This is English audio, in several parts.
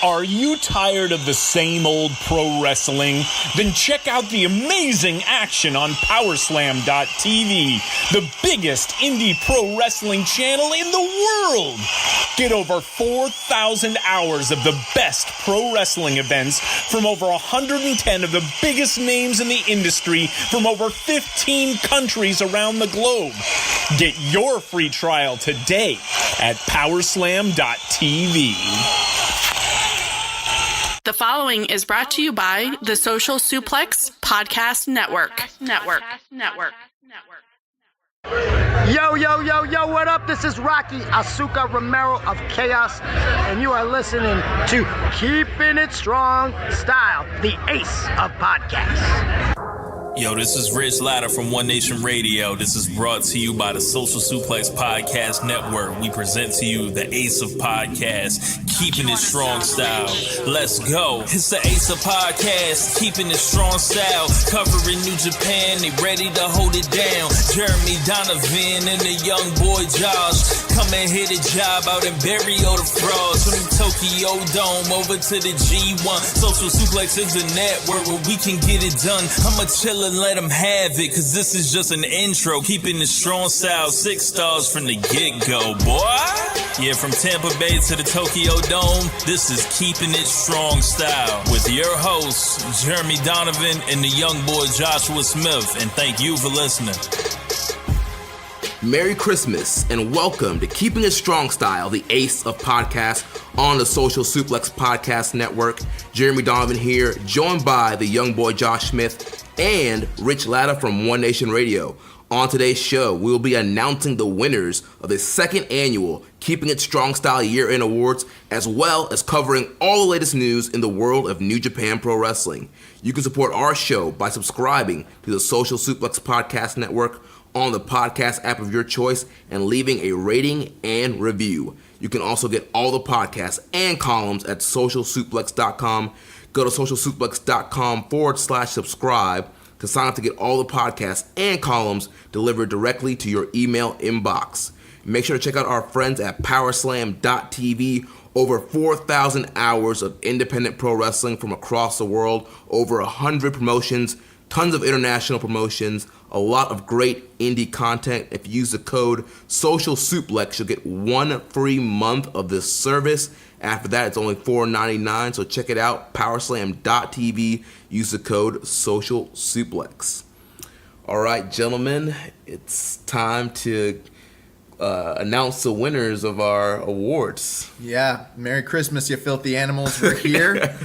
Are you tired of the same old pro wrestling? Then check out the amazing action on Powerslam.tv, the biggest indie pro wrestling channel in the world. Get over 4,000 hours of the best pro wrestling events from over 110 of the biggest names in the industry from over 15 countries around the globe. Get your free trial today at Powerslam.tv. The following is brought to you by the Social Suplex Podcast Network. Yo, what up? This is Rocky Asuka Romero of Chaos, and you are listening to Keepin It Strong Style, the ace of podcasts. Yo, this is Rich Latta from One Nation Radio. This is brought to you by the Social Suplex Podcast Network. We present to you the ace of podcasts, Keepin It Strong Style. Let's go. It's the ace of podcasts, Keepin It Strong Style. Covering New Japan, they ready to hold it down. Jeremy, Donovan, and the young boy Josh. Come and hit a job out in Barrio the Frogs. From the Tokyo Dome over to the G1. Social Suplex is a network where we can get it done. I'ma chill and let them have it, cause this is just an intro. Keeping the strong style, 6 stars from the get-go, boy. Yeah, from Tampa Bay to the Tokyo Dome, this is Keeping It Strong Style with your hosts, Jeremy Donovan and the young boy Joshua Smith. And thank you for listening. Merry Christmas and welcome to Keeping It Strong Style, the ace of podcasts on the Social Suplex Podcast Network. Jeremy Donovan here, joined by the young boy Josh Smith and Rich Latta from One Nation Radio. On today's show, we'll be announcing the winners of the second annual Keeping It Strong Style Year-End Awards, as well as covering all the latest news in the world of New Japan Pro Wrestling. You can support our show by subscribing to the Social Suplex Podcast Network on the podcast app of your choice and leaving a rating and review. You can also get all the podcasts and columns at socialsuplex.com. Go to socialsuplex.com/subscribe to sign up to get all the podcasts and columns delivered directly to your email inbox. Make sure to check out our friends at Powerslam.tv. Over 4,000 hours of independent pro wrestling from across the world, over 100 promotions, tons of international promotions, a lot of great indie content. If you use the code SOCIALSUPLEX, you'll get 1 free month of this service. After that, it's only $4.99, so check it out, Powerslam.tv. Use the code SOCIALSUPLEX. All right, gentlemen, it's time to announce the winners of our awards. Yeah, Merry Christmas, you filthy animals. We're here.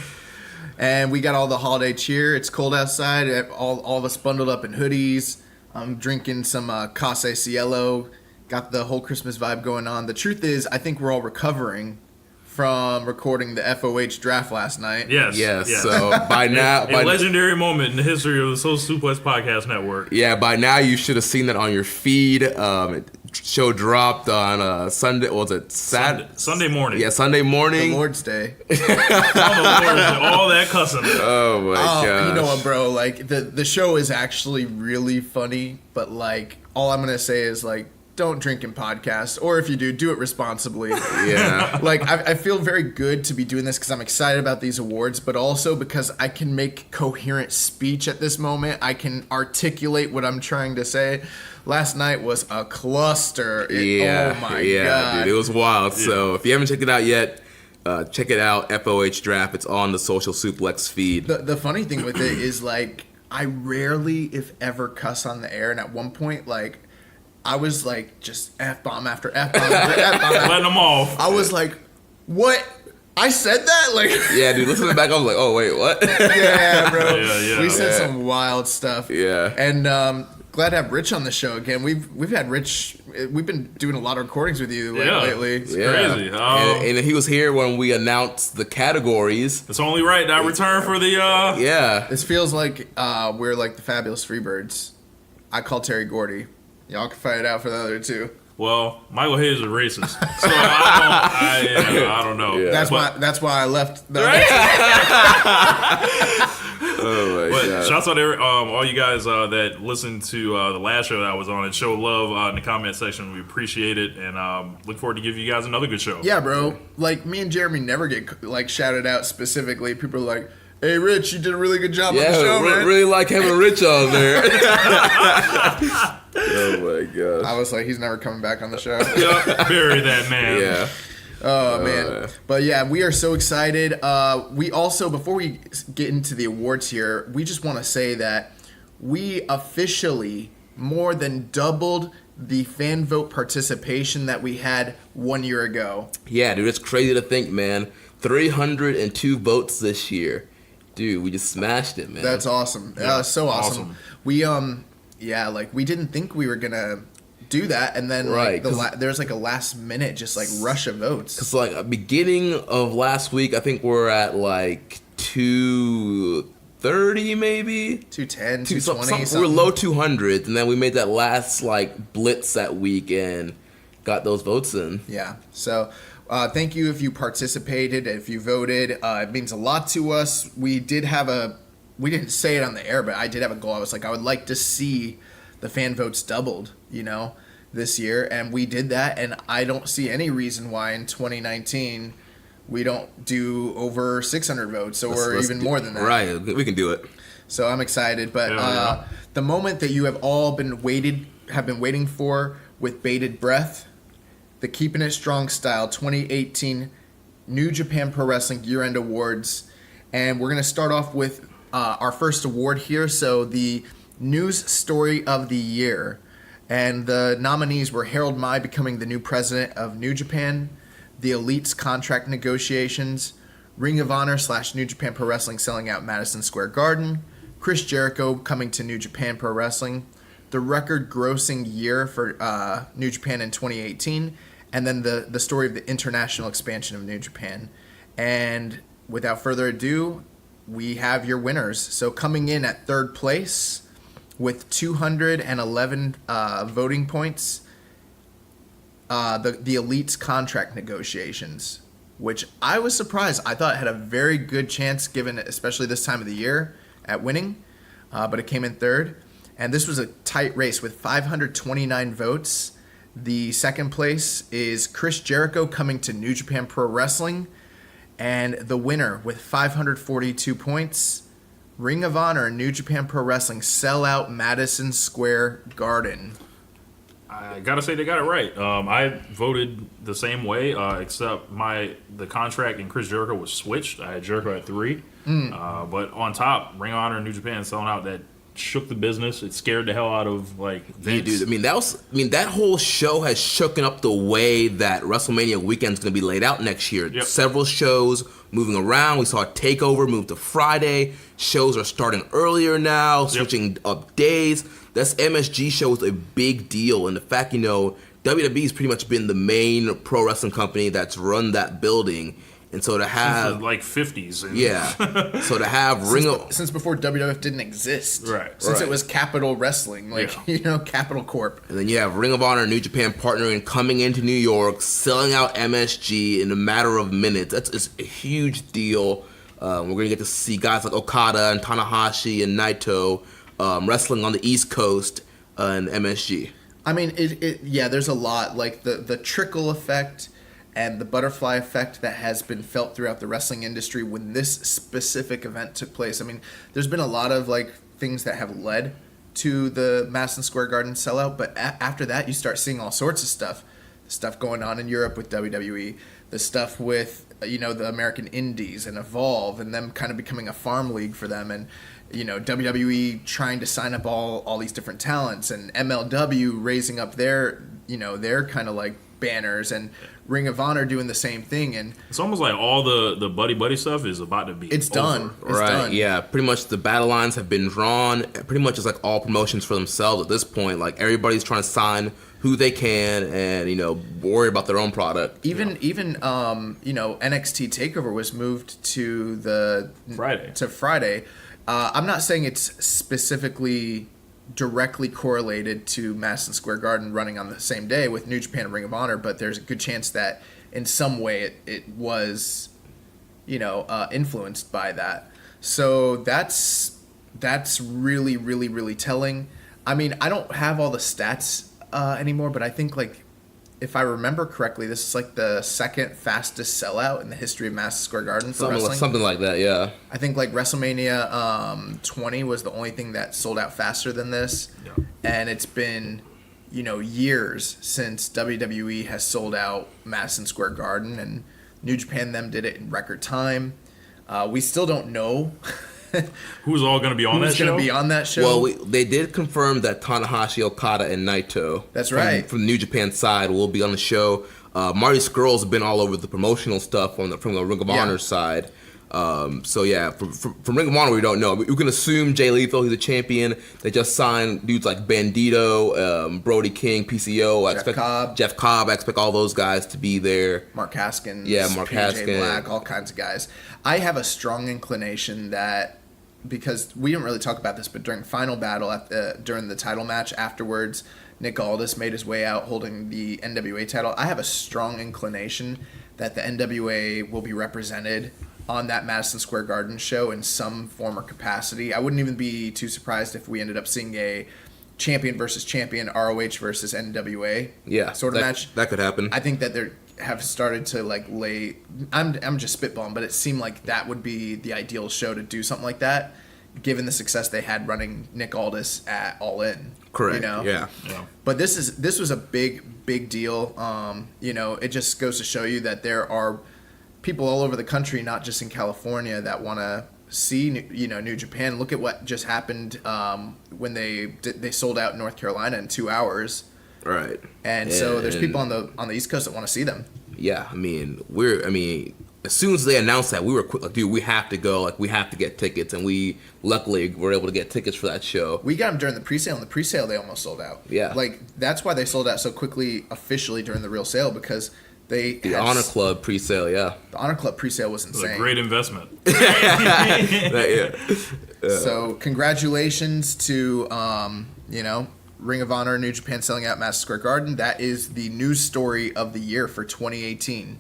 And we got all the holiday cheer. It's cold outside. All of us bundled up in hoodies. I'm drinking some Casa Cielo. Got the whole Christmas vibe going on. The truth is, I think we're all recovering from recording the FOH draft last night. Yes. So by now... a legendary moment in the history of the Social Suplex Podcast Network. Yeah, by now you should have seen that on your feed. Show dropped on Sunday. What was it? Sunday morning. Yeah, Sunday morning. The Lord's Day. All that cussing. Oh my god. You know what, bro? Like the show is actually really funny, but like all I'm gonna say is like, don't drink in podcasts, or if you do it responsibly. Yeah. Like, I feel very good to be doing this because I'm excited about these awards, but also because I can make coherent speech at this moment. I can articulate what I'm trying to say. Last night was a cluster. Oh my god. Dude, it was wild. Yeah. So if you haven't checked it out yet, check it out, FOH Draft. It's on the Social Suplex feed. The funny thing with it is, like, I rarely, if ever, cuss on the air, and at one point, like, I was like, just F-bomb after F-bomb after F-bomb. Letting them off. I was like, what? I said that? Like, yeah, dude, listening back, I was like, oh, wait, what? Yeah, bro. Yeah. We said some wild stuff. Yeah. And glad to have Rich on the show again. We've had Rich, we've been doing a lot of recordings with you lately. It's crazy. And he was here when we announced the categories. It's only right that I return for the... Yeah. This feels like we're like the Fabulous Freebirds. I call Terry Gordy. Y'all can fight it out for the other two. Well, Michael Hayes is a racist, so I don't know. Yeah. That's why I left. Oh my but God. shouts out to all you guys that listened to the last show that I was on and show love in the comment section. We appreciate it, and look forward to giving you guys another good show. Yeah, bro. Like, me and Jeremy never get, like, shouted out specifically. People are like, hey, Rich, you did a really good job on the show, man. Really like having Rich on there. Oh, my gosh. I was like, he's never coming back on the show. Yep, bury that man. Yeah. Oh, man. But, yeah, we are so excited. We also, before we get into the awards here, we just want to say that we officially more than doubled the fan vote participation that we had 1 year ago. Yeah, dude, it's crazy to think, man. 302 votes this year. Dude, we just smashed it, man. That's awesome. Yeah, so awesome. We, we didn't think we were going to do that, and then there's like a last minute just like rush of votes. Because like beginning of last week, I think we're at like 230 maybe 210 220 something. We're low 200s, and then we made that last like blitz that week and got those votes in. Yeah, so thank you if you participated, if you voted. It means a lot to us. We didn't say it on the air, but I did have a goal. I was like, I would like to see the fan votes doubled, this year, and we did that, and I don't see any reason why in 2019 we don't do over 600 votes, or even more than that. Right, we can do it. So I'm excited, but the moment that you have all been waiting for with bated breath, the Keepin It Strong Style 2018 New Japan Pro Wrestling Year-End Awards, and we're going to start off with our first award here, so the News Story of the Year. And the nominees were Harold Mai becoming the new president of New Japan, the Elite's contract negotiations, Ring of Honor / New Japan Pro Wrestling selling out Madison Square Garden, Chris Jericho coming to New Japan Pro Wrestling, the record grossing year for New Japan in 2018, and then the story of the international expansion of New Japan. And without further ado, we have your winners. So coming in at third place with 211 voting points, the Elite's contract negotiations, which I was surprised. I thought it had a very good chance, given especially this time of the year, at winning, but it came in third. And this was a tight race with 529 votes. The second place is Chris Jericho coming to New Japan Pro Wrestling, and the winner with 542 points, Ring of Honor and New Japan Pro Wrestling sell out Madison Square Garden. I gotta say they got it right. I voted the same way, except the contract and Chris Jericho was switched. I had Jericho at 3, but on top, Ring of Honor and New Japan selling out. That shook the business. It scared the hell out of Vince. Yeah, dude. That whole show has shooken up the way that WrestleMania weekend is going to be laid out next year. Yep. Several shows moving around. We saw TakeOver move to Friday. Shows are starting earlier now, switching up days. This MSG show is a big deal, and the fact WWE's pretty much been the main pro wrestling company that's run that building. And so to have since the, like 50s, so to have since before WWF didn't exist, right? Since it was Capital Wrestling, Capital Corp. And then you have Ring of Honor and New Japan partnering, coming into New York, selling out MSG in a matter of minutes. It's a huge deal. We're gonna get to see guys like Okada and Tanahashi and Naito wrestling on the East Coast in MSG. I mean, there's a lot, like the trickle effect and the butterfly effect that has been felt throughout the wrestling industry when this specific event took place. I mean, there's been a lot of things that have led to the Madison Square Garden sellout, but after that, you start seeing all sorts of stuff going on in Europe with WWE, the stuff with the American Indies and Evolve, and them kind of becoming a farm league for them, and WWE trying to sign up all these different talents, and MLW raising up their kind of banners, and Ring of Honor doing the same thing. And it's almost like all the buddy stuff is about to be done. It's done. Yeah, pretty much the battle lines have been drawn. Pretty much it's all promotions for themselves at this point. Everybody's trying to sign who they can and worry about their own product. Even NXT TakeOver was moved to Friday. I'm not saying it's specifically directly correlated to Madison Square Garden running on the same day with New Japan and Ring of Honor, but there's a good chance that in some way it was influenced by that. So that's that's really, really, really telling. I mean, I don't have all the stats anymore, but I think, like, if I remember correctly, this is like the second fastest sellout in the history of Madison Square Garden for wrestling. Something like that, yeah. I think like WrestleMania 20 was the only thing that sold out faster than this. Yeah. And it's been, years since WWE has sold out Madison Square Garden, and New Japan them did it in record time. We still don't know Who's all going to be on that show? who's going to be on that show. Well, they did confirm that Tanahashi, Okada, and Naito. That's right. From the New Japan side will be on the show. Marty Scurll's been all over the promotional stuff from the Ring of Honor side. So yeah, from Ring of Honor we don't know. We can assume Jay Lethal, he's a champion. They just signed dudes like Bandito, Brody King, PCO. Jeff Cobb. I expect all those guys to be there. Mark Haskins. Yeah, Mark PJ Haskins. Black, all kinds of guys. I have a strong inclination that, because we didn't really talk about this, but during Final Battle during the title match afterwards, Nick Aldis made his way out holding the NWA title. I have a strong inclination that the NWA will be represented on that Madison Square Garden show in some form or capacity. I wouldn't even be too surprised if we ended up seeing a champion versus champion, ROH versus NWA sort of match. That could happen. I think that they have started to like lay. I'm just spitballing, but it seemed like that would be the ideal show to do something like that, given the success they had running Nick Aldis at All In. Correct. Yeah. But this was a big deal. It just goes to show you that there are people all over the country, not just in California, that want to see New Japan. Look at what just happened when they sold out North Carolina in 2 hours. Right. And so there's people on the East Coast that want to see them. Yeah, as soon as they announced that, we were quick, like, dude, we have to go, like, we have to get tickets, and we luckily were able to get tickets for that show. We got them during the pre-sale, and the pre-sale they almost sold out. Yeah. Like, that's why they sold out so quickly officially during the real sale, because the Honor Club pre-sale, yeah. The Honor Club pre-sale was insane. It was a great investment. So congratulations to Ring of Honor, New Japan selling out Madison Square Garden. That is the news story of the year for 2018.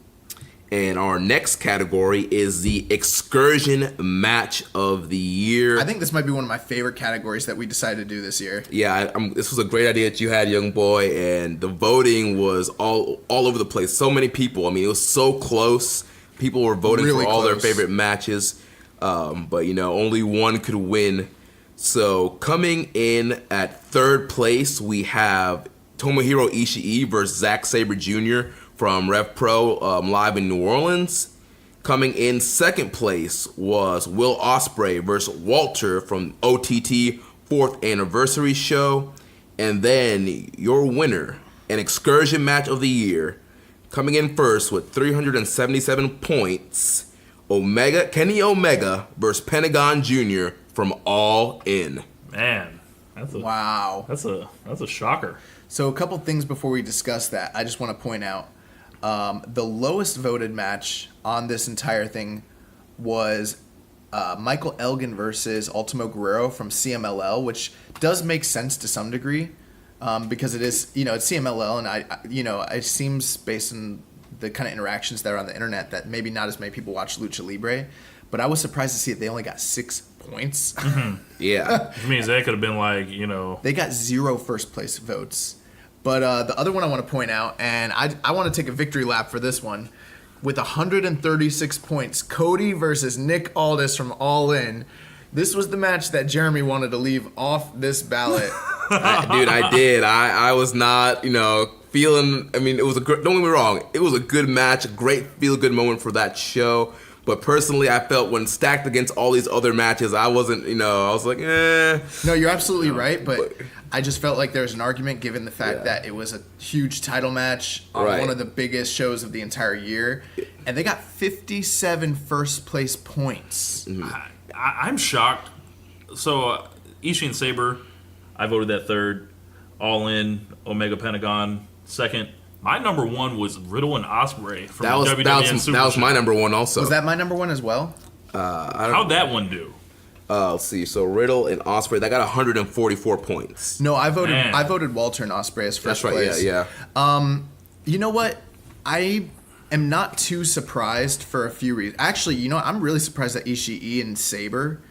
And our next category is the Excursion Match of the Year. I think this might be one of my favorite categories that we decided to do this year. Yeah, this was a great idea that you had, young boy, and the voting was all over the place. So many people. I mean, it was so close. People were voting Really for all their close. favorite matches, but only one could win. So coming in at third place, we have Tomohiro Ishii versus Zack Sabre Jr. from Rev Pro live in New Orleans. Coming in second place was Will Ospreay versus Walter from OTT 4th Anniversary Show. And then your winner, an Excursion Match of the Year, coming in first with 377 points, Kenny Omega versus Pentagon Jr. from All In. Man, Wow. That's a shocker. So a couple things before we discuss that. I just want to point out the lowest voted match on this entire thing was Michael Elgin versus Ultimo Guerrero from CMLL, which does make sense to some degree because it is, it's CMLL, and it seems based on the kind of interactions that are on the internet that maybe not as many people watch Lucha Libre, but I was surprised to see that they only got 6 points. Yeah. Which means that could have been like, They got 0 first place votes. But the other one I want to point out, and I want to take a victory lap for this one, with 136 points, Cody versus Nick Aldis from All In. This was the match that Jeremy wanted to leave off this ballot. Dude, I did. I was not, feeling, it was don't get me wrong, it was a good match, a great feel-good moment for that show. But personally, I felt when stacked against all these other matches, I wasn't, I was like, eh. No, you're absolutely right, but I just felt like there was an argument given the fact that it was a huge title match on one of the biggest shows of the entire year, and they got 57 first place points. I'm shocked. So Ishii and Sabre, I voted that third. All In, Omega Pentagon second. My number one was Riddle and Ospreay from WWE Super That was Show. my number one also. Was that my number one as well? How'd that one do? Let's see. So Riddle and Ospreay, they got 144 points. No, I voted. Man. I voted Walter and Ospreay as first That's right. place. Yeah. You know what? I am not too surprised for a few reasons. Actually, I'm really surprised that Ishii and Sabre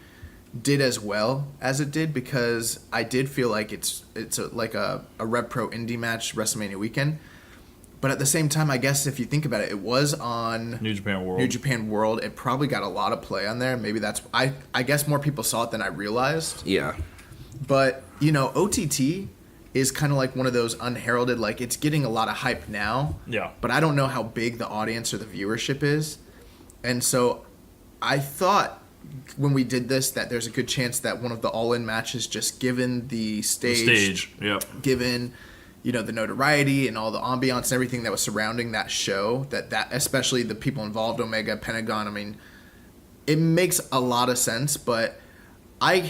did as well as it did, because I did feel like it's like a Rev Pro indie match WrestleMania weekend. But at the same time, I guess if you think about it, it was on New Japan World. New Japan World. It probably got a lot of play on there. Maybe that's I guess more people saw it than I realized. Yeah. But, you know, OTT is kind of like one of those unheralded, like it's getting a lot of hype now. Yeah. But I don't know how big the audience or the viewership is. And so I thought when we did this that there's a good chance that one of the all-in matches, just given the stage, given, you know, the notoriety and all the ambiance and everything that was surrounding that show, that especially the people involved, Omega, Pentagon, I mean, it makes a lot of sense. But I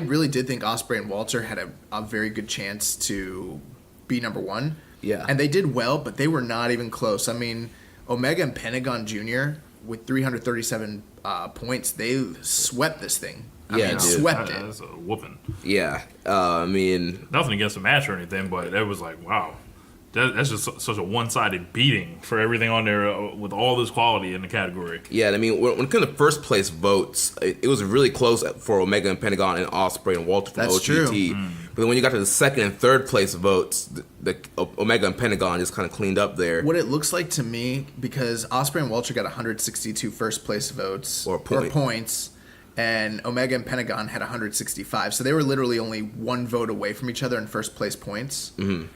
really did think Ospreay and Walter had a very good chance to be number one. Yeah. And they did well, but they were not even close. I mean, Omega and Pentagon Jr., with 337 points, they swept this thing. I mean, swept it. That's a whooping. Yeah. I mean, nothing against the match or anything, but it was like, wow. That's just such a one-sided beating for everything on there with all this quality in the category. Yeah, I mean, when it comes to first place votes, it was really close for Omega and Pentagon and Ospreay and Walter from OTT. True. But then when you got to the second and third place votes, the Omega and Pentagon just kind of cleaned up there. What it looks like to me, because Ospreay and Walter got 162 first place votes or points, and Omega and Pentagon had 165. So they were literally only one vote away from each other in first place points. Mm-hmm.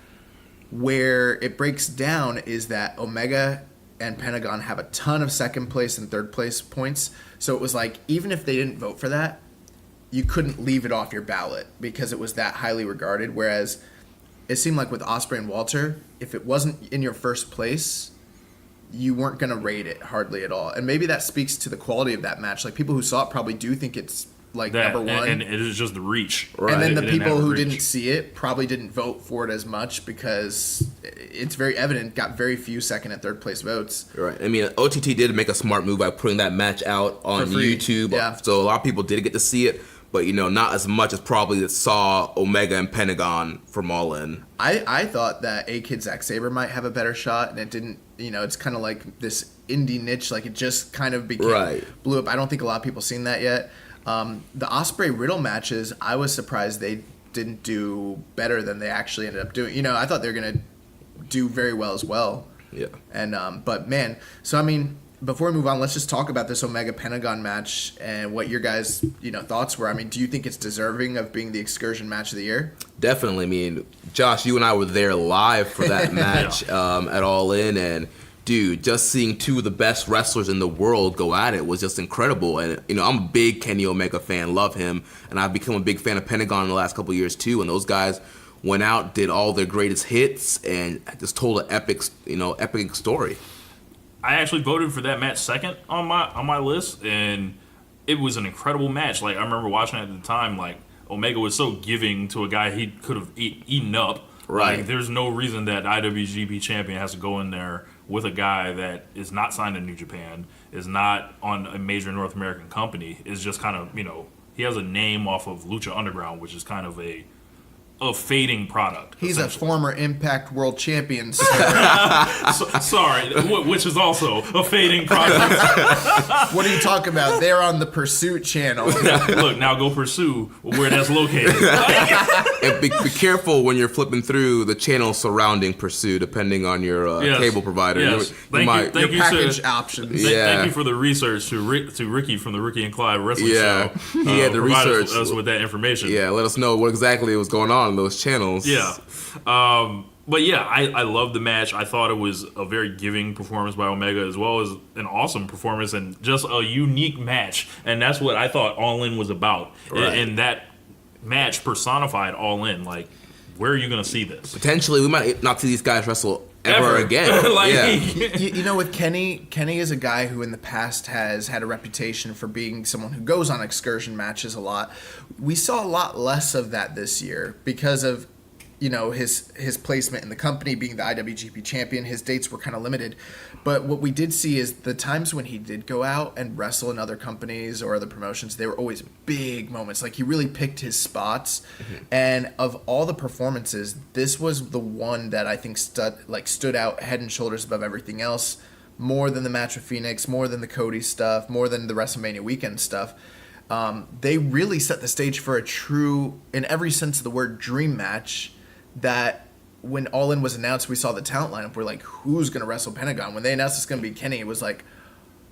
Where it breaks down is that Omega and Pentagon have a ton of second place and third place points. So it was like, even if they didn't vote for that, you couldn't leave it off your ballot because it was that highly regarded. Whereas it seemed like with Ospreay and Walter, if it wasn't in your first place, you weren't going to rate it hardly at all. And maybe that speaks to the quality of that match. Like, people who saw it probably do think it's like that, number one. And it is just the reach. Right. And then the people who didn't see it probably didn't vote for it as much because it's very evident, got very few second and third place votes. Right. I mean, OTT did make a smart move by putting that match out on YouTube. Yeah. So a lot of people did get to see it, but, you know, not as much as probably that saw Omega and Pentagon from All In. I thought that A-Kid Zack Sabre might have a better shot, and it didn't. You know, it's kind of like this indie niche. Like, it just kind of blew up. I don't think a lot of people seen that yet. The Ospreay Riddle matches, I was surprised they didn't do better than they actually ended up doing. You know, I thought they were going to do very well as well. Yeah. And but man, so I mean, before we move on, let's just talk about this Omega Pentagon match and what your guys' thoughts were. I mean, do you think it's deserving of being the excursion match of the year? Definitely. I mean, Josh, you and I were there live for that match at All In, and dude, just seeing two of the best wrestlers in the world go at it was just incredible. And, you know, I'm a big Kenny Omega fan, love him, and I've become a big fan of Pentagon in the last couple of years too. And those guys went out, did all their greatest hits, and just told an epic story. I actually voted for that match second on my list, and it was an incredible match. Like, I remember watching it at the time. Like, Omega was so giving to a guy he could have eaten up. Right. Like, there's no reason that IWGP champion has to go in there with a guy that is not signed to New Japan, is not on a major North American company, is just kind of, he has a name off of Lucha Underground, which is kind of a fading product. He's a former Impact World Champion. Sorry, which is also a fading product. What are you talking about? They're on the Pursuit channel. Look, now go pursue where that's located. And be careful when you're flipping through the channels surrounding Pursue, depending on your cable provider. Yes. Thank you package options. Thank you for the research to Ricky from the Ricky and Clyde Wrestling Show. He had the research us with that information. Yeah, let us know what exactly was going on in those channels. Yeah. But yeah, I loved the match. I thought it was a very giving performance by Omega, as well as an awesome performance and just a unique match. And that's what I thought All In was about. Right. And that match personified All In. Like, where are you going to see this? Potentially, we might not see these guys wrestle ever again. With Kenny is a guy who in the past has had a reputation for being someone who goes on excursion matches a lot. We saw a lot less of that this year because of his placement in the company, being the IWGP champion. His dates were kind of limited. But what we did see is the times when he did go out and wrestle in other companies or other promotions, they were always big moments. Like, he really picked his spots. Mm-hmm. And of all the performances, this was the one that I think stood out head and shoulders above everything else, more than the match with Phoenix, more than the Cody stuff, more than the WrestleMania weekend stuff. they really set the stage for a true, in every sense of the word, dream match. That when All In was announced, we saw the talent lineup. We're like, who's going to wrestle Pentagon? When they announced it's going to be Kenny, it was like,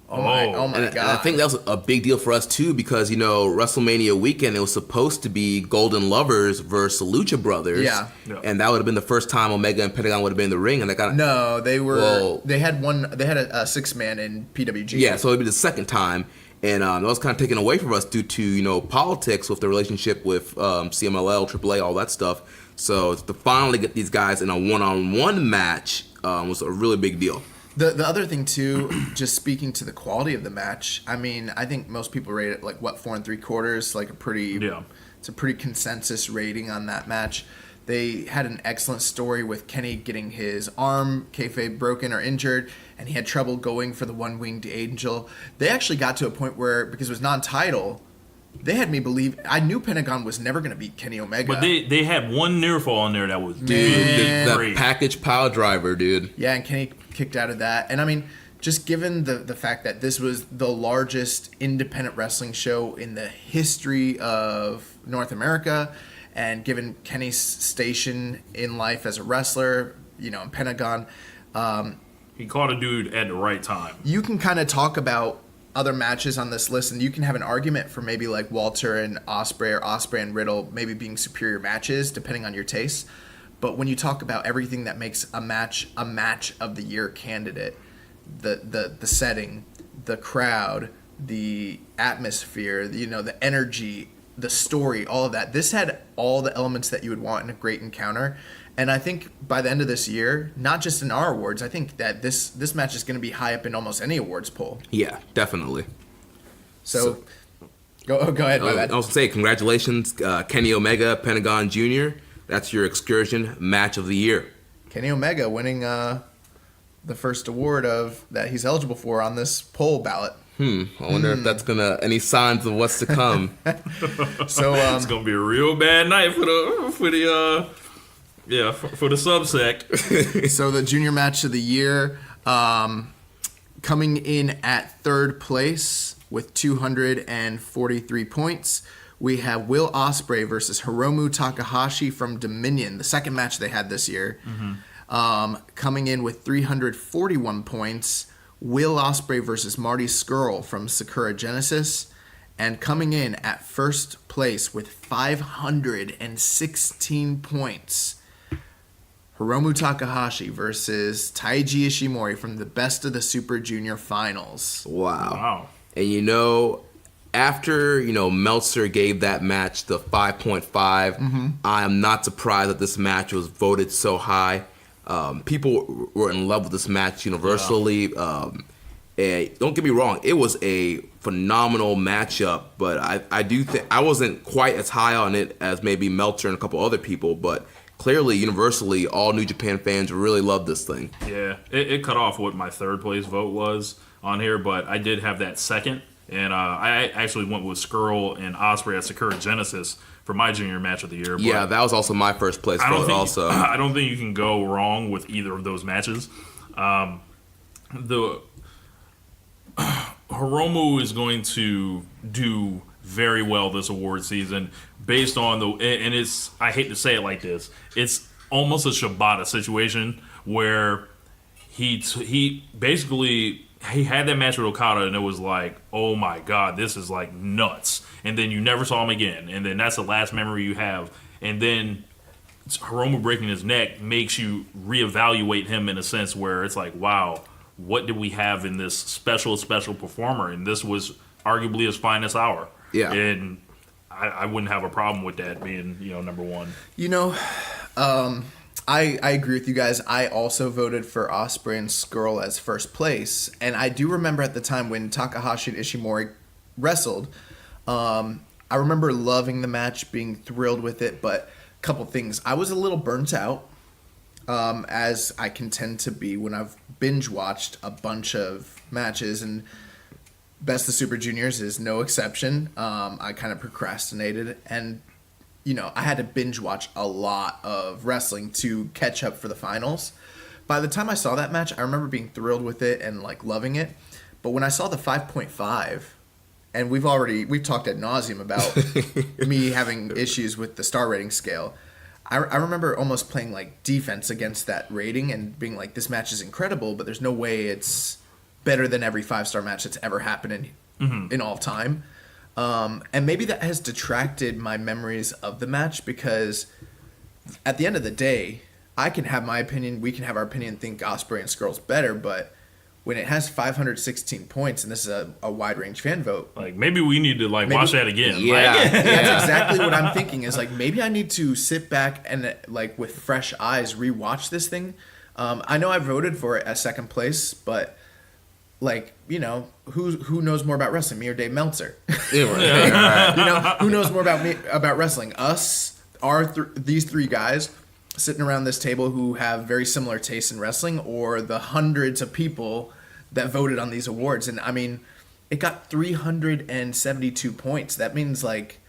oh my God. And I think that was a big deal for us too, because WrestleMania weekend, it was supposed to be Golden Lovers versus Lucha Brothers. Yeah. And that would have been the first time Omega and Pentagon would have been in the ring, and they got no. They were. Well, they had a 6-man in PWG. Yeah, so it'd be the second time, and that was kind of taken away from us due to politics with the relationship with CMLL, AAA, all that stuff. So to finally get these guys in a one-on-one match was a really big deal. The other thing too, just speaking to the quality of the match, I mean, I think most people rate it like 4 3/4, like it's a pretty consensus rating on that match. They had an excellent story with Kenny getting his arm kayfabe broken or injured, and he had trouble going for the one-winged angel. They actually got to a point where, because it was non-title, they had me believe, I knew Pentagon was never going to beat Kenny Omega. But they had one near fall in there that was that package pile driver, dude. Yeah, and Kenny kicked out of that. And I mean, just given the fact that this was the largest independent wrestling show in the history of North America, and given Kenny's station in life as a wrestler, in Pentagon, he caught a dude at the right time. You can kind of talk about other matches on this list, and you can have an argument for maybe like Walter and Ospreay, or Ospreay and Riddle maybe being superior matches depending on your taste. But when you talk about everything that makes a match of the year candidate, the setting, the crowd, the atmosphere, the energy, the story, all of that, this had all the elements that you would want in a great encounter. And I think by the end of this year, not just in our awards, I think that this match is going to be high up in almost any awards poll. Yeah, definitely. So go ahead, my bad. I was going to say, congratulations, Kenny Omega, Pentagon Jr. That's your excursion match of the year. Kenny Omega winning the first award that he's eligible for on this poll ballot. I wonder if that's any signs of what's to come. So it's gonna be a real bad night for the subsec. So the junior match of the year, coming in at third place with 243 points, we have Will Ospreay versus Hiromu Takahashi from Dominion, the second match they had this year. Coming in with 341 points, Will Ospreay versus Marty Scurll from Sakura Genesis. And coming in at first place with 516 points, Hiromu Takahashi versus Taiji Ishimori from the Best of the Super Junior Finals. Wow. And after Meltzer gave that match the 5.5, I am not surprised that this match was voted so high. People were in love with this match universally. And don't get me wrong, it was a phenomenal matchup, but I do think I wasn't quite as high on it as maybe Meltzer and a couple other people, but clearly, universally, all New Japan fans really loved this thing. Yeah, it cut off what my third place vote was on here, but I did have that second, and I actually went with Scurll and Ospreay at Sakura Genesis for my junior match of the year. But yeah, that was also my first place vote also. I don't think you can go wrong with either of those matches. The Hiromu is going to do very well this award season based on and it's, I hate to say it like this, it's almost a Shibata situation where he basically had that match with Okada and it was like, oh my god, this is like nuts, and then you never saw him again, and then that's the last memory you have, and then Hiromu breaking his neck makes you reevaluate him in a sense where it's like, wow, what did we have in this special performer, and this was arguably his finest hour. Yeah. And I wouldn't have a problem with that being, number one. I agree with you guys. I also voted for Ospreay and Scurll as first place. And I do remember at the time when Takahashi and Ishimori wrestled, I remember loving the match, being thrilled with it, but a couple things. I was a little burnt out, as I can tend to be when I've binge watched a bunch of matches, and Best of Super Juniors is no exception. I kind of procrastinated, and I had to binge watch a lot of wrestling to catch up for the finals. By the time I saw that match, I remember being thrilled with it and like loving it. But when I saw the 5.5, and we've talked ad nauseum about me having issues with the star rating scale. I remember almost playing like defense against that rating and being like, this match is incredible, but there's no way it's better than every 5-star match that's ever happened in all time. And maybe that has detracted my memories of the match, because at the end of the day, I can have my opinion, we can have our opinion, think Ospreay and Skrull's better, but when it has 516 points, and this is a wide range fan vote, Like, maybe we need to watch that again. Yeah. that's exactly what I'm thinking. Is like, maybe I need to sit back and like with fresh eyes rewatch this thing. I know I voted for it as second place, but like, you know, who knows more about wrestling, me or Dave Meltzer? You know, who knows more about wrestling? Us, these three guys sitting around this table who have very similar tastes in wrestling, or the hundreds of people that voted on these awards. And I mean, it got 372 points. That means like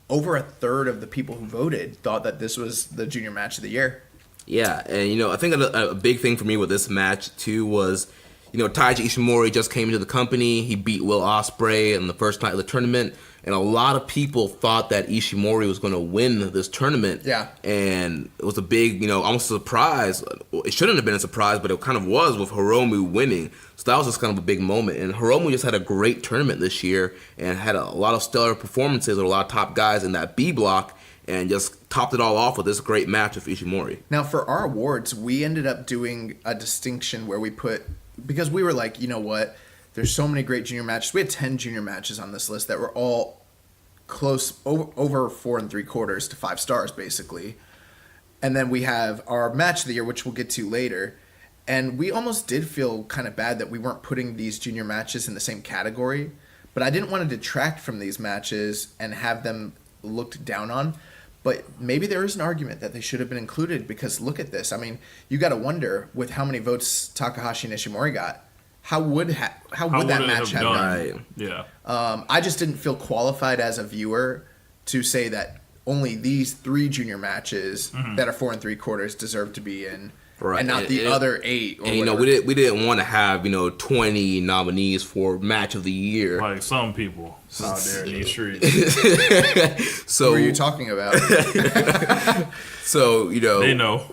over a third of the people who voted thought that this was the junior match of the year. Yeah, and you know, I think a big thing for me with this match too was, you know, Taiji Ishimori just came into the company. He beat Will Ospreay in the first night of the tournament, and a lot of people thought that Ishimori was going to win this tournament. Yeah. And it was a big, you know, almost a surprise. It shouldn't have been a surprise, but it kind of was, with Hiromu winning. So that was just kind of a big moment. And Hiromu just had a great tournament this year and had a lot of stellar performances with a lot of top guys in that B block, and just topped it all off with this great match with Ishimori. Now, for our awards, we ended up doing a distinction where we put, because we were like, you know what, there's so many great junior matches. We had 10 junior matches on this list that were all close, over 4 3/4 to 5 stars, basically. And then we have our match of the year, which we'll get to later. And we almost did feel kind of bad that we weren't putting these junior matches in the same category. But I didn't want to detract from these matches and have them looked down on. But maybe there is an argument that they should have been included, because look at this. I mean, you got to wonder, with how many votes Takahashi and Ishimori got, how would that match have done? Yeah. I just didn't feel qualified as a viewer to say that only these 3 junior matches that are 4 3/4 deserve to be in, Right. and not the other 8. Or and you know, we didn't want to have, you know, 20 nominees for match of the year. Like some people out there in these streets. So who are you talking about? So, you know, They know.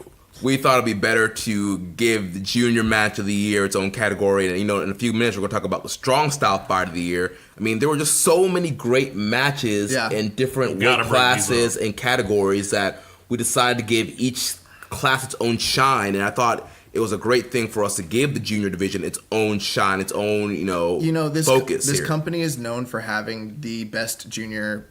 we thought it'd be better to give the junior match of the year its own category. And, you know, in a few minutes, we're going to talk about the strong style fight of the year. I mean, there were just so many great matches in different weight classes and categories that we decided to give each class its own shine. And I thought it was a great thing for us to give the junior division its own shine, its own, this focus. This here. company is known for having the best junior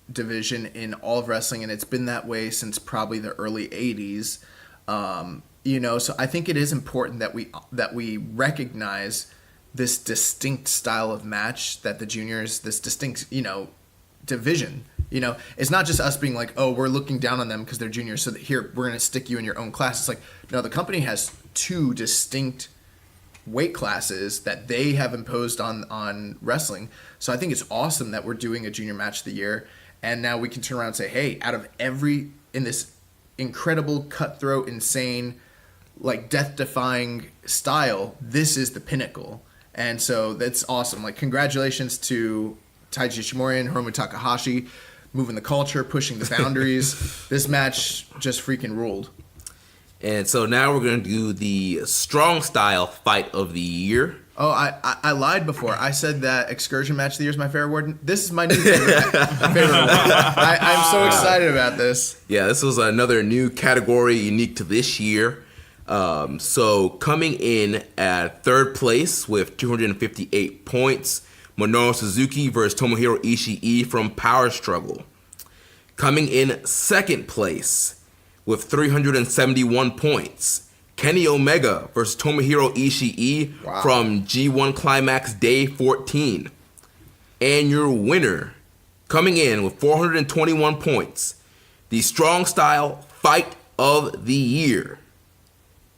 division in all of wrestling, and it's been that way since probably the early 80s. So I think it is important that we recognize this distinct style of match that the juniors, this distinct, division. It's not just us being like, oh, we're looking down on them because they're juniors, so that here, we're going to stick you in your own class. It's like, no, the company has 2 distinct weight classes that they have imposed on wrestling. So I think it's awesome that we're doing a junior match of the year, and now we can turn around and say, hey, out of in this incredible, cutthroat, insane, like death-defying style, this is the pinnacle. And so that's awesome. Like, congratulations to Taiji Ishimori and Hiromu Takahashi, moving the culture, pushing the boundaries. This match just freaking ruled. And so now we're going to do the strong style fight of the year. Oh, I lied before. I said that excursion match of the year is my favorite award. This is my new favorite award. I'm so excited about this. Yeah, this was another new category unique to this year. So coming in at 3rd place with 258 points, Minoru Suzuki versus Tomohiro Ishii from Power Struggle. Coming in 2nd place with 371 points, Kenny Omega versus Tomohiro Ishii from G1 Climax Day 14. And your winner, coming in with 421 points, the Strong Style Fight of the Year,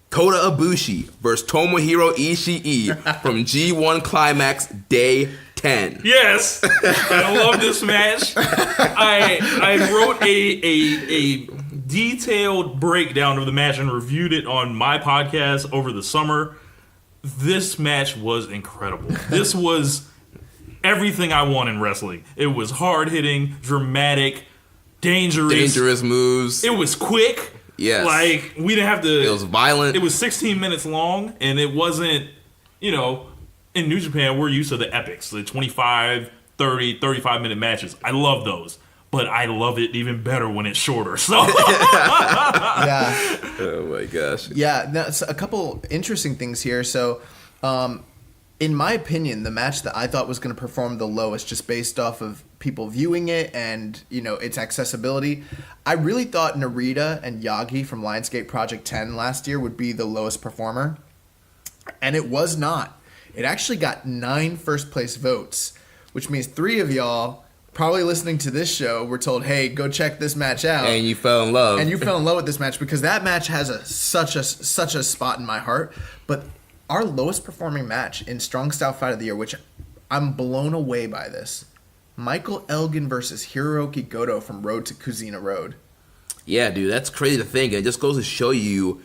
Kota Ibushi versus Tomohiro Ishii from G1 Climax Day 10. Yes, I love this match. I wrote a detailed breakdown of the match and reviewed it on my podcast over the summer. This match was incredible. This was everything I want in wrestling. It was hard-hitting, dramatic, dangerous moves. It was quick. Yes. Like, we didn't have to... It was violent. It was 16 minutes long, and it wasn't, in New Japan, we're used to the epics, the 25, 30, 35-minute matches. I love those. But I love it even better when it's shorter. So, Yeah. Oh my gosh. Yeah. Now, so a couple interesting things here. So, in my opinion, the match that I thought was going to perform the lowest, just based off of people viewing it and its accessibility, I really thought Narita and Yagi from Lionsgate Project 10 last year would be the lowest performer, and it was not. It actually got 9 first place votes, which means 3 of y'all probably listening to this show were told, hey, go check this match out. And you fell in love. And you fell in love with this match because that match has such a spot in my heart. But our lowest performing match in Strong Style Fight of the Year, which I'm blown away by this, Michael Elgin versus Hiroki Goto from Road to Kuzina Road. Yeah, dude, that's crazy to think. It just goes to show you...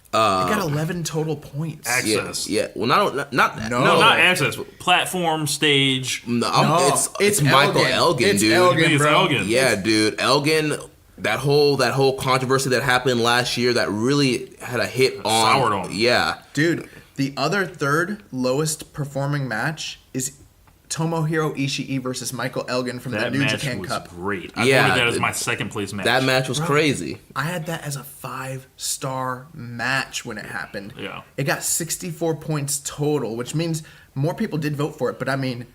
it got 11 total points. access. Yeah. Well, not No, not access. Platform, stage. No, it's Michael Elgin, dude. Elgin, It's bro. Elgin. Yeah, dude. Elgin, that whole controversy that happened last year that really had a hit on... Soured on him. Yeah. Dude, the other third lowest performing match is Tomohiro Ishii versus Michael Elgin from That the New match Japan was Cup. great. I Yeah, voted that as my second place match. That match was crazy. I had that as a 5-star match when it happened. Yeah. It got 64 points total, which means more people did vote for it. But I mean,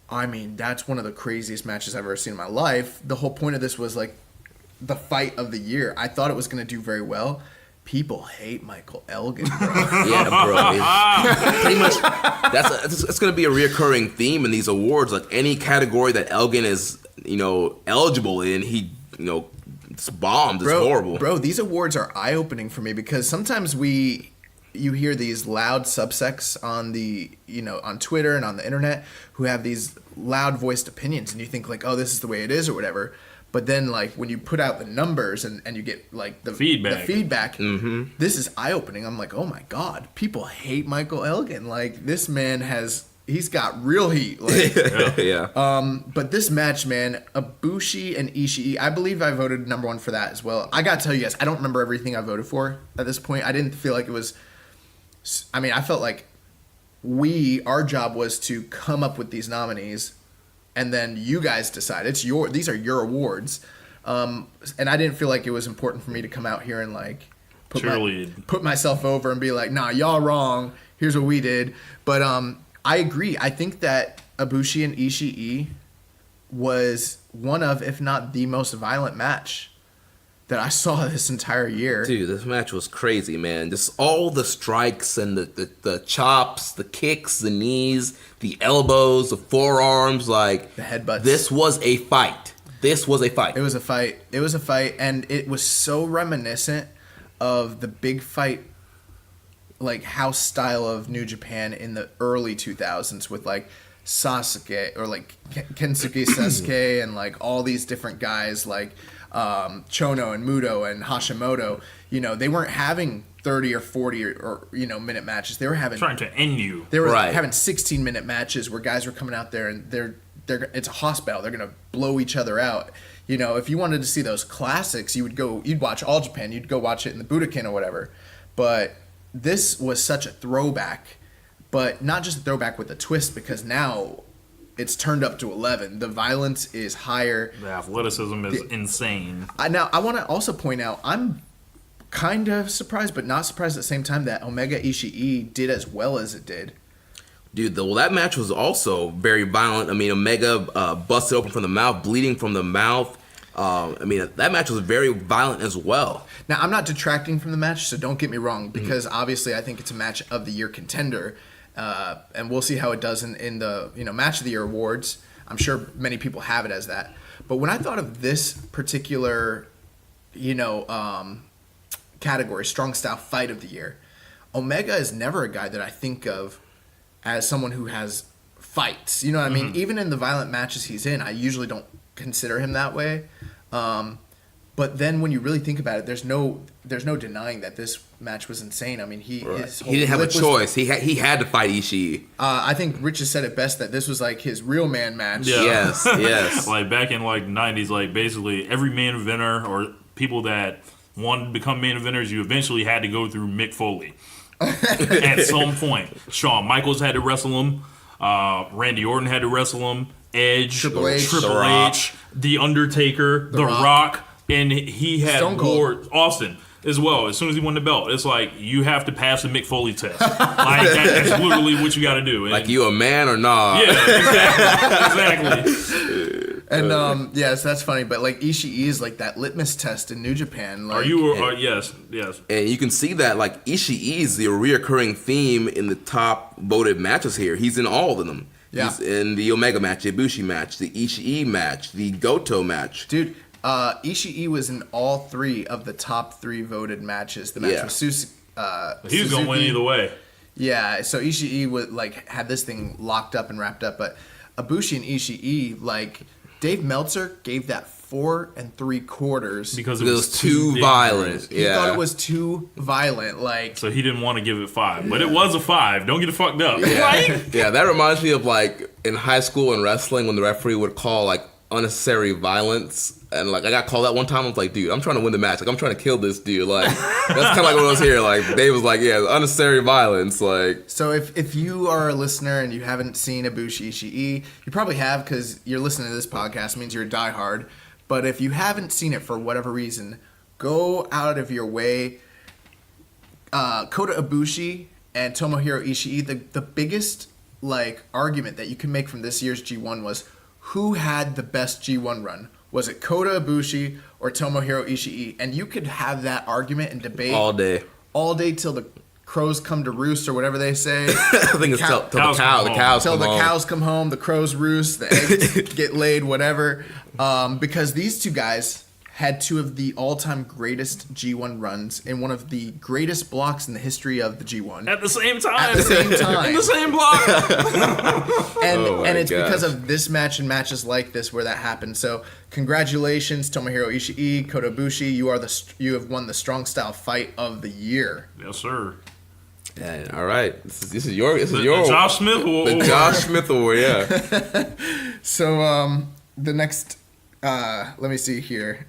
that's one of the craziest matches I've ever seen in my life. The whole point of this was like the fight of the year. I thought it was going to do very well. People hate Michael Elgin, bro. Yeah, bro. Pretty much, that's going to be a reoccurring theme in these awards. Like any category that Elgin is, eligible in, he, it's bombed. It's horrible. Bro, these awards are eye-opening for me because sometimes you hear these loud subsects on the, on Twitter and on the internet who have these loud voiced opinions and you think like, oh, this is the way it is or whatever. But then, like, when you put out the numbers and you get, like, the feedback, this is eye-opening. I'm like, oh, my God. People hate Michael Elgin. Like, this man he's got real heat. Like, Yeah. but this match, man, Ibushi and Ishii, I believe I voted number 1 for that as well. I got to tell you guys, I don't remember everything I voted for at this point. I didn't feel like it was... I felt like our job was to come up with these nominees... And then you guys decide. These are your awards. And I didn't feel like it was important for me to come out here and like put myself over and be like, nah, y'all wrong. Here's what we did. But I agree. I think that Ibushi and Ishii was one of, if not the most violent match that I saw this entire year. Dude, this match was crazy, man. Just all the strikes and the chops, the kicks, the knees, the elbows, the forearms, like... The headbutts. This was a fight. It was a fight, and it was so reminiscent of the big fight, like, house style of New Japan in the early 2000s with, like, Sasuke, or, like, Kensuke Sasuke, and, like, all these different guys, like... Chono and Muto and Hashimoto, they weren't having 30 or 40 or minute matches. They were having trying to end you. They were having 16-minute matches where guys were coming out there and it's a hospital. They're gonna blow each other out. If you wanted to see those classics, you'd watch All Japan. You'd go watch it in the Budokan or whatever. But this was such a throwback, but not just a throwback with a twist because now. It's turned up to 11. The violence is higher. The athleticism is insane. Now, I want to also point out, I'm kind of surprised, but not surprised at the same time that Omega Ishii did as well as it did. Dude, that match was also very violent. Omega busted open from the mouth, bleeding from the mouth. That match was very violent as well. Now, I'm not detracting from the match, so don't get me wrong, because obviously I think it's a match of the year contender. And we'll see how it does in the match of the year awards. I'm sure many people have it as that. But when I thought of this particular category, Strong Style Fight of the Year, Omega is never a guy that I think of as someone who has fights. You know what I mean? Even in the violent matches he's in, I usually don't consider him that way. But then when you really think about it, there's no denying that this match was insane. I mean, he didn't have a choice. He had to fight Ishii. I think Rich has said it best that this was like his real man match. Yeah. Yes. Like back in like 90s, like basically every main eventer or people that wanted to become main eventers, you eventually had to go through Mick Foley at some point. Shawn Michaels had to wrestle him. Randy Orton had to wrestle him. Edge, Triple H, The Undertaker, The Rock, and he had Austin as well. As soon as he won the belt, it's like you have to pass the Mick Foley test. Like that's literally what you got to do. And, like you a man or not? Yeah, exactly. And yes, that's funny. But like Ishii is like that litmus test in New Japan. Like, yes. And you can see that like Ishii is the reoccurring theme in the top voted matches here. He's in all of them. Yeah. He's in the Omega match, the Ibushi match, the Ishii match, the Goto match. Dude, Ishii was in all 3 of the top 3 voted matches. The match with Suzuki. He was going to win either way. Yeah, so Ishii would like had this thing locked up and wrapped up, but Ibushi and Ishii, like Dave Meltzer gave that 4 3/4 because it was too violent. He thought it was too violent, like so he didn't want to give it 5, but it was a 5. Don't get it fucked up. Yeah, that reminds me of like in high school and wrestling when the referee would call like unnecessary violence. And like I got called out one time. I was like, dude, I'm trying to win the match. Like I'm trying to kill this dude. Like that's kind of like what I was here. Like Dave was like, yeah, unnecessary violence. Like so, if you are a listener and you haven't seen Ibushi Ishii, you probably have because you're listening to this podcast. It means you're a diehard. But if you haven't seen it for whatever reason, go out of your way. Kota Ibushi and Tomohiro Ishii. The biggest like argument that you can make from this year's G1 was who had the best G1 run. Was it Kota Ibushi or Tomohiro Ishii? And you could have that argument and debate all day till the crows come to roost or whatever they say. I think it's till the cows come home, the crows roost, the eggs get laid, whatever. Because these two guys had 2 of the all-time greatest G1 runs in one of the greatest blocks in the history of the G1. At the same time. At the same time. In the same block. And it's because of this match and matches like this where that happened. So congratulations, Tomohiro Ishii, Kota Ibushi. You have won the Strong Style Fight of the Year. Yes, sir. Yeah, all right. This is your the Josh Smith Award. The Josh Smith Award, yeah. So the next let me see here.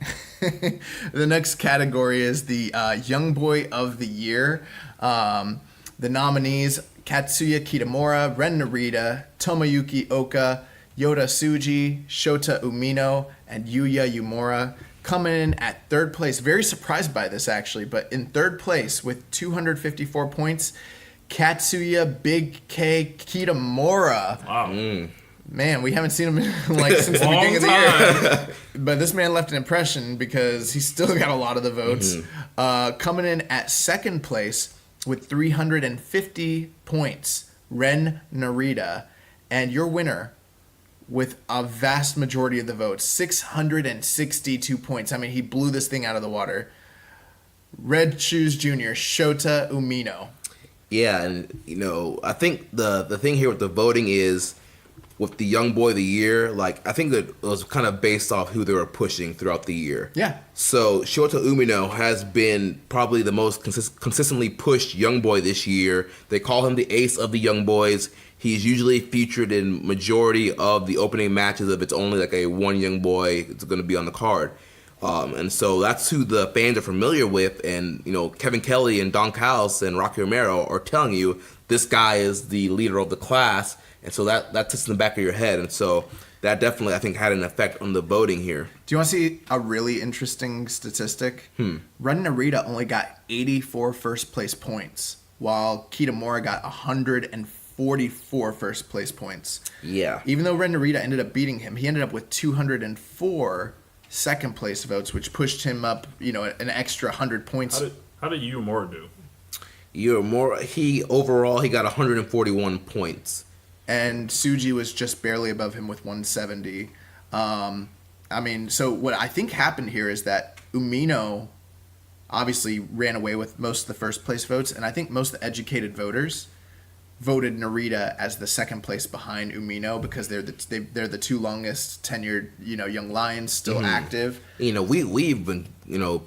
The next category is the Young Boy of the Year. The nominees: Katsuya Kitamura, Ren Narita, Tomoyuki Oka, Yota Tsuji, Shota Umino, and Yuya Uemura. Coming in at 3rd place. Very surprised by this, actually, but in 3rd place with 254 points, Katsuya Big K Kitamura. Wow. Man, we haven't seen him since the beginning of the year. But this man left an impression because he still got a lot of the votes. Coming in at 2nd place with 350 points, Ren Narita. And your winner with a vast majority of the votes, 662 points. I mean, he blew this thing out of the water. Red Shoes Jr., Shota Umino. Yeah, and I think the thing here with the voting is with the Young Boy of the Year, like I think that it was kind of based off who they were pushing throughout the year. Yeah. So Shota Umino has been probably the most consistently pushed Young Boy this year. They call him the ace of the Young Boys. He's usually featured in majority of the opening matches if it's only like a one Young Boy that's going to be on the card. And so that's who the fans are familiar with. And, Kevin Kelly and Don Callis and Rocky Romero are telling you this guy is the leader of the class. And so that sits in the back of your head. And so that definitely, I think, had an effect on the voting here. Do you want to see a really interesting statistic? Ren Narita only got 84 first-place points, while Kitamura got 144 first-place points. Yeah. Even though Ren Narita ended up beating him, he ended up with 204 second-place votes, which pushed him up, an extra 100 points. How did Uemura do? He got 141 points. And Tsuji was just barely above him with 170. So what I think happened here is that Umino obviously ran away with most of the first place votes, and I think most of the educated voters voted Narita as the second place behind Umino because they're the two longest tenured young lions still active. We've been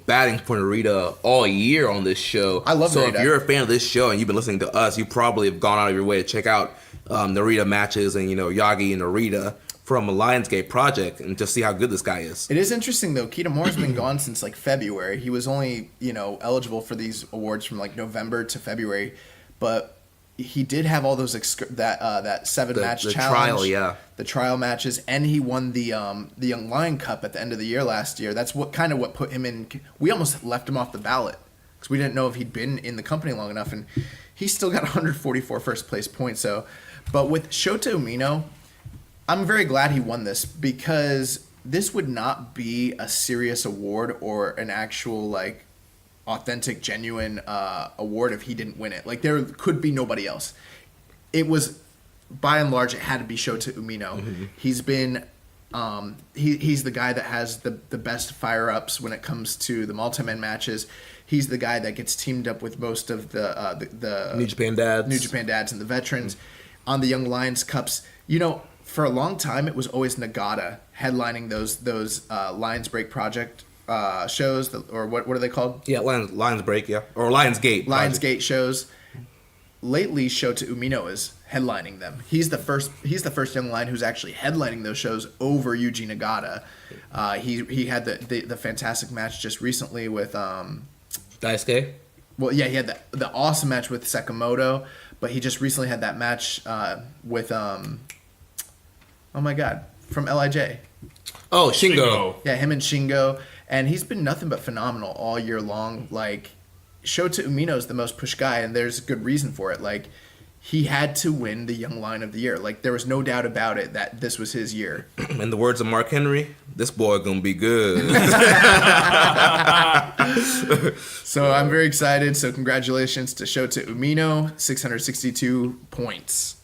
batting for Narita all year on this show. I love so Narita. If you're a fan of this show and you've been listening to us, you probably have gone out of your way to check out Narita matches and Yagi and Narita from a Lionsgate project and just see how good this guy is. It is interesting though. Kitamura's been gone since like February. He was only eligible for these awards from like November to February, but he did have all those that 7-match challenge, the trial matches, and he won the Young Lion Cup at the end of the year last year. That's what put him in. We almost left him off the ballot because we didn't know if he'd been in the company long enough, and he still got 144 first place points. So, but with Shota Umino, I'm very glad he won this because this would not be a serious award or an actual like authentic, genuine award if he didn't win it. Like there could be nobody else. It was, by and large, it had to be Shota Umino. Mm-hmm. He's been, he's the guy that has the best fire ups when it comes to the multi-man matches. He's the guy that gets teamed up with most of the New Japan dads and the veterans on the Young Lions Cups. For a long time, it was always Nagata headlining those Lions Break Project shows, or what are they called? Yeah, Lions Break, yeah, or Lionsgate. Lionsgate shows. Lately, Shota Umino is headlining them. He's the first young lion who's actually headlining those shows over Yuji Nagata. He had the fantastic match just recently with Daisuke. Well, yeah, he had the awesome match with Sakamoto, but he just recently had that match with oh my god, from LIJ. Oh, Shingo. Yeah, him and Shingo. And he's been nothing but phenomenal all year long. Like, Shota Umino's the most pushed guy, and there's a good reason for it. Like, he had to win the Young Lion of the Year. Like, there was no doubt about it that this was his year. In the words of Mark Henry, this boy gonna be good. So I'm very excited. So congratulations to Shota Umino, 662 points.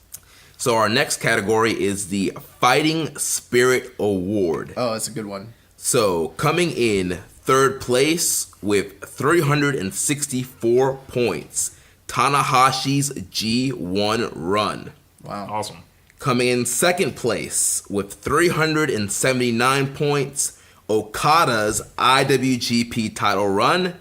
So our next category is the Fighting Spirit Award. Oh, that's a good one. So, coming in third place with 364 points, Tanahashi's G1 run. Wow. Awesome. Coming in second place with 379 points, Okada's IWGP title run.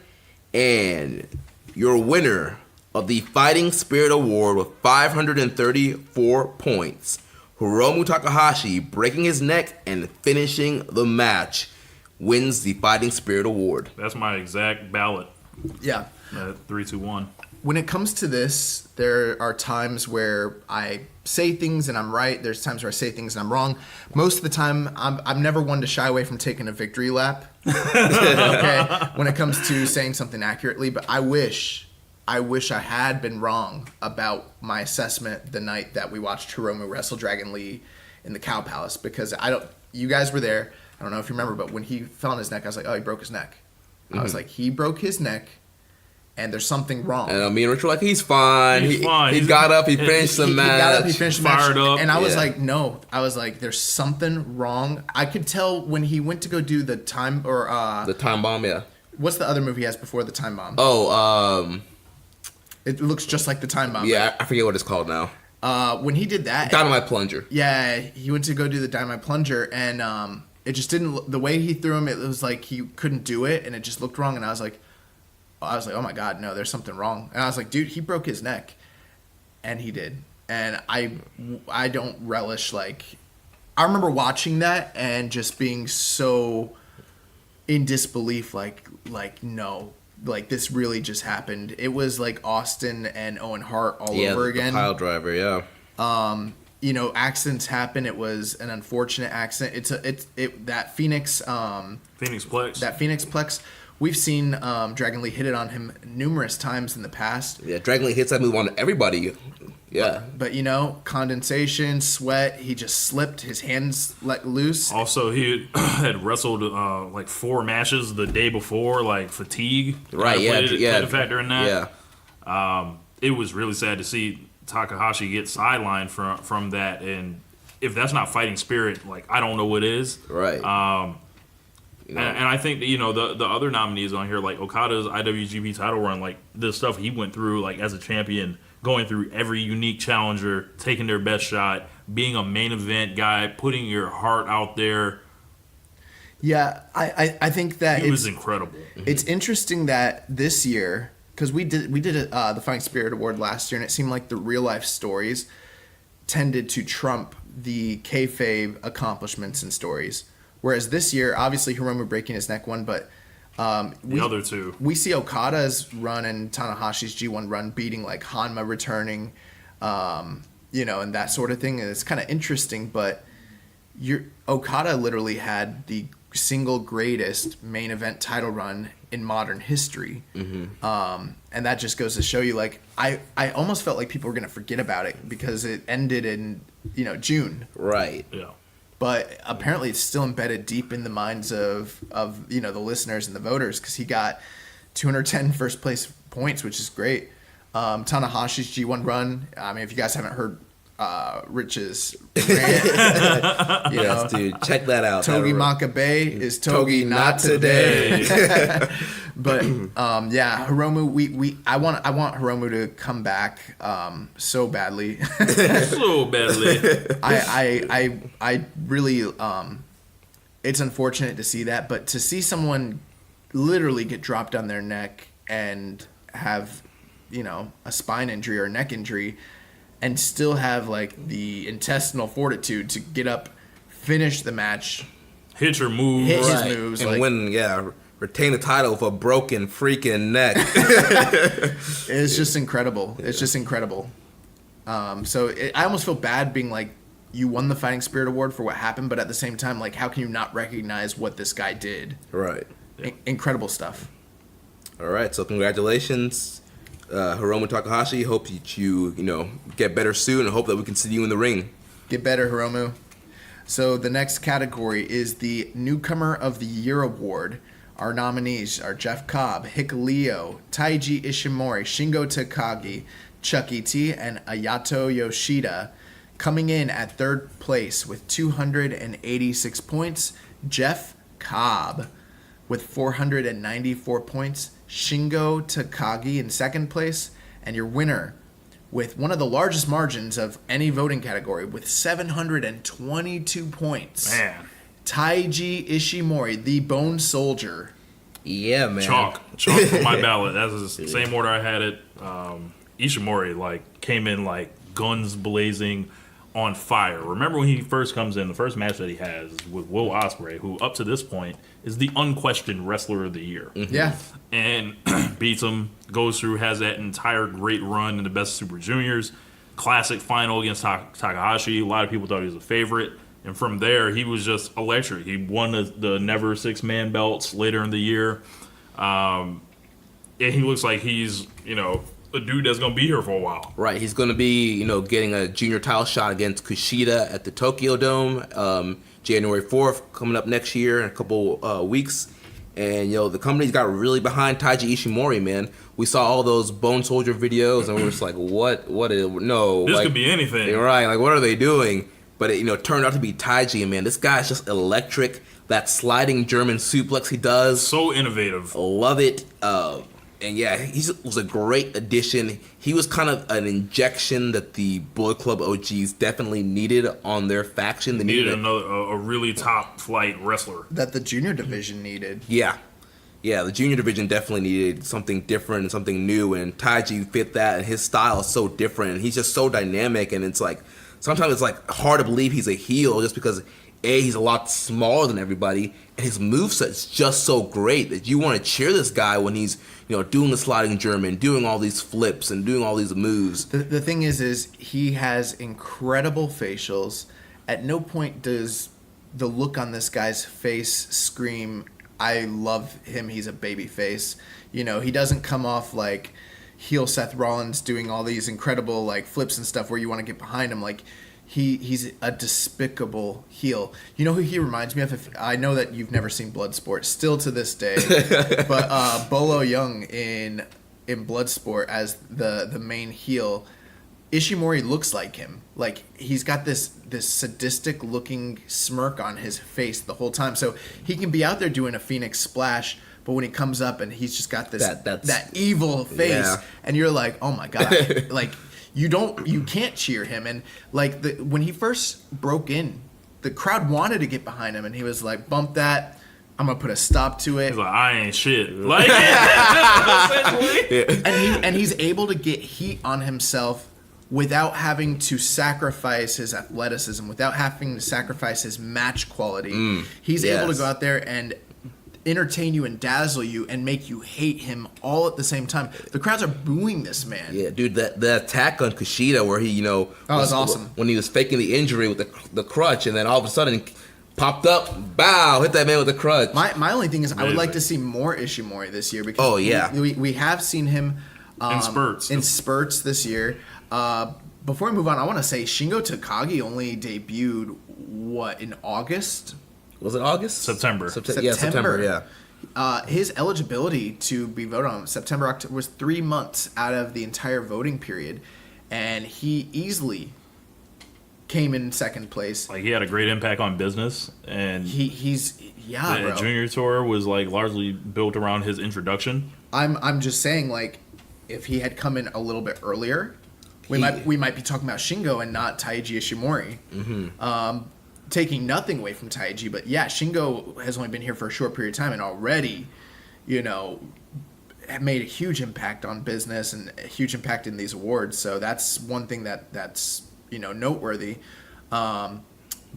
And your winner of the Fighting Spirit Award with 534 points, Hiromu Takahashi, breaking his neck and finishing the match, wins the Fighting Spirit Award. That's my exact ballot. Yeah. 3, 2, 1. When it comes to this, there are times where I say things and I'm right. There's times where I say things and I'm wrong. Most of the time, I'm never one to shy away from taking a victory lap. Okay, when it comes to saying something accurately, but I wish I had been wrong about my assessment the night that we watched Hiromu wrestle Dragon Lee in the Cow Palace, because you guys were there. I don't know if you remember, but when he fell on his neck, I was like, oh, he broke his neck. Mm-hmm. I was like, he broke his neck, and there's something wrong. And me and Rich were like, he's fine. He got up, he finished the match. He got up, he finished the match. Fired up. And I was like, no. I was like, there's something wrong. I could tell when he went to go do the time, or... the time bomb, yeah. What's the other move he has before the time bomb? Oh, It looks just like the time bomb. Yeah, right? I forget what it's called now. When he did that... Dynamite Plunger. Yeah, he went to go do the Dynamite Plunger, and it just didn't... The way he threw him, it was like he couldn't do it, and it just looked wrong, and I was like, oh my God, no, there's something wrong. And I was like, dude, he broke his neck. And he did. And I don't relish, like... I remember watching that and just being so in disbelief, like no... Like, this really just happened. It was like Austin and Owen Hart all over again. The pile driver, yeah. Accidents happen. It was an unfortunate accident. That Phoenix Plex. That Phoenix Plex. We've seen Dragon Lee hit it on him numerous times in the past. Yeah, Dragon Lee hits that move on everybody. Yeah. But condensation, sweat, he just slipped, his hands let loose. Also, he had wrestled like 4 matches the day before, like fatigue. Right, played a factor in that. Yeah. It was really sad to see Takahashi get sidelined from that, and if that's not fighting spirit, like, I don't know what is. Right. And I think that, the other nominees on here, like Okada's IWGP title run, like the stuff he went through, like as a champion, going through every unique challenger, taking their best shot, being a main event guy, putting your heart out there. Yeah, I think that he was incredible. It's interesting that this year, because we did the Fighting Spirit Award last year, and it seemed like the real life stories tended to trump the kayfabe accomplishments and stories. Whereas this year, obviously Hiromu breaking his neck won, but the other two, we see Okada's run and Tanahashi's G1 run beating like Hanma returning, and that sort of thing. And it's kind of interesting, but Okada literally had the single greatest main event title run in modern history. And that just goes to show you, like, I almost felt like people were going to forget about it because it ended in, June. Right. Yeah. But apparently it's still embedded deep in the minds of the listeners and the voters, because he got 210 first place points, which is great. Tanahashi's G1 run, I mean, if you guys haven't heard Rich's rant, yes, dude, check that out. Togi Makabe is Togi not today. But Hiromu, I want Hiromu to come back so badly. So badly. I really it's unfortunate to see that, but to see someone literally get dropped on their neck and have a spine injury or a neck injury, and still have like the intestinal fortitude to get up, finish the match, hit your moves, his moves, and like, win, retain the title with a broken freaking neck. It's just incredible. It's just incredible. I almost feel bad being like, you won the Fighting Spirit Award for what happened, but at the same time, like, how can you not recognize what this guy did? Right. Incredible stuff. All right, so congratulations, Hiromu Takahashi. Hope that you get better soon, and hope that we can see you in the ring. Get better, Hiromu. So the next category is the Newcomer of the Year Award. Our nominees are Jeff Cobb, Hikuleo, Taiji Ishimori, Shingo Takagi, Chuck E.T., and Ayato Yoshida. Coming in at third place with 286 points, Jeff Cobb. With 494 points, Shingo Takagi in second place. And your winner, with one of the largest margins of any voting category, with 722 points. Man. Taiji Ishimori, the Bone Soldier. Yeah, man. Chalk for my ballot. That's the same order I had it. Ishimori came in guns blazing, on fire. Remember when he first comes in, the first match that he has is with Will Ospreay, who up to this point is the unquestioned wrestler of the year. Mm-hmm. Yeah. And beats him, goes through, has that entire great run in the Best Super Juniors. Classic final against Takahashi. A lot of people thought he was a favorite. And from there, he was just electric. He won the Never Six-Man belts later in the year. And he looks like he's, a dude that's going to be here for a while. Right. He's going to be, getting a junior title shot against Kushida at the Tokyo Dome January 4th, coming up next year in a couple weeks. And, the company's got really behind Taiji Ishimori, man. We saw all those Bone Soldier videos, and we were just like, no. This could be anything. Right. What are they doing? But it turned out to be Taiji, and man, this guy's just electric. That sliding German suplex he does. So innovative. Love it. And yeah, he was a great addition. He was kind of an injection that the Bullet Club OGs definitely needed on their faction. They needed a really top flight wrestler. That the junior division needed. Yeah. Yeah, the junior division definitely needed something different and something new, and Taiji fit that, and his style is so different, and he's just so dynamic, and it's sometimes it's hard to believe he's a heel just because he's a lot smaller than everybody, and his moveset's just so great that you want to cheer this guy when he's doing the sliding German, doing all these flips and doing all these moves. The thing is he has incredible facials. At no point does the look on this guy's face scream, I love him, he's a baby face. He doesn't come off like heel Seth Rollins doing all these incredible flips and stuff where you want to get behind him. He's a despicable heel. You know who he reminds me of? I know that you've never seen Bloodsport, still to this day, but Bolo Young in Bloodsport as the main heel, Ishimori looks like him. He's got this sadistic looking smirk on his face the whole time. So he can be out there doing a Phoenix Splash, but when he comes up and he's just got this that evil face, and you're like, oh my god, you can't cheer him. And like when he first broke in, the crowd wanted to get behind him, and he was like, "Bump that! I'm gonna put a stop to it." He's like, I ain't shit. Like, and he's able to get heat on himself without having to sacrifice his athleticism, without having to sacrifice his match quality. He's able to go out there and entertain you and dazzle you and make you hate him all at the same time. The crowds are booing this man. Yeah, dude, the attack on Kushida where he, was awesome. When he was faking the injury with the crutch, and then all of a sudden popped up, bow, hit that man with the crutch. My only thing is I would like to see more Ishimori this year because we have seen him in spurts this year. Before we move on, I want to say Shingo Takagi only debuted in August? Was it August? September. Yeah, September, yeah. His eligibility to be voted on September, October was 3 months out of the entire voting period, and he easily came in second place. Like, he had a great impact on business, and the junior tour was like largely built around his introduction. I'm just saying, like, if he had come in a little bit earlier, we might be talking about Shingo and not Taiji Ishimori. Mm-hmm. Taking nothing away from Taiji, but yeah, Shingo has only been here for a short period of time and already, made a huge impact on business and a huge impact in these awards. So that's one thing that's noteworthy. But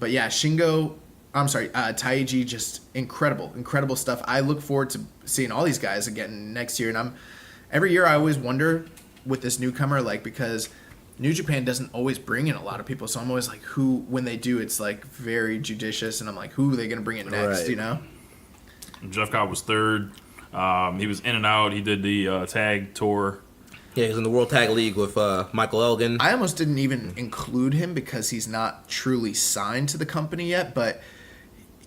yeah, Taiji, just incredible stuff. I look forward to seeing all these guys again next year, and every year I always wonder with this newcomer, like, because New Japan doesn't always bring in a lot of people, so I'm always like, when they do, it's like very judicious, and I'm like, who are they going to bring in next, Right. Jeff Cobb was third. He was in and out. He did the tag tour. Yeah, he was in the World Tag League with Michael Elgin. I almost didn't even include him because he's not truly signed to the company yet, but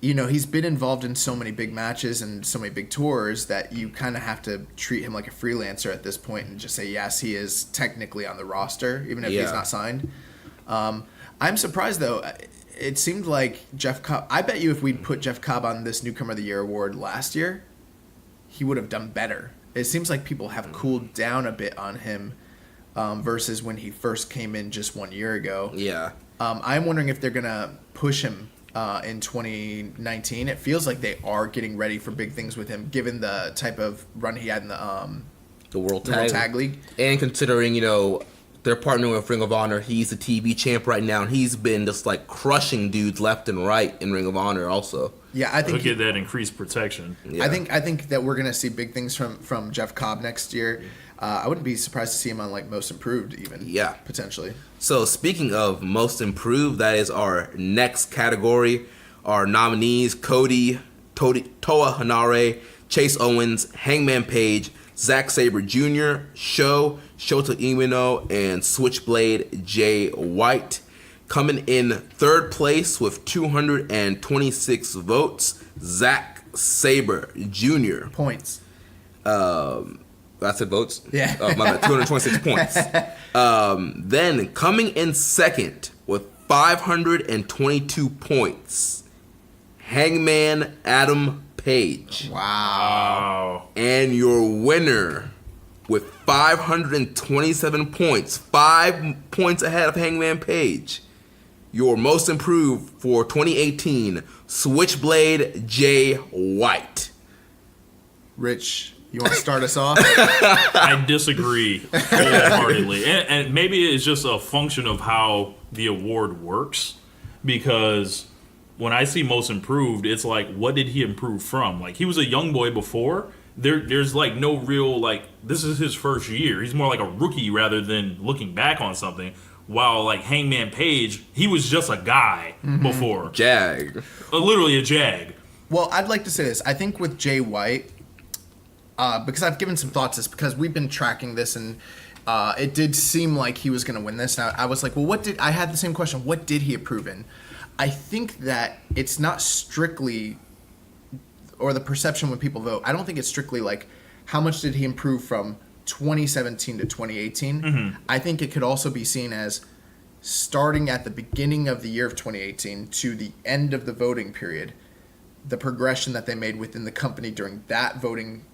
he's been involved in so many big matches and so many big tours that you kind of have to treat him like a freelancer at this point and just say, yes, he is technically on the roster, even if he's not signed. I'm surprised, though. It seemed like Jeff Cobb, I bet you if we'd put Jeff Cobb on this Newcomer of the Year award last year, he would have done better. It seems like people have cooled down a bit on him versus when he first came in just 1 year ago. Yeah. I'm wondering if they're going to push him in 2019. It feels like they are getting ready for big things with him, given the type of run he had in the World Tag League. And considering, they're partnering with Ring of Honor. He's the TV champ right now, and he's been just like crushing dudes left and right in Ring of Honor also. Yeah, I think he'll get that increased protection. Yeah. I think that we're gonna see big things from Jeff Cobb next year. I wouldn't be surprised to see him on like Most Improved even. Yeah, potentially. So speaking of Most Improved, that is our next category. Our nominees: Cody, Toa Hanare, Chase Owens, Hangman Page, Zack Sabre Jr., Shota Umino, and Switchblade Jay White. Coming in third place with 226 votes, Zack Sabre Jr. Points. I said votes? Yeah. My bad, 226 points. Then coming in second with 522 points, Hangman Adam Page. Wow. And your winner with 527 points, 5 points ahead of Hangman Page, your Most Improved for 2018, Switchblade Jay White. Rich, you want to start us off? I disagree wholeheartedly. And maybe it's just a function of how the award works, because when I see Most Improved, it's like, what did he improve from? Like, he was a young boy before. There's like no real, like, this is his first year. He's more like a rookie rather than looking back on something. While like Hangman Page, he was just a guy before. Jag. Literally a jag. Well, I'd like to say this. I think with Jay White, because I've given some thoughts to this, because we've been tracking this, and it did seem like he was going to win this. Now, I was like, well, I had the same question. What did he improve in? I think that it's not strictly, or the perception when people vote, I don't think it's strictly like, how much did he improve from 2017 to 2018. Mm-hmm. I think it could also be seen as starting at the beginning of the year of 2018 to the end of the voting period, the progression that they made within the company during that voting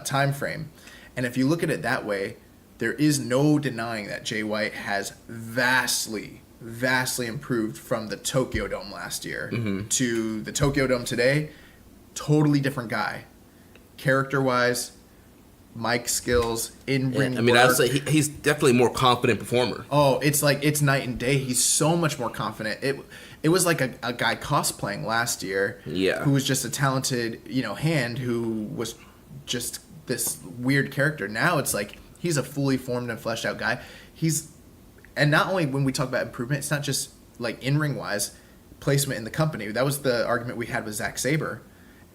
time frame. And if you look at it that way, there is no denying that Jay White has vastly improved from the Tokyo Dome last year to the Tokyo Dome today. Totally different guy. Character-wise, mic skills, in-ring I mean, work. I'd say he's definitely a more confident performer. Oh, it's night and day. He's so much more confident. It was like a guy cosplaying last year who was just a talented, hand who was just this weird character. Now it's like he's a fully formed and fleshed out guy. And not only when we talk about improvement, it's not just like in-ring wise, placement in the company. That was the argument we had with Zack Sabre.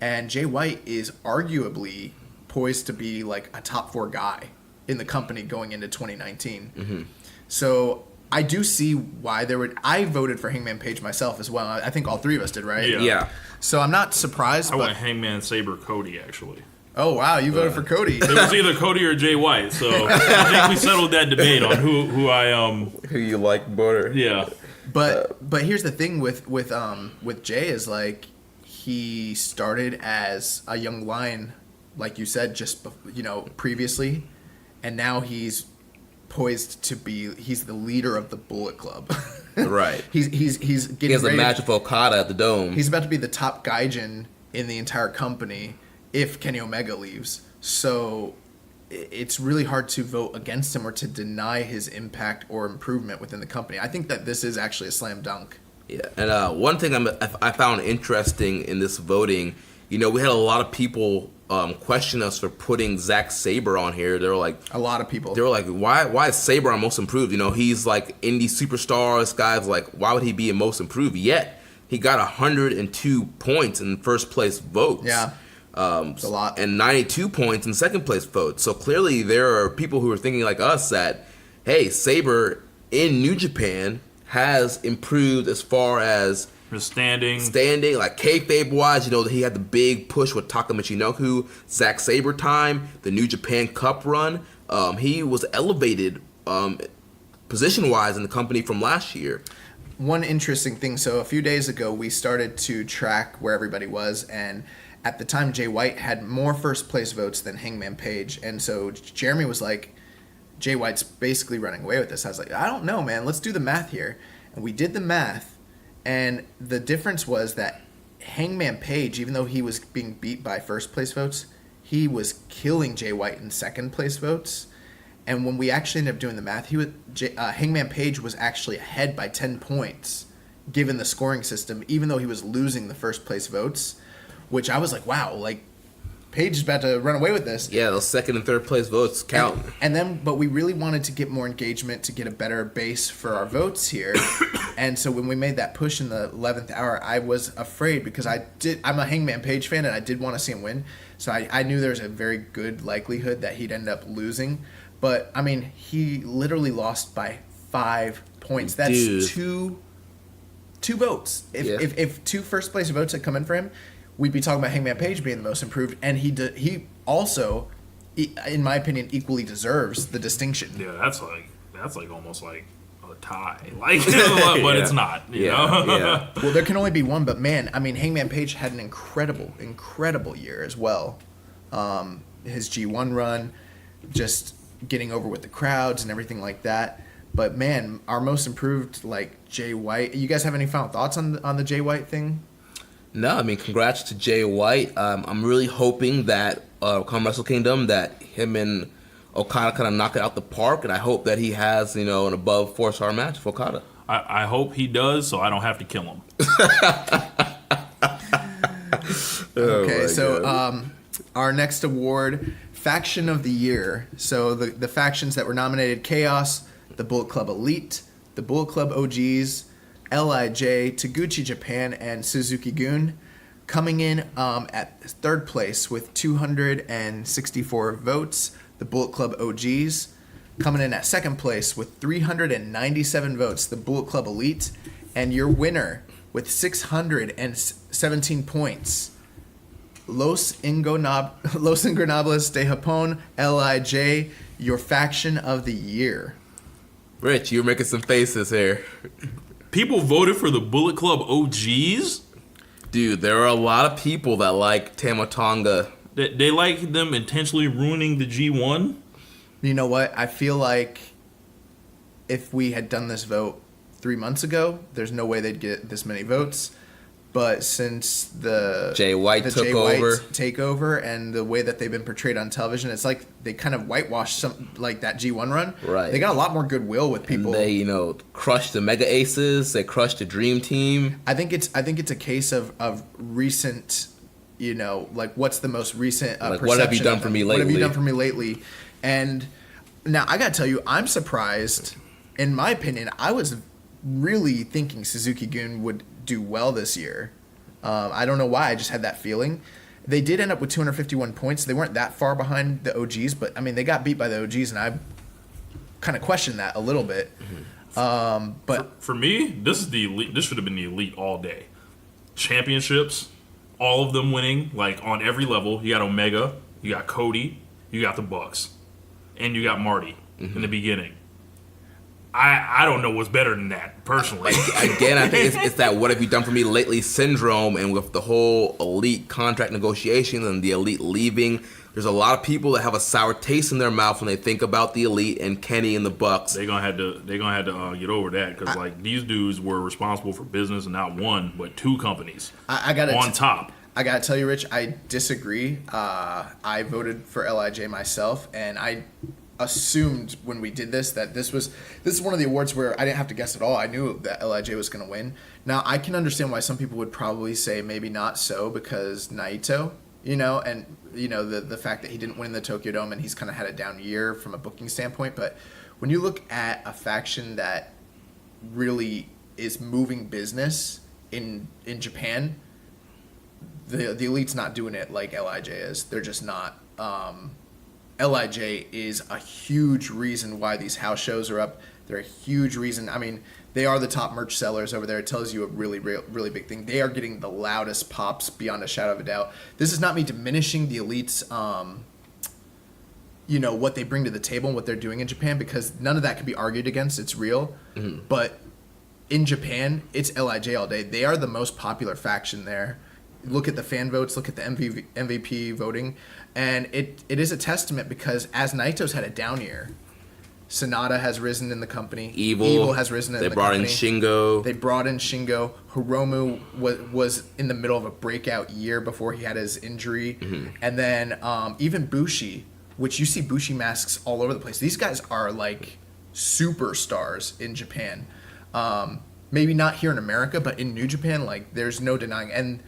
And Jay White is arguably poised to be like a top 4 guy in the company going into 2019. So I do see why I voted for Hangman Page myself as well. I think all 3 of us did, right? Yeah. So I'm not surprised. I went Hangman, Sabre, Cody, actually. Oh, wow. You voted for Cody. It was either Cody or Jay White, so I think we settled that debate on who you like better. Yeah. But here's the thing with Jay is like he started as a young lion, like you said, just previously, and now he's poised to be. He's the leader of the Bullet Club. Right. He's getting. He has a ready match with Okada at the Dome. He's about to be the top gaijin in the entire company if Kenny Omega leaves. So it's really hard to vote against him or to deny his impact or improvement within the company. I think that this is actually a slam dunk. Yeah, and one thing I found interesting in this voting, we had a lot of people question us for putting Zack Sabre on here. They were like, a lot of people. They were like, why is Sabre on Most Improved? He's like indie superstar. This guy's like, why would he be in Most Improved? Yet he got 102 points in first place votes. Yeah. It's a lot. And 92 points in second place votes. So clearly there are people who are thinking like us that, hey, Sabre in New Japan has improved as far as his standing, like kayfabe wise. He had the big push with Taka Michinoku, Zack Sabre time, the New Japan Cup run. He was elevated position wise in the company from last year. One interesting thing. So a few days ago, we started to track where everybody was, and at the time, Jay White had more first place votes than Hangman Page, and so Jeremy was like, Jay White's basically running away with this. I was like, I don't know, man. Let's do the math here. And we did the math, and the difference was that Hangman Page, even though he was being beat by first place votes, he was killing Jay White in second place votes. And when we actually ended up doing the math, Hangman Page was actually ahead by 10 points, given the scoring system, even though he was losing the first place votes, which I was like, wow, like, Page is about to run away with this. Yeah, those second and third place votes count. But we really wanted to get more engagement to get a better base for our votes here. And so when we made that push in the 11th hour, I was afraid because I'm a Hangman Page fan and I did want to see him win. So I knew there was a very good likelihood that he'd end up losing. But, I mean, he literally lost by 5 points. That's two votes. If 2 first place votes had come in for him, we'd be talking about Hangman Page being the most improved, and he also, in my opinion, equally deserves the distinction. Yeah, that's like almost like a tie, but it's not. You know? Yeah. Well, there can only be one, but man, I mean, Hangman Page had an incredible year as well. His G1 run, just getting over with the crowds and everything like that. But man, our most improved, like Jay White. You guys have any final thoughts on the Jay White thing? No, I mean, congrats to Jay White. I'm really hoping that come Wrestle Kingdom that him and Okada kind of knock it out the park, and I hope that he has an above 4-star match for Okada. I hope he does, so I don't have to kill him. Okay, so our next award, Faction of the Year. So the factions that were nominated: Chaos, the Bullet Club Elite, the Bullet Club OGs, LIJ, Taguchi Japan, and Suzuki-gun. Coming in at third place with 264 votes, the Bullet Club OGs. Coming in at second place with 397 votes, the Bullet Club Elite. And your winner with 617 points, Los Ingobernables de Japón, LIJ, your faction of the year. Rich, you're making some faces here. People voted for the Bullet Club OGs? Dude, there are a lot of people that like Tama Tonga. They like them intentionally ruining the G1? You know what? I feel like if we had done this vote 3 months ago, there's no way they'd get this many votes. But since the Jay White takeover and the way that they've been portrayed on television, it's like they kind of whitewashed some like that G1 run. Right. They got a lot more goodwill with people. And they, crushed the Mega Aces. They crushed the Dream Team. I think it's a case of recent, like what's the most recent perception what have you done for me lately? What have you done for me lately? And now I got to tell you, I'm surprised. In my opinion, I was really thinking Suzuki-gun would do well this year. I don't know why. I just had that feeling. They did end up with 251 points. They weren't that far behind the OGs, but I mean, they got beat by the OGs, and I kind of questioned that a little bit. But for me, this is the elite. This should have been the elite all day. Championships, all of them winning, like on every level. You got Omega, you got Cody, you got the Bucks, and you got Marty in the beginning. I don't know what's better than that, personally. Again, I think it's that what have you done for me lately syndrome, and with the whole elite contract negotiations and the elite leaving, there's a lot of people that have a sour taste in their mouth when they think about the elite and Kenny and the Bucks. They're gonna have to get over that because these dudes were responsible for business and not one but two companies. Top. I gotta tell you, Rich, I disagree. I voted for LIJ myself, and I assumed when we did this that this is one of the awards where I didn't have to guess at all. I knew that LIJ was going to win. Now I can understand why some people would probably say maybe not so because Naito, and the fact that he didn't win the Tokyo Dome and he's kind of had a down year from a booking standpoint. But when you look at a faction that really is moving business in Japan, the elite's not doing it like LIJ is. They're just not. LIJ is a huge reason why these house shows are up. They're a huge reason. I mean, they are the top merch sellers over there. It tells you a really, really big thing. They are getting the loudest pops beyond a shadow of a doubt. This is not me diminishing the elite's, what they bring to the table and what they're doing in Japan, because none of that can be argued against. It's real. Mm-hmm. But in Japan, it's LIJ all day. They are the most popular faction there. Look at the fan votes. Look at the MVP voting. And it is a testament because as Naito's had a down year, Sonata has risen in the company. Evil has risen in the company. They brought in Shingo. Hiromu was in the middle of a breakout year before he had his injury. Mm-hmm. And then even Bushi, which you see Bushi masks all over the place. These guys are like superstars in Japan. Maybe not here in America, but in New Japan, like there's no denying. And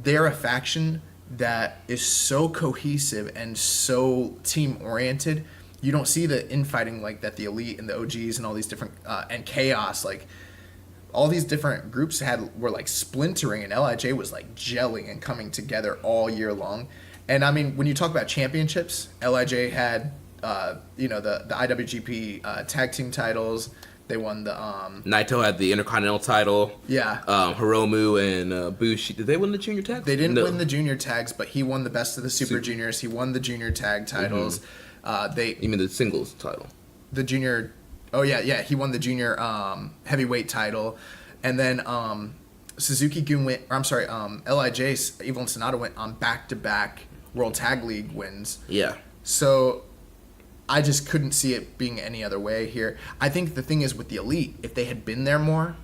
they're a faction that is so cohesive and so team-oriented. You don't see the infighting like that the Elite and the OGs and all these different and Chaos, like all these different groups were like splintering, and LIJ was like gelling and coming together all year long. And I mean, when you talk about championships, LIJ had the IWGP tag team titles. They won the Naito had the Intercontinental title. Yeah. Hiromu and Bushi. Did they win the junior tags? They didn't win the junior tags, but he won the Best of the Super Juniors. He won the junior tag titles. Mm-hmm. You mean the singles title? The junior. Oh yeah. He won the junior heavyweight title, and then Suzuki-gun went. Or I'm sorry, LIJ, Evil and Sonata went on back-to-back World Tag League wins. Yeah. So I just couldn't see it being any other way here. I think the thing is with the Elite, if they had been there more,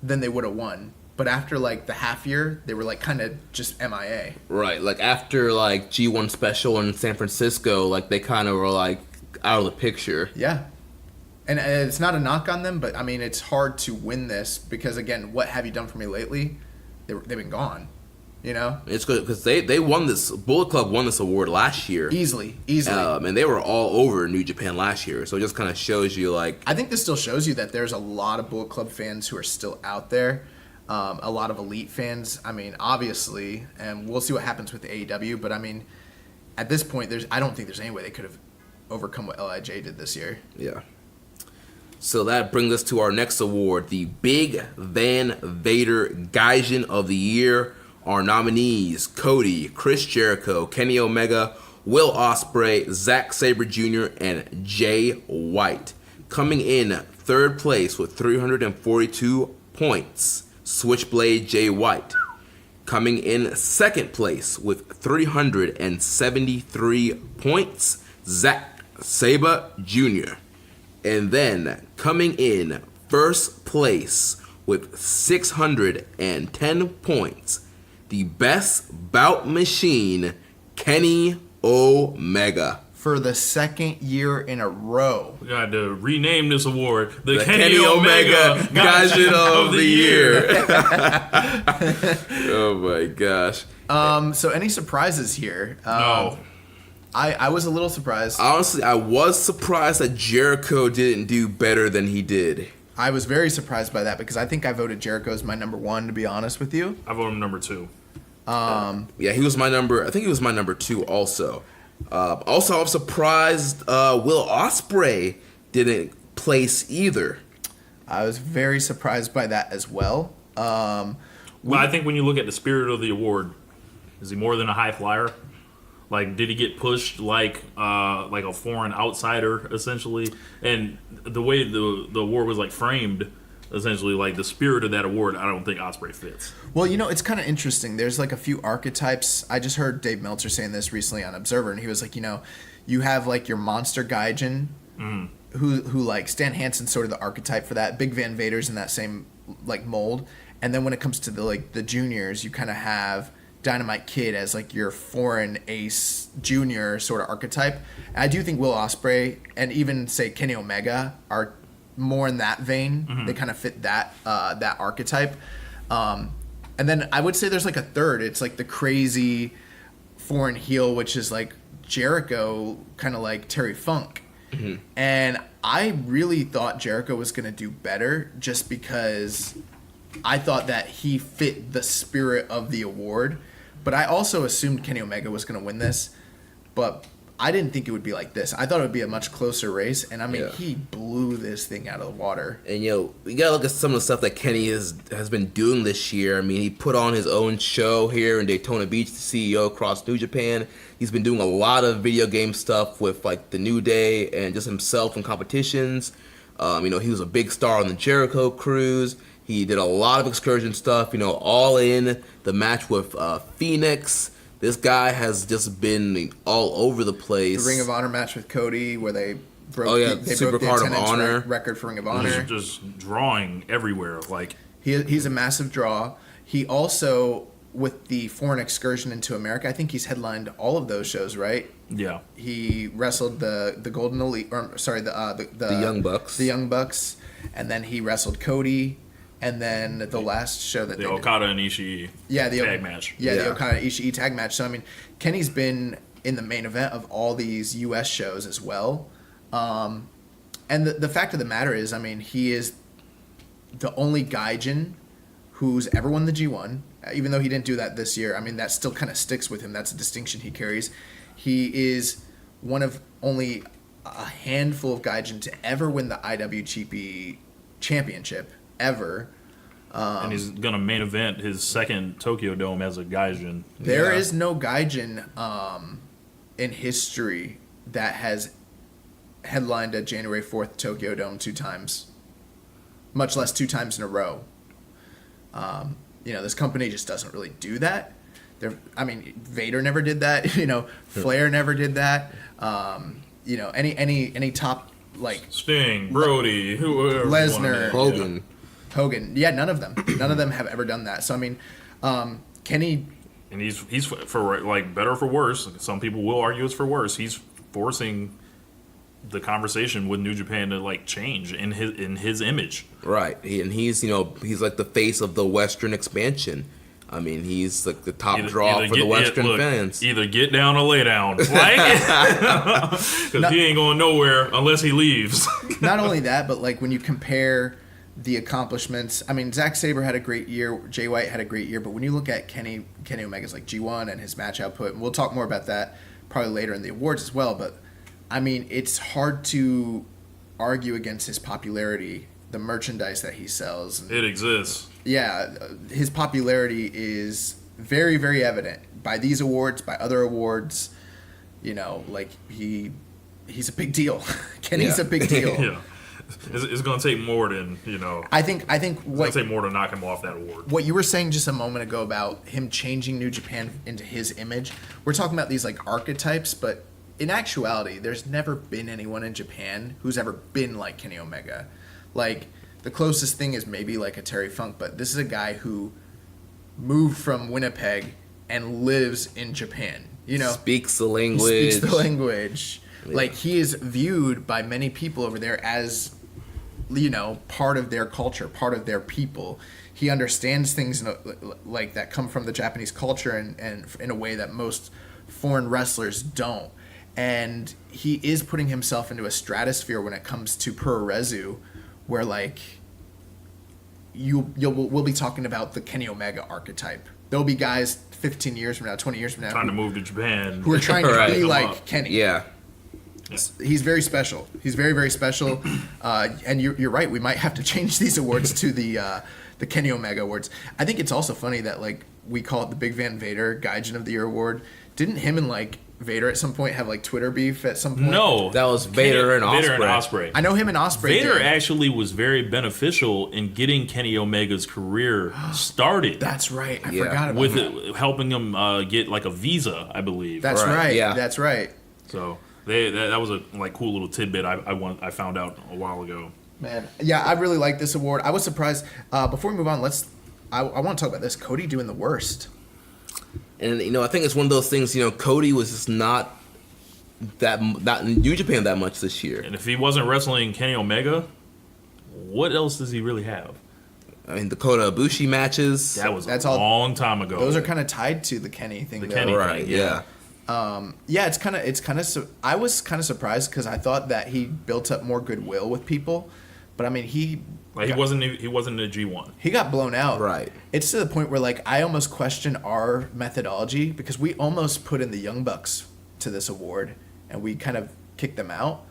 then they would have won. But after like the half year, they were like kind of just MIA. Right. Like after like G1 Special in San Francisco, like they kind of were like out of the picture. Yeah. And it's not a knock on them, but I mean, it's hard to win this because again, what have you done for me lately? They've been gone. It's good because they won this. Bullet Club won this award last year easily, and they were all over New Japan last year. So it just kind of shows you like I think this still shows you that there's a lot of Bullet Club fans who are still out there. A lot of Elite fans. I mean, obviously, and we'll see what happens with the AEW. But I mean, at this point, I don't think there's any way they could have overcome what LIJ did this year. Yeah. So that brings us to our next award, the Big Van Vader Gaijin of the Year. Our nominees, Cody, Chris Jericho, Kenny Omega, Will Ospreay, Zack Sabre Jr., and Jay White. Coming in third place with 342 points, Switchblade Jay White. Coming in second place with 373 points, Zack Saba Jr. And then coming in first place with 610 points, the best bout machine, Kenny Omega. For the second year in a row. We got to rename this award The Kenny Omega Gaijin of the Year. Oh my gosh. So any surprises here? No. I was a little surprised. Honestly, I was surprised that Jericho didn't do better than he did. I was very surprised by that because I think I voted Jericho as my number 1, to be honest with you. I voted him number 2. Yeah, he was my number. I think he was my number 2 also. Also, I'm surprised Will Ospreay didn't place either. I was very surprised by that as well. Well, I think when you look at the spirit of the award, is he more than a high flyer? Like, did he get pushed like a foreign outsider, essentially? And the way the award was like framed, essentially, like the spirit of that award, I don't think Ospreay fits. Well, it's kind of interesting. There's like a few archetypes. I just heard Dave Meltzer saying this recently on Observer, and he was like, you have like your monster Gaijin, who like Stan Hansen's sort of the archetype for that. Big Van Vader's in that same like mold. And then when it comes to the juniors, you kind of have Dynamite Kid as like your foreign ace junior sort of archetype. And I do think Will Ospreay and even say Kenny Omega are more in that vein. They kind of fit that archetype. And then I would say there's like a third. It's like the crazy foreign heel, which is like Jericho, kind of like Terry Funk. And I really thought Jericho was going to do better just because I thought that he fit the spirit of the award. But I also assumed Kenny Omega was going to win this. But I didn't think it would be like this. I thought it would be a much closer race. And I mean, he blew this thing out of the water. And we gotta look at some of the stuff that Kenny has been doing this year. I mean, he put on his own show here in Daytona Beach, the CEO across New Japan. He's been doing a lot of video game stuff with like the New Day and just himself in competitions. He was a big star on the Jericho cruise. He did a lot of excursion stuff, all in the match with Phoenix. This guy has just been all over the place. The Ring of Honor match with Cody where they broke the Supercard of Honor record for Ring of Honor. Just drawing everywhere. Like he's a massive draw. He also, with the foreign excursion into America, I think he's headlined all of those shows, right? Yeah. He wrestled the Golden Elite, the Young Bucks. The Young Bucks, and then he wrestled Cody. And then the last show that the Okada and Ishii tag match. Yeah, the Okada Ishii tag match. So, I mean, Kenny's been in the main event of all these U.S. shows as well. And the fact of the matter is, I mean, he is the only Gaijin who's ever won the G1, even though he didn't do that this year. I mean, that still kind of sticks with him. That's a distinction he carries. He is one of only a handful of Gaijin to ever win the IWGP Championship. Ever. And he's going to main event his second Tokyo Dome as a Gaijin. There is no Gaijin in history that has headlined a January 4th Tokyo Dome 2 times, much less 2 times in a row. This company just doesn't really do that. Vader never did that. Flair never did that. Any top like Sting, Brody, whoever, Lesnar, Hogan. Yeah, none of them. None of them have ever done that. So I mean, Kenny, and he's for like better or for worse. Some people will argue it's for worse. He's forcing the conversation with New Japan to like change in his image. Right, he's like the face of the Western expansion. I mean, he's like the top draw for the Western fans. Either get down or lay down, because he ain't going nowhere unless he leaves. Not only that, but like when you compare the accomplishments, I mean, Zack Sabre had a great year, Jay White had a great year, but when you look at Kenny Omega's like G1 and his match output, and we'll talk more about that probably later in the awards as well, but I mean, it's hard to argue against his popularity, the merchandise that he sells. It exists. Yeah, his popularity is very, very evident by these awards, by other awards. Like he's a big deal. Kenny's a big deal. Yeah. It's going to take more than, I think it's going to take more to knock him off that award. What you were saying just a moment ago about him changing New Japan into his image, we're talking about these like archetypes, but in actuality, there's never been anyone in Japan who's ever been like Kenny Omega. Like, the closest thing is maybe like a Terry Funk, but this is a guy who moved from Winnipeg and lives in Japan. You know, speaks the language. Yeah. Like, he is viewed by many people over there as, you know, part of their culture, part of their people. He understands things like that come from the Japanese culture and in a way that most foreign wrestlers don't. And he is putting himself into a stratosphere when it comes to Puroresu, where like we'll be talking about the Kenny Omega archetype. There'll be guys 15 years from now, 20 years from now, trying to move to Japan, who are trying to be like up. Kenny. Yeah. He's very special. He's very, very special. And you're right. We might have to change these awards to the Kenny Omega awards. I think it's also funny that like we call it the Big Van Vader Gaijin of the Year award. Didn't him and like Vader at some point have like Twitter beef at some point? No, that was Vader and Ospreay. I know him and Ospreay. Vader actually was very beneficial in getting Kenny Omega's career started. That's right. I forgot about with that. it, helping him get like a visa, I believe. That's right. Yeah. That's right. So that was a like cool little tidbit I found out a while ago. Man, yeah, I really like this award. I was surprised. Before we move on, I want to talk about this. Cody doing the worst. And, you know, I think it's one of those things, you know, Cody was just not in New Japan that much this year. And if he wasn't wrestling Kenny Omega, what else does he really have? I mean, the Kota Ibushi matches. That's a long time ago. Those are kind of tied to the Kenny thing. Kenny right, thing, yeah. Yeah, it's kind of. I was kind of surprised because I thought that he built up more goodwill with people, but I mean he wasn't a G1. He got blown out. Right. It's to the point where like I almost question our methodology because we almost put in the Young Bucks to this award and we kind of kicked them out.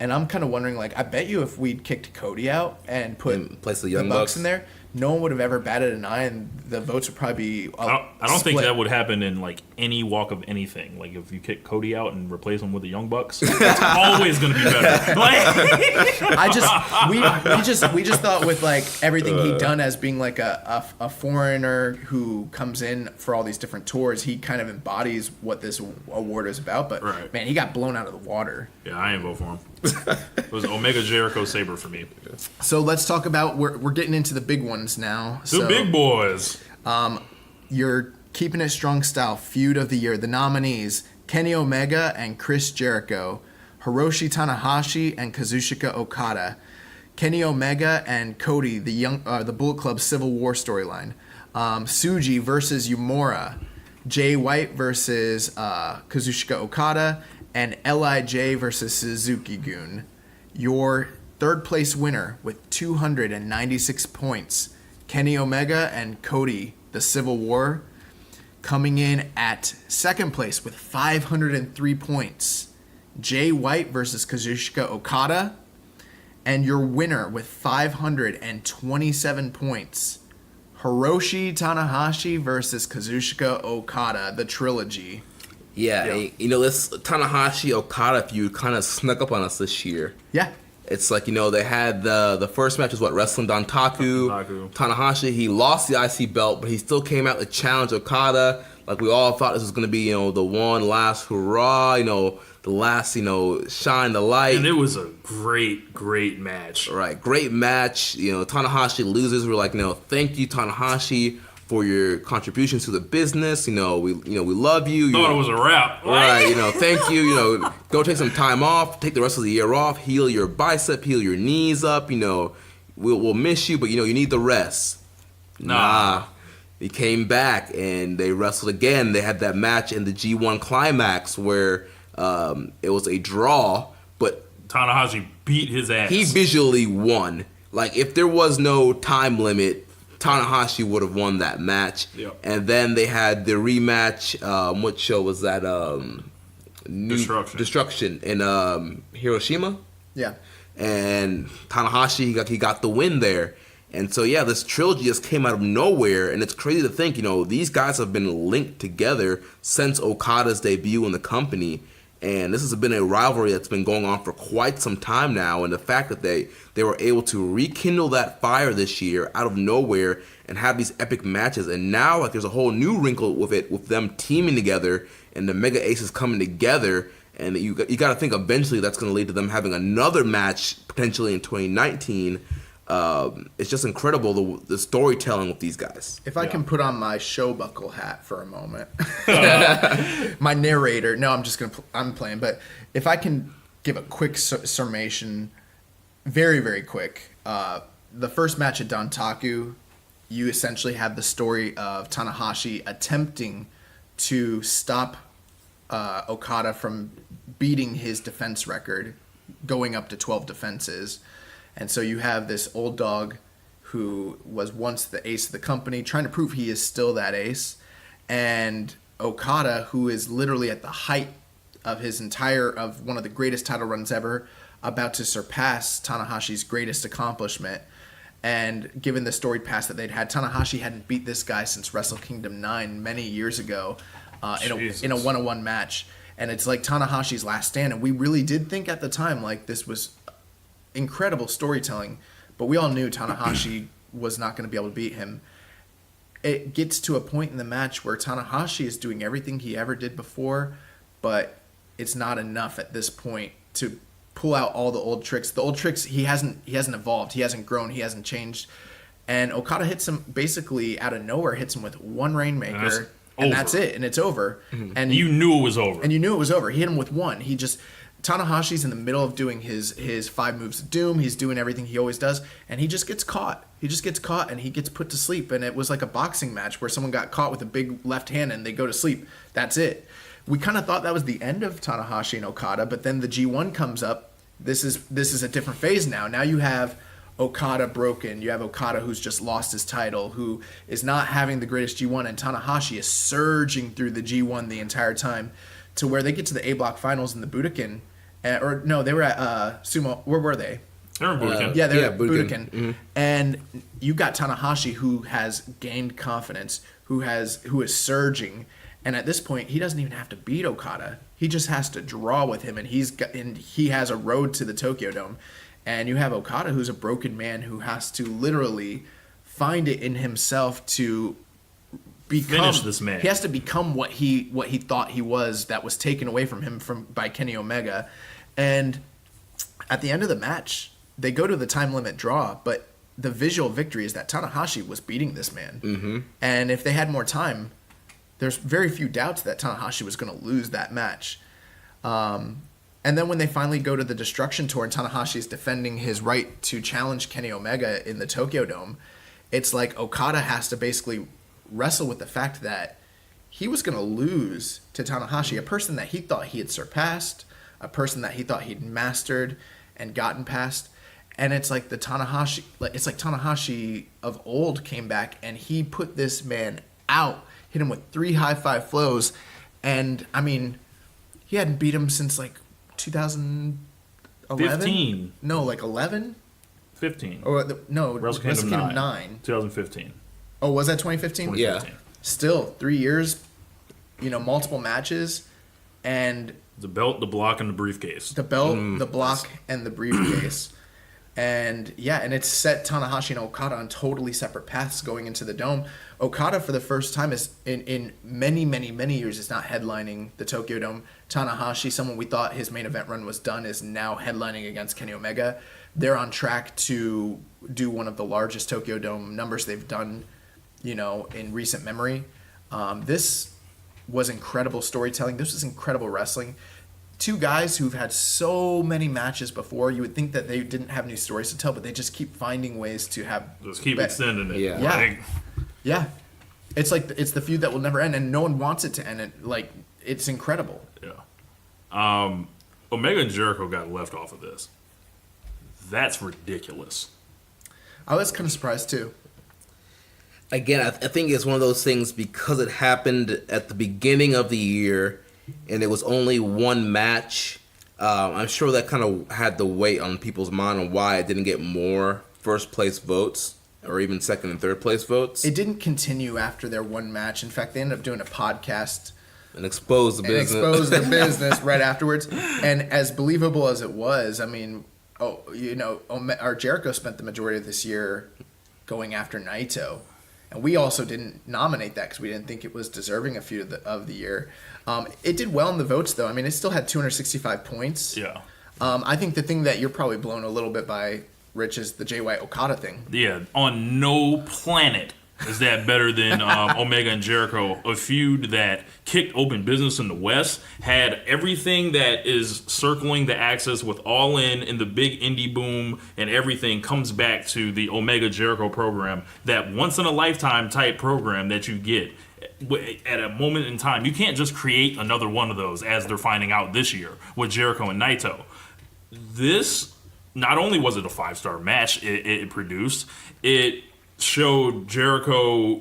And I'm kind of wondering, like, I bet you if we'd kicked Cody out and put place the Young Young Bucks Bucks in there, no one would have ever batted an eye, and the votes would probably be. I don't think that would happen in like any walk of anything. Like if you kick Cody out and replace him with the Young Bucks, it's always going to be better. We just thought with like everything he'd done as being like a foreigner who comes in for all these different tours, he kind of embodies what this award is about. But man, he got blown out of the water. Yeah, I ain't vote for him. It was Omega Jericho Sabre for me. So let's talk about we're getting into the big ones now. The big boys. Your Keepin It Strong Style feud of the year. The nominees: Kenny Omega and Chris Jericho, Hiroshi Tanahashi and Kazuchika Okada, Kenny Omega and Cody, the Bullet Club Civil War storyline, Tsuji versus Yumura, Jay White versus Kazuchika Okada, and LIJ versus Suzuki-gun. Your third place winner with 296 points, Kenny Omega and Cody, the Civil War. Coming in at second place with 503 points, Jay White versus Kazuchika Okada. And your winner with 527 points, Hiroshi Tanahashi versus Kazuchika Okada, the trilogy. Yeah, you know, this Tanahashi-Okada feud kind of snuck up on us this year. Yeah. It's like, you know, they had the first match was Wrestling Dontaku. Tanahashi, he lost the IC belt, but he still came out to challenge Okada. Like, we all thought this was going to be, you know, the one last hurrah, you know, the last, you know, shine the light. And it was a great match. Right, great match. You know, Tanahashi loses. We're like, you know, thank you, Tanahashi, for your contributions to the business. You know, we love you. Thought it was a wrap. Right, you know, thank you. You know, go take some time off, take the rest of the year off, heal your bicep, heal your knees up. You know, we'll miss you, but you know, you need the rest. Nah. He came back and they wrestled again. They had that match in the G1 Climax where it was a draw, but Tanahashi beat his ass. He visually won. Like, if there was no time limit, Tanahashi would have won that match. Yep. And then they had the rematch. What show was that? Destruction in Hiroshima. Yeah. And Tanahashi, he got the win there. And so, yeah, this trilogy just came out of nowhere. And it's crazy to think, you know, these guys have been linked together since Okada's debut in the company. And this has been a rivalry that's been going on for quite some time now. And the fact that they were able to rekindle that fire this year out of nowhere and have these epic matches. And now, like, there's a whole new wrinkle with it, with them teaming together and the Mega Aces coming together. And you got to think eventually that's going to lead to them having another match potentially in 2019. It's just incredible the storytelling with these guys. If I can put on my show buckle hat for a moment, my narrator. No, I'm playing. But if I can give a quick summation, very very quick. The first match at Dontaku, you essentially have the story of Tanahashi attempting to stop Okada from beating his defense record, going up to 12 defenses. And so you have this old dog who was once the ace of the company, trying to prove he is still that ace. And Okada, who is literally at the height of of one of the greatest title runs ever, about to surpass Tanahashi's greatest accomplishment. And given the storied past that they'd had, Tanahashi hadn't beat this guy since Wrestle Kingdom 9 many years ago in a one-on-one match. And it's like Tanahashi's last stand. And we really did think at the time like this was incredible storytelling, but we all knew Tanahashi was not going to be able to beat him. It gets to a point in the match where Tanahashi is doing everything he ever did before, but it's not enough at this point to pull out all the old tricks. The old tricks, he hasn't evolved, he hasn't grown, he hasn't changed. And Okada hits him basically out of nowhere, hits him with one Rainmaker, and that's it, and it's over. Mm-hmm. And you knew it was over. And you knew it was over. He hit him with one. Tanahashi's in the middle of doing his 5 moves of doom. He's doing everything he always does, and he just gets caught. And he gets put to sleep. And it was like a boxing match where someone got caught with a big left hand and they go to sleep. That's it. We kind of thought that was the end of Tanahashi and Okada, but then the G1 comes up. This is a different phase now. Now you have Okada broken. You have Okada who's just lost his title, who is not having the greatest G1, and Tanahashi is surging through the G1 the entire time to where they get to the A Block finals in the Budokan. They were at Sumo. Where were they? They were in Budokan. Yeah, they were at Budokan. Mm-hmm. And you got Tanahashi, who has gained confidence, who is surging, and at this point, he doesn't even have to beat Okada. He just has to draw with him, and he has a road to the Tokyo Dome. And you have Okada, who's a broken man, who has to literally find it in himself to finish this man. He has to become what he thought he was, that was taken away from him by Kenny Omega. And at the end of the match, they go to the time limit draw, but the visual victory is that Tanahashi was beating this man. Mm-hmm. And if they had more time, there's very few doubts that Tanahashi was going to lose that match. And then when they finally go to the Destruction Tour and Tanahashi is defending his right to challenge Kenny Omega in the Tokyo Dome, it's like Okada has to basically wrestle with the fact that he was going to lose to Tanahashi, a person that he thought he had surpassed, a person that he thought he'd mastered and gotten past. And it's like Tanahashi of old came back and he put this man out, hit him with 3 high five flows. And I mean, he hadn't beat him since like 2011. 15. No, like 11. 15. Or Wrestle Kingdom 9. 2015. Oh, was that 2015? Yeah. Still 3 years, multiple matches, and the belt, the block, and the briefcase. The belt, the block, and the briefcase. And it's set Tanahashi and Okada on totally separate paths going into the Dome. Okada, for the first time, is in many, many, many years, is not headlining the Tokyo Dome. Tanahashi, someone we thought his main event run was done, is now headlining against Kenny Omega. They're on track to do one of the largest Tokyo Dome numbers they've done, in recent memory. This was incredible storytelling. This was incredible wrestling. 2 guys who've had so many matches before. You would think that they didn't have new stories to tell, but they just keep finding ways to have. Just keep extending it. Yeah. It's like it's the feud that will never end, and no one wants it to end. It's incredible. Yeah. Omega and Jericho got left off of this. That's ridiculous. I was kind of surprised too. Again, I think it's one of those things because it happened at the beginning of the year and it was only one match. I'm sure that kind of had the weight on people's mind on why it didn't get more first place votes or even second and third place votes. It didn't continue after their one match. In fact, they ended up doing a podcast and expose the business right afterwards. And as believable as it was, I mean, Jericho spent the majority of this year going after Naito. and we also didn't nominate that because we didn't think it was deserving of Feud of the Year. It did well in the votes, though. I mean, it still had 265 points. Yeah. I think the thing that you're probably blown a little bit by, Rich, is the Jay White Okada thing. Yeah, on no planet is that better than Omega and Jericho. A feud that kicked open business in the West, had everything that is circling the axis with All In the big indie boom, and everything comes back to the Omega Jericho program, that once in a lifetime type program that you get at a moment in time. You can't just create another one of those, as they're finding out this year with Jericho and Naito. This, not only was it a 5-star match it produced, it showed Jericho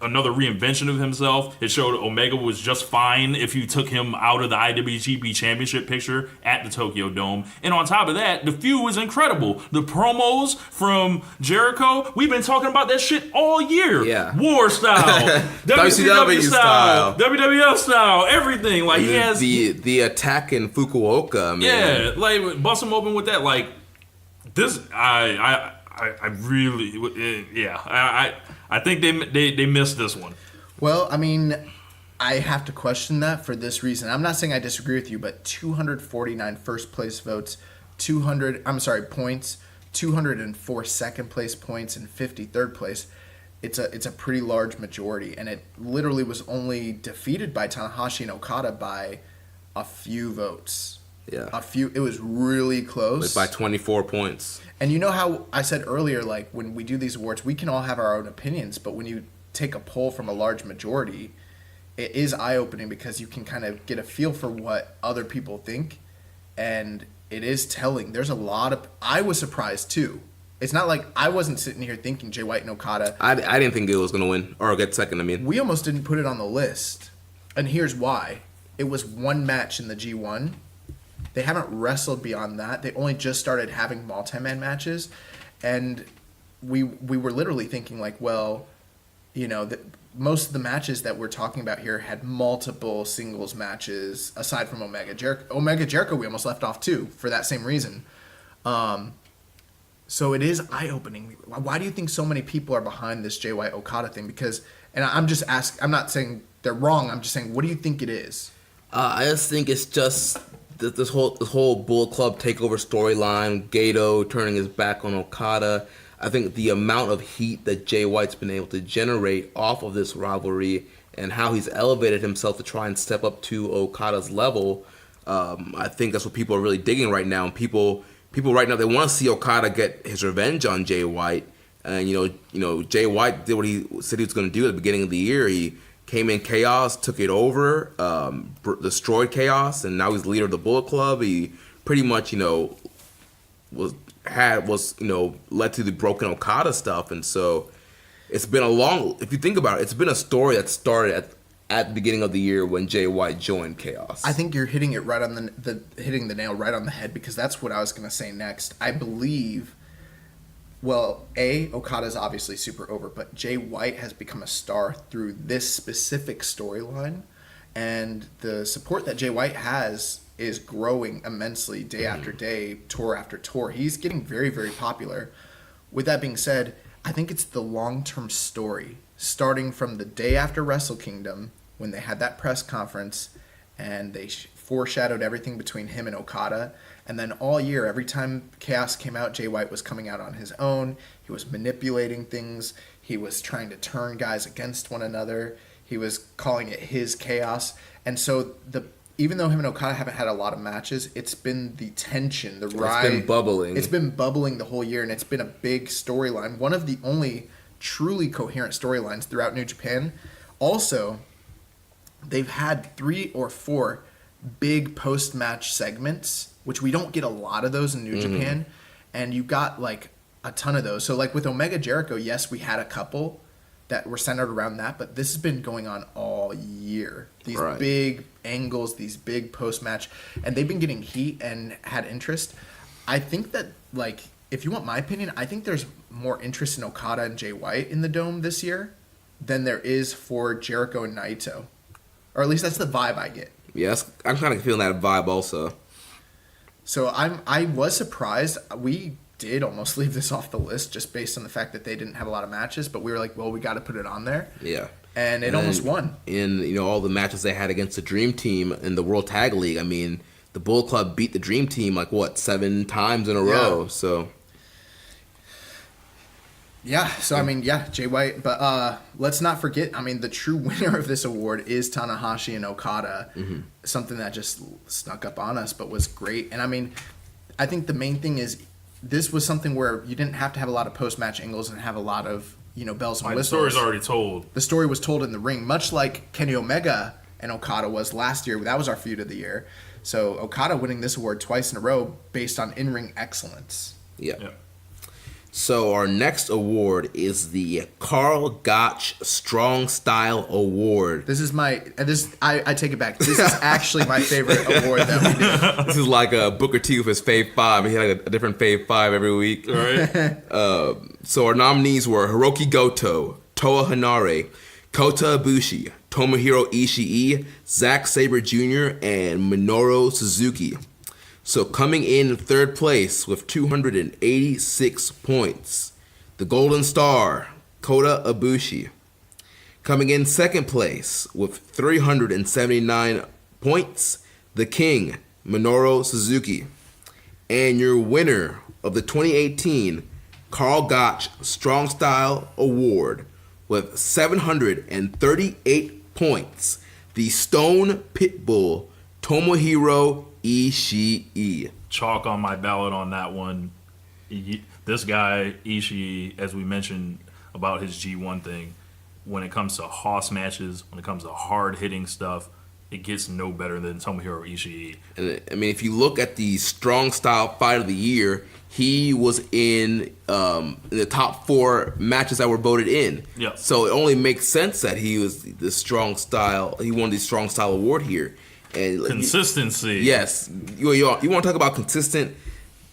another reinvention of himself. It showed Omega was just fine if you took him out of the IWGP Championship picture at the Tokyo Dome. And on top of that, the feud was incredible. The promos from Jericho, we've been talking about that shit all year. Yeah. War style, WCW style, WWF style, everything. Like he has the attack in Fukuoka, man. Yeah, like bust him open with that. Like this, I really, yeah. I think they missed this one. Well, I mean, I have to question that for this reason. I'm not saying I disagree with you, but 249 first place votes, points, 204 second place points, and 50 third place. It's a pretty large majority, and it literally was only defeated by Tanahashi and Okada by a few votes. Yeah. It was really close. By 24 points. And you know how I said earlier, like, when we do these awards, we can all have our own opinions, but when you take a poll from a large majority, it is eye-opening because you can kind of get a feel for what other people think, and it is telling. There's a lot of... I was surprised, too. It's not like I wasn't sitting here thinking Jay White and Okada. I didn't think it was going to win, or get second, I mean. We almost didn't put it on the list, and here's why. It was one match in the G1. They haven't wrestled beyond that. They only just started having multi-man matches. And we were literally thinking, like, well, you know, most of the matches that we're talking about here had multiple singles matches, aside from Omega Jericho. Omega Jericho we almost left off, too, for that same reason. So it is eye-opening. Why do you think so many people are behind this Jay White Okada thing? Because, and I'm just asking, I'm not saying they're wrong. I'm just saying, what do you think it is? I just think it's just... This whole Bullet Club takeover storyline, Gato turning his back on Okada. I think the amount of heat that Jay White's been able to generate off of this rivalry and how he's elevated himself to try and step up to Okada's level, I think that's what people are really digging right now. And people right now, they want to see Okada get his revenge on Jay White. And you know, Jay White did what he said he was going to do at the beginning of the year. He came in Chaos, took it over, destroyed Chaos, and now he's the leader of the Bullet Club. He pretty much, was led to the broken Okada stuff, and so it's been if you think about it, it's been a story that started at the beginning of the year when Jay White joined Chaos. I think you're hitting it right on hitting the nail right on the head, because that's what I was going to say next. I believe. Well, Okada's obviously super over, but Jay White has become a star through this specific storyline, and the support that Jay White has is growing immensely day after day, tour after tour. He's getting very, very popular. With that being said, I think it's the long-term story, starting from the day after Wrestle Kingdom, when they had that press conference, and they foreshadowed everything between him and Okada. And then all year, every time Chaos came out, Jay White was coming out on his own. He was manipulating things. He was trying to turn guys against one another. He was calling it his Chaos. And so even though him and Okada haven't had a lot of matches, it's been the tension, the ride. It's been bubbling. It's been bubbling the whole year, and it's been a big storyline. One of the only truly coherent storylines throughout New Japan. Also, they've had 3 or 4 big post-match segments, which we don't get a lot of those in New Japan, and you got like a ton of those. So like with Omega Jericho, yes, we had a couple that were centered around that, but this has been going on all year. These big angles, these big post-match, and they've been getting heat and had interest. I think that, like, if you want my opinion, I think there's more interest in Okada and Jay White in the Dome this year than there is for Jericho and Naito. Or at least that's the vibe I get. Yes, I'm kind of feeling that vibe also. So I was surprised. We did almost leave this off the list just based on the fact that they didn't have a lot of matches, but we were like, well, we got to put it on there. Yeah. And it almost won. In all the matches they had against the Dream Team in the World Tag League, I mean, the Bull Club beat the Dream Team like 7 times in a row. So yeah, so I mean, Jay White, but let's not forget, I mean, the true winner of this award is Tanahashi and Okada. Something that just snuck up on us, but was great. And I mean, I think the main thing is this was something where you didn't have to have a lot of post-match angles and have a lot of, bells and whistles. The story's already told. The story was told in the ring, much like Kenny Omega and Okada was last year. That was our feud of the year. So Okada winning this award twice in a row based on in-ring excellence. Yeah. So our next award is the Karl Gotch Strong Style Award. I take it back. This is actually my favorite award that we do. This is like a Booker T with his Fave 5. He had a different Fave 5 every week. All right. So our nominees were Hiroki Goto, Toa Hanare, Kota Ibushi, Tomohiro Ishii, Zack Sabre Jr., and Minoru Suzuki. So coming in third place with 286 points, the Golden Star, Kota Ibushi. Coming in second place with 379 points, the King, Minoru Suzuki. And your winner of the 2018 Karl Gotch Strong Style Award with 738 points, the Stone Pitbull, Tomohiro Ishii. Chalk on my ballot on that one. This guy, Ishii, as we mentioned about his G1 thing, when it comes to hoss matches, when it comes to hard-hitting stuff, it gets no better than Tomohiro Ishii. And I mean, if you look at the Strong Style Fight of the Year, he was in the top 4 matches that were voted in. Yeah. So it only makes sense that he was the Strong Style. He won the Strong Style Award here. And Consistency. Yes. You want to talk about consistent?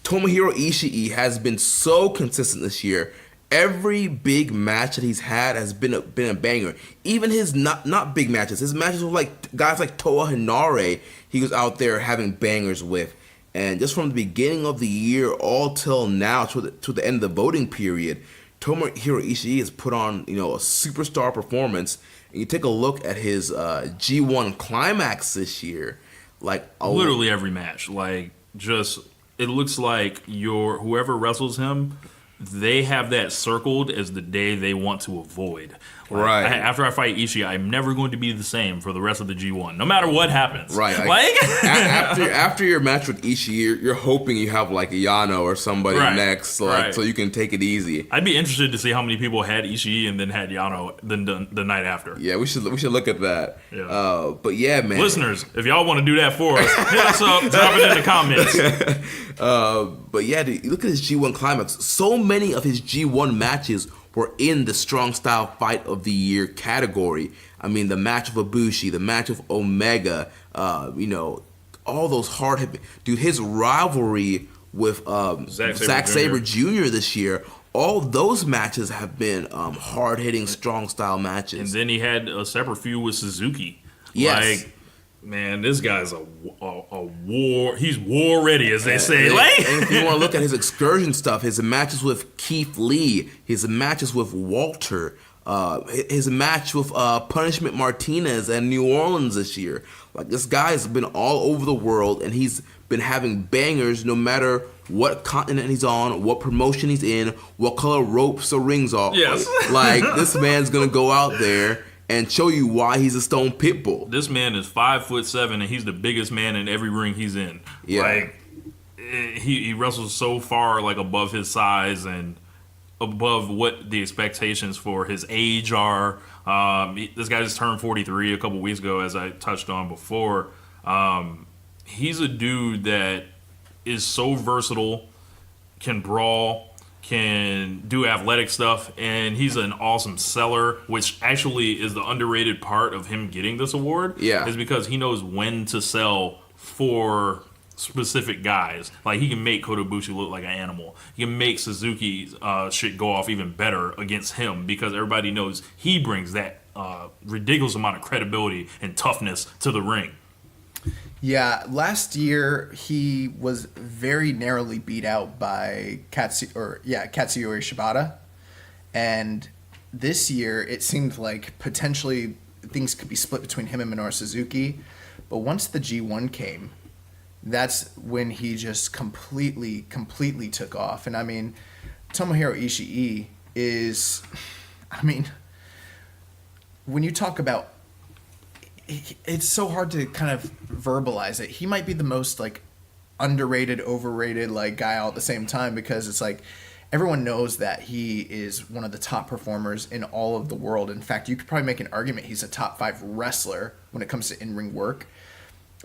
Tomohiro Ishii has been so consistent this year. Every big match that he's had has been a banger. Even his not big matches, his matches with like guys like Toa Hanare, he was out there having bangers with. And just from the beginning of the year all till now, to the end of the voting period, Tomohiro Ishii has put on a superstar performance. And you take a look at his G1 climax this year, like literally every match, like just it looks like whoever wrestles him, they have that circled as the day they want to avoid. Like, right. After I fight Ishii, I'm never going to be the same for the rest of the G1, no matter what happens. Right. After your match with Ishii, you're hoping you have like Yano or somebody next, so you can take it easy. I'd be interested to see how many people had Ishii and then had Yano the night after. Yeah, we should look at that. Yeah. But yeah, man. Listeners, if y'all want to do that for us, hit us up, drop it in the comments. But yeah, dude, look at his G1 climax. So many of his G1 matches were in the Strong Style Fight of the Year category. I mean, the match of Ibushi, the match of Omega, all those hard hitting. Dude, his rivalry with Zack Sabre Jr. this year, all those matches have been hard hitting Strong Style matches. And then he had a separate feud with Suzuki. Yes. Like, man, this guy's a war. He's war ready, as they say. And if you want to look at his excursion stuff, his matches with Keith Lee, his matches with Walter, his match with Punishment Martinez and New Orleans this year. Like, this guy's been all over the world, and he's been having bangers no matter what continent he's on, what promotion he's in, what color ropes or rings are. Yes. Like, this man's going to go out there and show you why he's a Stone Pitbull. This man is 5'7", and he's the biggest man in every ring he's in. Yeah. Like, he wrestles so far, like, above his size and above what the expectations for his age are. This guy just turned 43 a couple weeks ago, as I touched on before. He's a dude that is so versatile, can brawl, can do athletic stuff, and he's an awesome seller, which actually is the underrated part of him getting this award. Yeah. Is because he knows when to sell for specific guys. Like, he can make Kota Ibushi look like an animal. He can make Suzuki's shit go off even better against him, because everybody knows he brings that ridiculous amount of credibility and toughness to the ring. Yeah, last year he was very narrowly beat out by Katsuyori Shibata, and this year it seemed like potentially things could be split between him and Minoru Suzuki, but once the G1 came, that's when he just completely took off. And I mean, Tomohiro Ishii is, I mean, when you talk about, it's so hard to kind of verbalize it. He might be the most like underrated, overrated like guy all at the same time, because it's like everyone knows that he is one of the top performers in all of the world. In fact, you could probably make an argument he's a top 5 wrestler when it comes to in-ring work.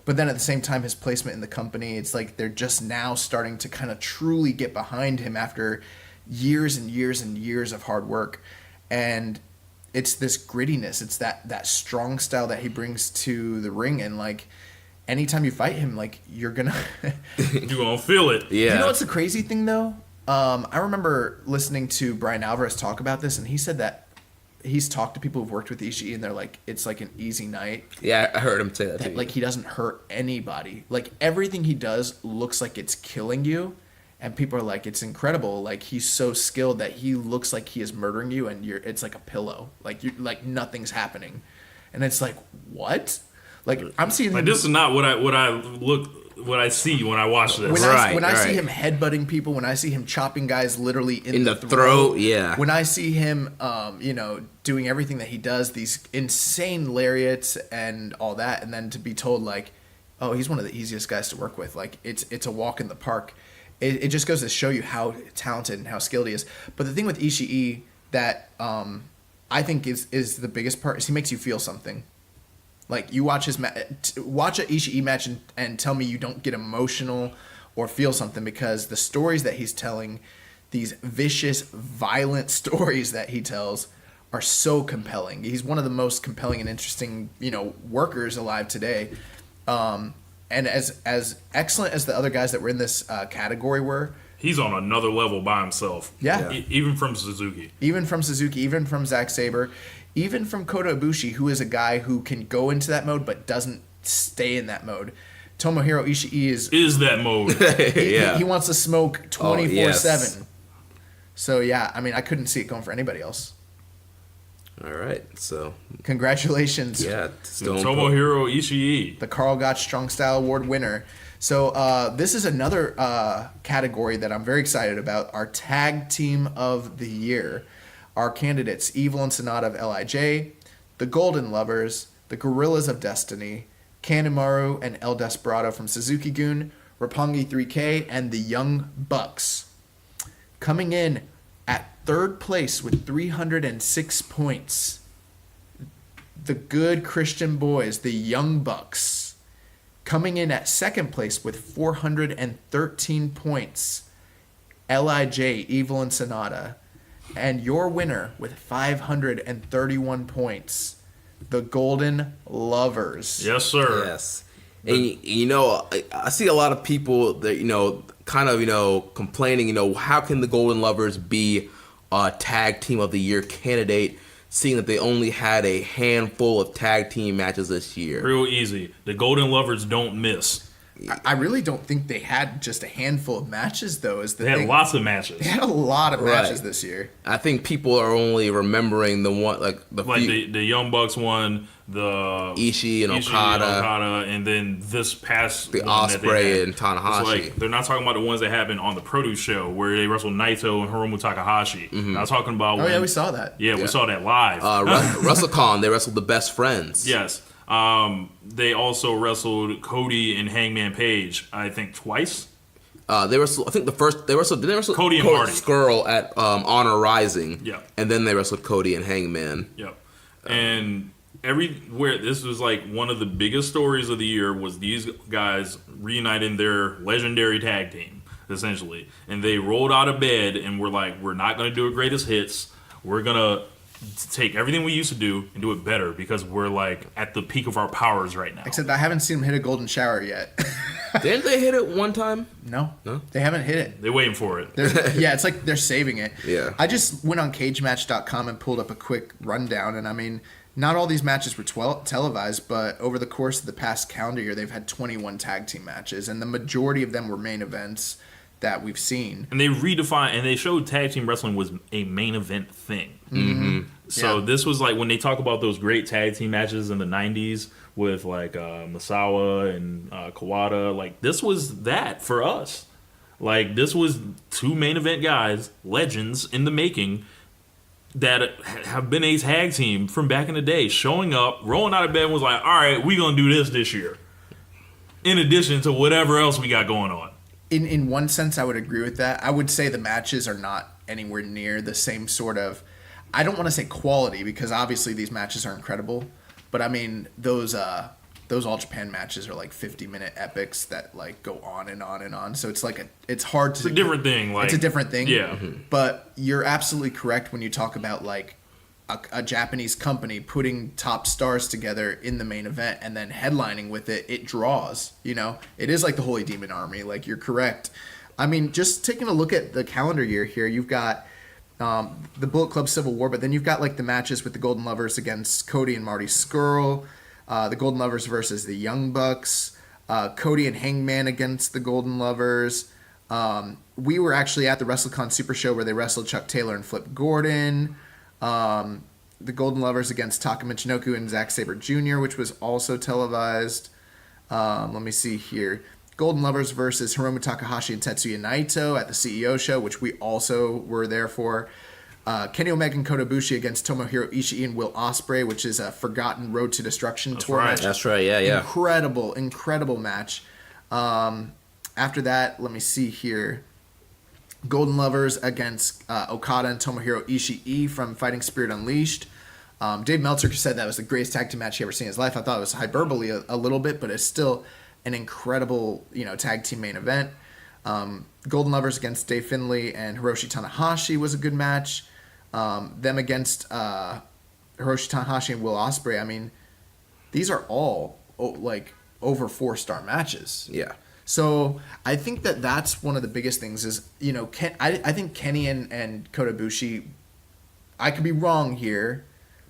But then at the same time, his placement in the company, it's like they're just now starting to kind of truly get behind him after years and years and years of hard work. And it's this grittiness. It's that strong style that he brings to the ring. And like, anytime you fight him, like, you're gonna feel it. Yeah. You know what's the crazy thing though? I remember listening to Brian Alvarez talk about this, and he said that he's talked to people who've worked with Ishii, and they're like, it's like an easy night. Yeah, I heard him say that too. Like, he doesn't hurt anybody. Like, everything he does looks like it's killing you, and people are like, it's incredible. Like, he's so skilled that he looks like he is murdering you, and it's like a pillow. Like, you like nothing's happening, and it's like, what? Like, I'm seeing like, this is not what I see when I watch this. When I see him headbutting people, when I see him chopping guys literally in the throat, yeah. When I see him, doing everything that he does, these insane lariats and all that, and then to be told like, oh, he's one of the easiest guys to work with. Like, it's a walk in the park. It just goes to show you how talented and how skilled he is. But the thing with Ishii that I think is the biggest part is he makes you feel something. Like, you watch watch an Ishii match and tell me you don't get emotional or feel something, because the stories that he's telling, these vicious, violent stories that he tells, are so compelling. He's one of the most compelling and interesting, workers alive today. And as excellent as the other guys that were in this category were, he's on another level by himself. Yeah. Even from Suzuki. Even from Zack Sabre. Even from Kota Ibushi, who is a guy who can go into that mode but doesn't stay in that mode. Tomohiro Ishii is that mode. He wants to smoke 24/7. Yes. So yeah, I mean, I couldn't see it going for anybody else. All right, so congratulations, Tomohiro Ishii, the Carl Gotch Strong Style Award winner. So this is another category that I'm very excited about. Our Tag Team of the Year. Our candidates, Evil and Sonata of LIJ, the Golden Lovers, the Gorillas of Destiny, Kanemaru and El Desperado from Suzuki-gun, Roppongi 3K, and the Young Bucks. Coming in at third place with 306 points, the Good Christian Boys, the Young Bucks. Coming in at second place with 413 points, LIJ, Evil and Sonata. And your winner with 531 points, the Golden Lovers. Yes, sir. Yes. And, I see a lot of people that, kind of, complaining, how can the Golden Lovers be a Tag Team of the Year candidate, seeing that they only had a handful of tag team matches this year? Real easy. The Golden Lovers don't miss. I really don't think they had just a handful of matches, though. They had lots of matches. They had a lot of matches this year. I think people are only remembering the one, the Young Bucks one, the Ishii and Okada, and then this past the Ospreay and Tanahashi. Like, they're not talking about the ones that happened on the Produce show where they wrestled Naito and Hiromu Takahashi. Mm-hmm. I'm talking about. We saw that. Yeah, we saw that live. WrestleCon, they wrestled the Best Friends. Yes. They also wrestled Cody and Hangman Page, I think, twice. They wrestled. I think they wrestled Cody and Marty Skrull at Honor Rising. Yeah. And then they wrestled Cody and Hangman. Yep. And everywhere, this was like one of the biggest stories of the year was these guys reuniting their legendary tag team, essentially. And they rolled out of bed and were like, we're not going to do a greatest hits. We're going to take everything we used to do and do it better because we're like at the peak of our powers right now. Except I haven't seen them hit a golden shower yet. Didn't they hit it one time? No, they haven't hit it. They're waiting for it. It's like they're saving it. Yeah. I just went on cagematch.com and pulled up a quick rundown, and I mean, not all these matches were televised, but over the course of the past calendar year, they've had 21 tag team matches, and the majority of them were main events that we've seen. And they redefined, and they showed tag team wrestling was a main event thing. Mm-hmm. So this was like when they talk about those great tag team matches in the 90s with like Misawa and Kawada, like this was that for us. Like this was two main event guys, legends in the making, that have been a tag team from back in the day, showing up, rolling out of bed and was like, all right, we're going to do this year. In addition to whatever else we got going on. In one sense, I would agree with that. I would say the matches are not anywhere near the same sort of, I don't want to say quality, because obviously these matches are incredible, but I mean, those All Japan matches are like 50-minute epics that like go on and on and on. So it's like it's hard to. It's a different thing. Like, it's a different thing. Yeah. But you're absolutely correct when you talk about like a Japanese company putting top stars together in the main event and then headlining with it. It draws. You know, it is like the Holy Demon Army. Like you're correct. I mean, just taking a look at the calendar year here, you've got the Bullet Club Civil War, but then you've got like the matches with the Golden Lovers against Cody and Marty Scurll. The Golden Lovers versus the Young Bucks, Cody and Hangman against the Golden Lovers. We were actually at the WrestleCon Super Show where they wrestled Chuck Taylor and Flip Gordon. The Golden Lovers against Taka Michinoku and Zack Sabre Jr., which was also televised. Let me see here. Golden Lovers versus Hiromu Takahashi and Tetsuya Naito at the CEO show, which we also were there for. Kenny Omega and Kota Ibushi against Tomohiro Ishii and Will Ospreay, which is a forgotten Road to Destruction tour match. That's right, yeah. Incredible match. After that, let me see here. Golden Lovers against Okada and Tomohiro Ishii from Fighting Spirit Unleashed. Dave Meltzer said that was the greatest tag team match he ever seen in his life. I thought it was hyperbole a little bit, but it's still an incredible, tag team main event. Golden Lovers against Dave Finlay and Hiroshi Tanahashi was a good match. Them against Hiroshi Tanahashi and Will Ospreay. I mean, these are all like over 4-star matches. Yeah. So I think that's one of the biggest things is, I think Kenny and Kota Ibushi, I could be wrong here,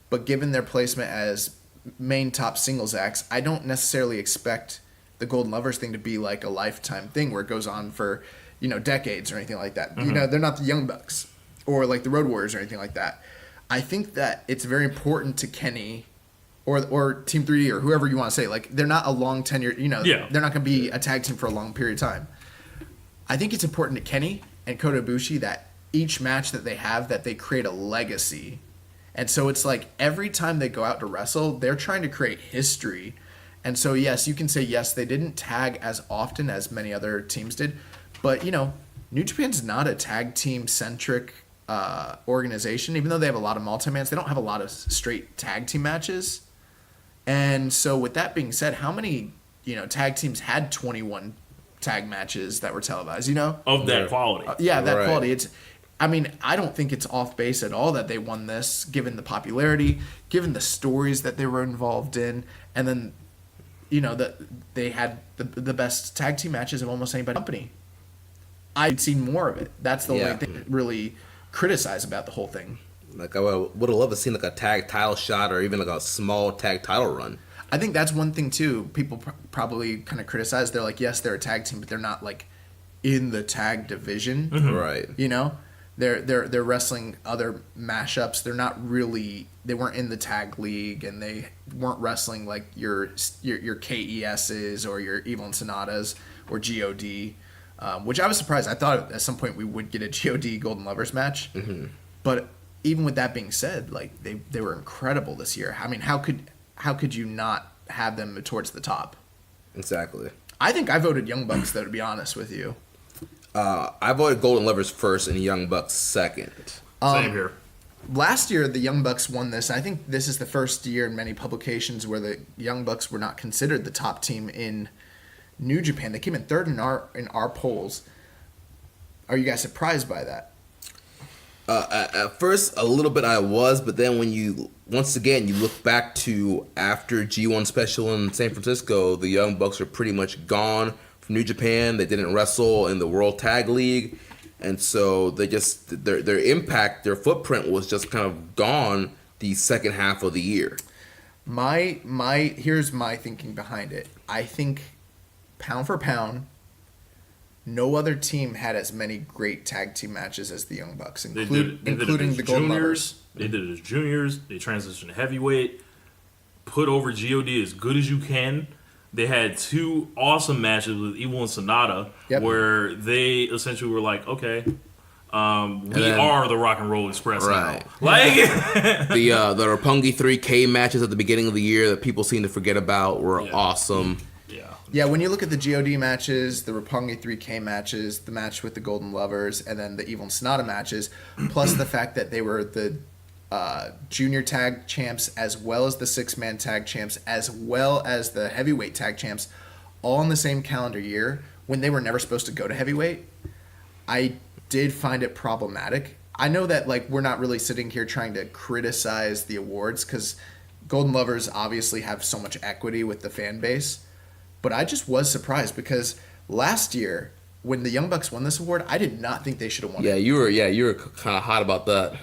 but given their placement as main top singles acts, I don't necessarily expect the Golden Lovers thing to be like a lifetime thing where it goes on for, decades or anything like that. Mm-hmm. They're not the Young Bucks or like the Road Warriors or anything like that. I think that it's very important to Kenny or Team 3D or whoever you want to say, like they're not a long tenure, they're not going to be a tag team for a long period of time. I think it's important to Kenny and Kota Ibushi that each match that they have, that they create a legacy. And so it's like every time they go out to wrestle, they're trying to create history. And so, yes, you can say, yes, they didn't tag as often as many other teams did. But, New Japan's not a tag team-centric organization. Even though they have a lot of multi-mans, they don't have a lot of straight tag team matches. And so with that being said, how many, tag teams had 21 tag matches that were televised, Of that quality. That quality. I don't think it's off base at all that they won this, given the popularity, given the stories that they were involved in, and then, that they had the best tag team matches of almost anybody in the company. I'd seen more of it. That's the only thing to really criticize about the whole thing. Like, I would have loved to see like a tag title shot or even like a small tag title run. I think that's one thing, too. People probably kind of criticize. They're like, yes, they're a tag team, but they're not, like, in the tag division. Mm-hmm. Right. They're wrestling other mashups. They're not really. They weren't in the tag league, and they weren't wrestling like your KESs or your Evil and Sonatas or God, which I was surprised. I thought at some point we would get a God Golden Lovers match, but even with that being said, like they were incredible this year. I mean, how could you not have them towards the top? Exactly. I think I voted Young Bucks, though, to be honest with you. I voted Golden Lovers first and Young Bucks second. Same here. Last year, the Young Bucks won this. I think this is the first year in many publications where the Young Bucks were not considered the top team in New Japan. They came in third in our polls. Are you guys surprised by that? At first, a little bit I was, but then when you look back to after G1 Special in San Francisco, the Young Bucks were pretty much gone from New Japan. They didn't wrestle in the World Tag League, and so they just their impact, their footprint was just kind of gone the second half of the year. Here's my thinking behind it. I think pound for pound, no other team had as many great tag team matches as the Young Bucks, including the Golden Lovers. They did it as juniors. They transitioned to heavyweight. Put over God as good as you can. They had 2 awesome matches with Evil and Sonata, where they essentially were like, okay, we are the Rock and Roll Express now. Like the Roppongi 3K matches at the beginning of the year that people seem to forget about were awesome. Yeah, when you look at the God matches, the Roppongi 3K matches, the match with the Golden Lovers, and then the Evil and Sonata matches, plus the fact that they were the junior tag champs, as well as the 6-man tag champs, as well as the heavyweight tag champs, all in the same calendar year, when they were never supposed to go to heavyweight, I did find it problematic. I know that we're not really sitting here trying to criticize the awards, because Golden Lovers obviously have so much equity with the fan base. But I just was surprised, because last year when the Young Bucks won this award, I did not think they should have won it. You were kind of hot about that.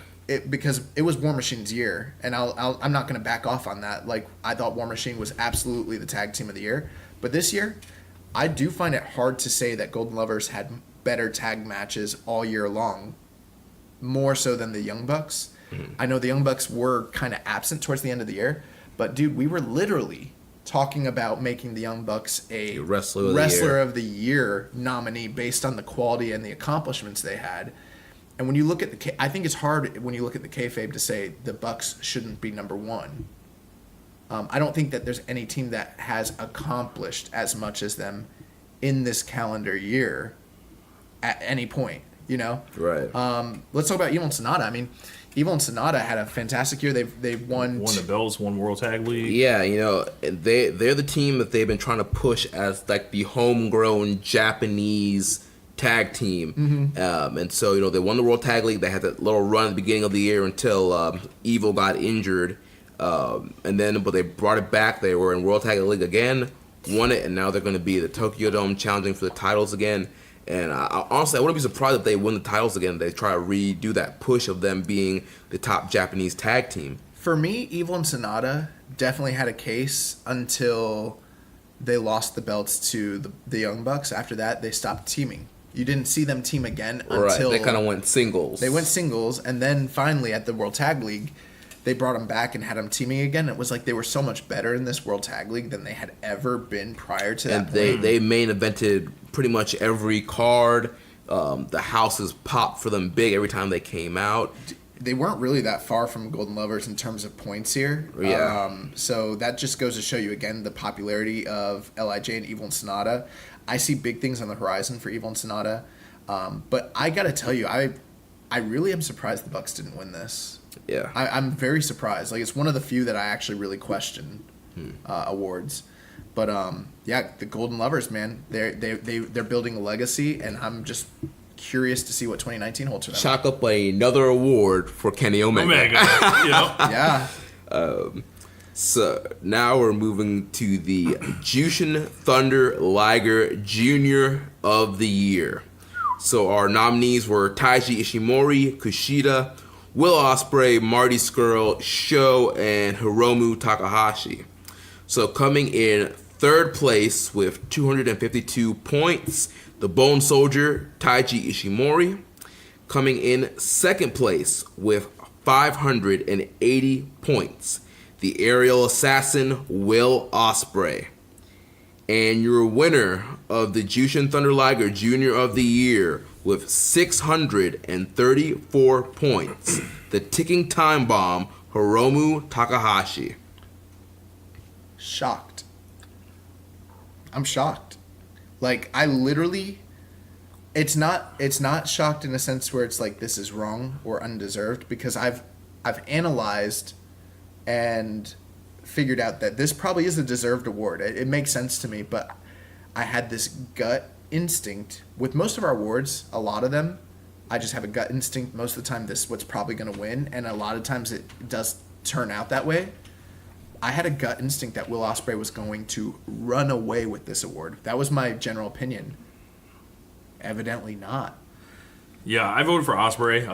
Because it was War Machine's year, and I'm not going to back off on that. I thought War Machine was absolutely the tag team of the year. But this year, I do find it hard to say that Golden Lovers had better tag matches all year long, more so than the Young Bucks. I know the Young Bucks were kind of absent towards the end of the year, but dude, we were literally talking about making the Young Bucks a Wrestler of the Year nominee based on the quality and the accomplishments they had. And when you look at I think it's hard when you look at the kayfabe to say the Bucks shouldn't be number 1. I don't think that there's any team that has accomplished as much as them in this calendar year at any point, Right. Let's talk about Evil and Sonata. I mean, Evil and Sonata had a fantastic year. They won the belts, won World Tag League. Yeah, they're the team that they've been trying to push as the homegrown Japanese tag team. And so, they won the World Tag League. They had that little run at the beginning of the year until Evil got injured. But they brought it back. They were in World Tag League again, won it, and now they're going to be the Tokyo Dome challenging for the titles again. And honestly, I wouldn't be surprised if they win the titles again. They try to redo that push of them being the top Japanese tag team. For me, Evil and Sonata definitely had a case until they lost the belts to the Young Bucks. After that, they stopped teaming. You didn't see them team again until... They kind of went singles. They went singles, and then finally at the World Tag League, they brought them back and had them teaming again. It was like they were so much better in this World Tag League than they had ever been prior to that. And they main evented pretty much every card. The houses popped for them big every time they came out. They weren't really that far from Golden Lovers in terms of points here. Yeah. So that just goes to show you, again, the popularity of LIJ and Evil and Sonata. I see big things on the horizon for Evil and Sonata. But I got to tell you, I really am surprised the Bucks didn't win this. Yeah. I'm very surprised. It's one of the few that I actually really question awards. But the Golden Lovers, man, they're building a legacy, and I'm just curious to see what 2019 holds for them. Chalk up another award for Kenny Omega. Yeah. So now we're moving to the Jushin Thunder Liger Junior of the Year. So our nominees were Taiji Ishimori, Kushida, Will Ospreay, Marty Scurll, Sho, and Hiromu Takahashi. So coming in third place with 252 points, the Bone Soldier, Taiji Ishimori. Coming in second place with 580 points, the Aerial Assassin, Will Ospreay. And your winner of the Jushin Thunder Liger Junior of the Year with 634 points, the Ticking Time Bomb, Hiromu Takahashi. Shocked. I'm shocked. I literally, it's not shocked in a sense where it's like this is wrong or undeserved, because I've analyzed and figured out that this probably is a deserved award. It makes sense to me, but I had this gut instinct with most of our awards. A lot of them, I just have a gut instinct most of the time this is what's probably going to win, and a lot of times it does turn out that way. I had a gut instinct that Will Ospreay was going to run away with this award. That was my general opinion. Evidently not. Yeah, I voted for Ospreay.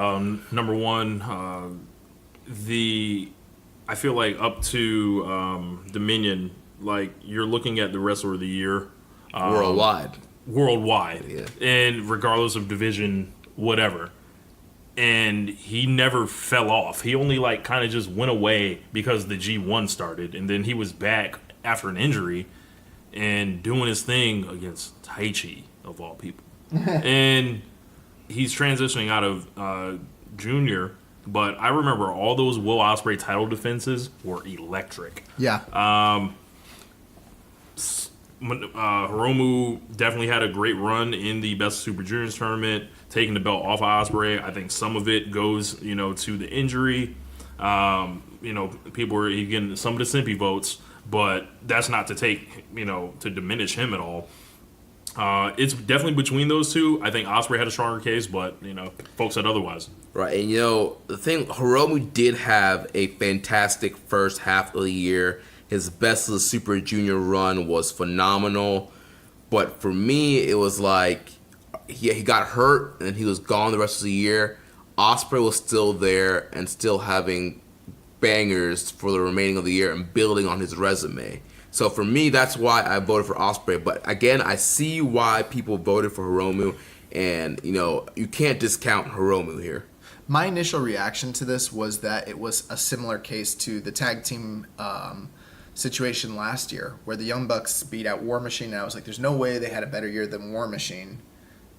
Number one, the I feel like up to Dominion, like you're looking at the wrestler of the year Worldwide. Yeah. And regardless of division, whatever. And he never fell off. He only like kind of just went away because the G1 started, and then he was back after an injury and doing his thing against Taichi of all people. And he's transitioning out of junior, but I remember all those Will Ospreay title defenses were electric. Yeah. Hiromu definitely had a great run in the Best Super Juniors tournament, taking the belt off of Ospreay. I think some of it goes, to the injury. People were getting some of the simpy votes, but that's not to take, to diminish him at all. It's definitely between those two. I think Ospreay had a stronger case, but, folks said otherwise. Right, and the thing, Hiromu did have a fantastic first half of the year. His Best of the Super Junior run was phenomenal, but for me, it was like he got hurt and he was gone the rest of the year. Ospreay was still there and still having bangers for the remaining of the year and building on his resume. So for me, that's why I voted for Ospreay. But again, I see why people voted for Hiromu, and you can't discount Hiromu here. My initial reaction to this was that it was a similar case to the tag team situation last year, where the Young Bucks beat out War Machine, and I was like, there's no way they had a better year than War Machine.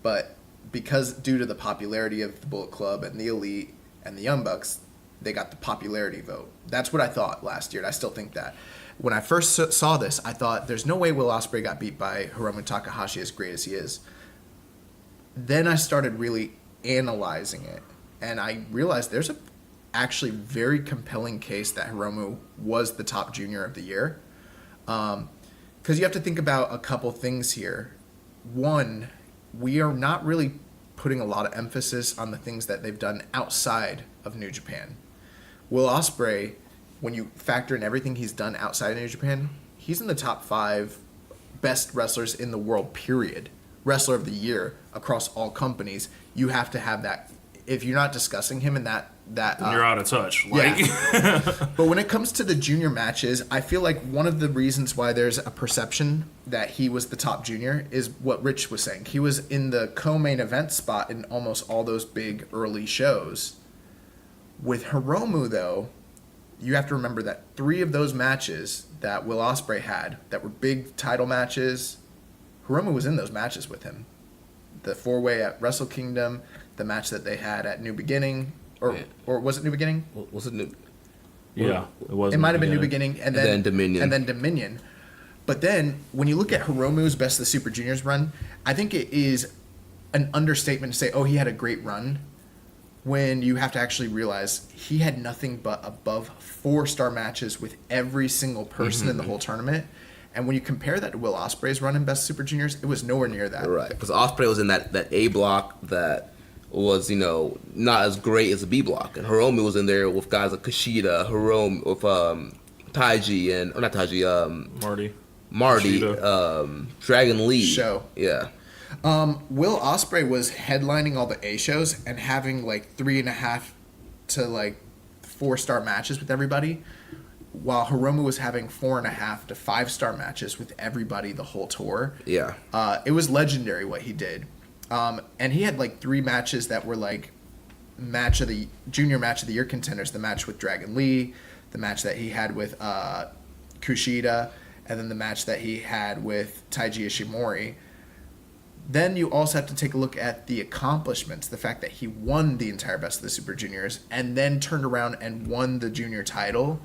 But because due to the popularity of the Bullet Club and the Elite and the Young Bucks, they got the popularity vote. That's what I thought last year, and I still think that. When I first saw this, I thought, there's no way Will Ospreay got beat by Hiromu Takahashi as great as he is. Then I started really analyzing it, and I realized there's a actually very compelling case that Hiromu was the top junior of the year. Because you have to think about a couple things here. One, we are not really putting a lot of emphasis on the things that they've done outside of New Japan. Will Ospreay, when you factor in everything he's done outside of New Japan, he's in the top 5 best wrestlers in the world, period. Wrestler of the year across all companies. You have to have that. If you're not discussing him in that you're out of touch. Yeah. But when it comes to the junior matches, I feel like one of the reasons why there's a perception that he was the top junior is what Rich was saying. He was in the co-main event spot in almost all those big early shows. With Hiromu, though, you have to remember that 3 of those matches that Will Ospreay had that were big title matches, Hiromu was in those matches with him. The 4-way at Wrestle Kingdom, the match that they had at New Beginning, or was it New Beginning? Was it New? Yeah, it was. It might have been New Beginning, and then Dominion. And then Dominion. But then, when you look at Hiromu's Best of the Super Juniors run, I think it is an understatement to say, oh, he had a great run, when you have to actually realize he had nothing but above 4-star matches with every single person in the whole tournament. And when you compare that to Will Ospreay's run in Best Super Juniors, it was nowhere near that. Right, because Ospreay was in that A block that was, not as great as the B block. And Hiromu was in there with guys like Kushida, Hiromu, with Taiji, and, or not Taiji, Marty, Dragon Lee. Show. Yeah. Will Ospreay was headlining all the A shows and having like 3.5 to 4-star matches with everybody, while Hiromu was having 4.5 to 5-star matches with everybody the whole tour. Yeah. It was legendary what he did. And he had 3 matches that were junior match of the year contenders. The match with Dragon Lee, the match that he had with Kushida, and then the match that he had with Taiji Ishimori. Then you also have to take a look at the accomplishments, the fact that he won the entire Best of the Super Juniors and then turned around and won the junior title.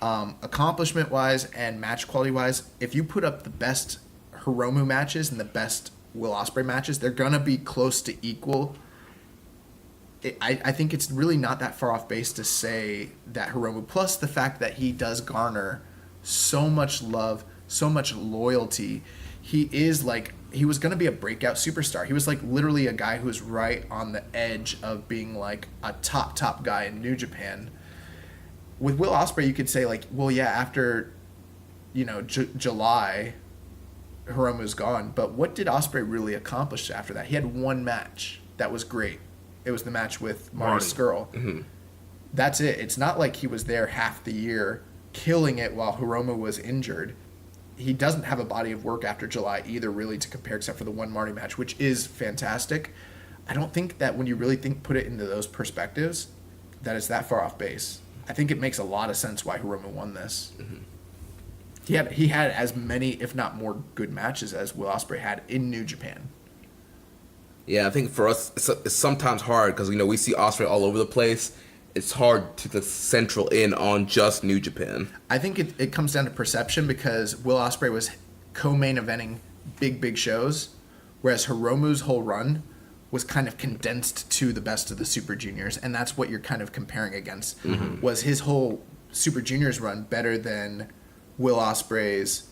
Accomplishment-wise and match quality-wise, if you put up the best Hiromu matches and the best Will Ospreay matches, they're going to be close to equal. I think it's really not that far off base to say that Hiromu, plus the fact that he does garner so much love, so much loyalty. He is he was going to be a breakout superstar. He was literally a guy who was right on the edge of being a top guy in New Japan. With Will Ospreay, you could say after, July, Hiromu's gone. But what did Ospreay really accomplish after that? He had one match that was great. It was the match with Marty Skrull. that's it. It's not like he was there half the year killing it while Hiromu was injured. He doesn't have a body of work after July either, really, to compare, except for the one Marty match, which is fantastic. I don't think that when you really put it into those perspectives, that it's that far off base. I think it makes a lot of sense why Hiromu won this. Mm-hmm. He had as many, if not more, good matches as Will Ospreay had in New Japan. Yeah, I think for us, it's sometimes hard because, we see Ospreay all over the place. It's hard to central in on just New Japan. I think it comes down to perception because Will Ospreay was co-main eventing big shows, whereas Hiromu's whole run was kind of condensed to the best of the Super Juniors, and that's what you're kind of comparing against. Mm-hmm. Was his whole Super Juniors run better than Will Ospreay's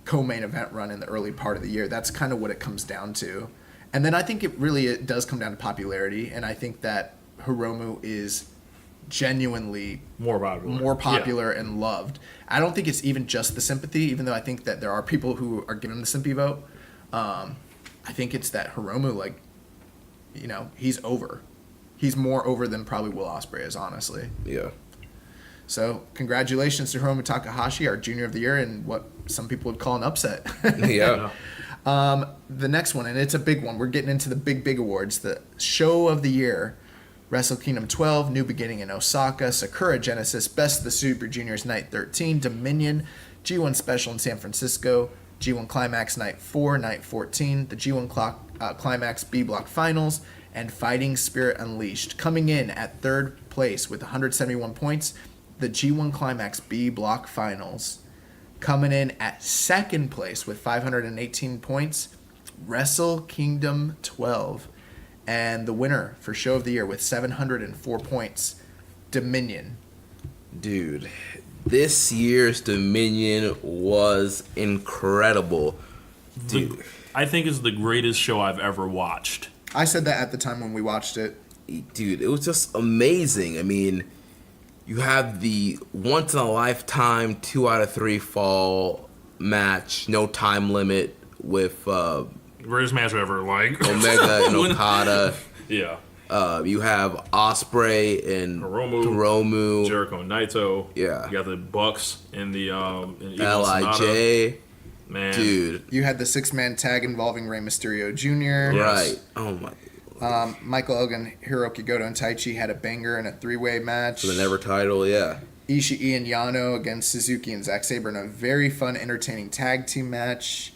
co-main event run in the early part of the year? That's kind of what it comes down to. And then I think it does come down to popularity, and I think that Hiromu is genuinely more popular and loved. I don't think it's even just the sympathy, even though I think that there are people who are giving him the sympathy vote. I think it's that Hiromu, he's over. He's more over than probably Will Ospreay is, honestly. Yeah. So congratulations to Hiromu Takahashi, our Junior of the Year, and what some people would call an upset. Yeah. The next one, and it's a big one. We're getting into the big awards. The Show of the Year. Wrestle Kingdom 12, New Beginning in Osaka, Sakura Genesis, Best of the Super Juniors Night 13, Dominion, G1 Special in San Francisco, G1 Climax Night 4, Night 14, the G1 Climax B Block Finals, and Fighting Spirit Unleashed. Coming in at third place with 171 points, the G1 Climax B Block Finals. Coming in at second place with 518 points, Wrestle Kingdom 12. And the winner for Show of the Year with 704 points, Dominion. Dude, this year's Dominion was incredible. Dude. I think it's the greatest show I've ever watched. I said that at the time when we watched it. Dude, it was just amazing. I mean, you have the once-in-a-lifetime 2 out of 3 fall match, no time limit with... greatest match ever, Omega and Okada. Yeah. You have Ospreay and Hiromu, Jericho and Naito. Yeah. You got the Bucks in the LIJ. Man, dude. You had the 6-man tag involving Rey Mysterio Jr. Yes. Right. Oh my. Michael Elgin, Hiroki Goto, and Taichi had a banger in a 3-way match. For the Never title, yeah. Ishii and Yano against Suzuki and Zack Sabre in a very fun, entertaining tag team match.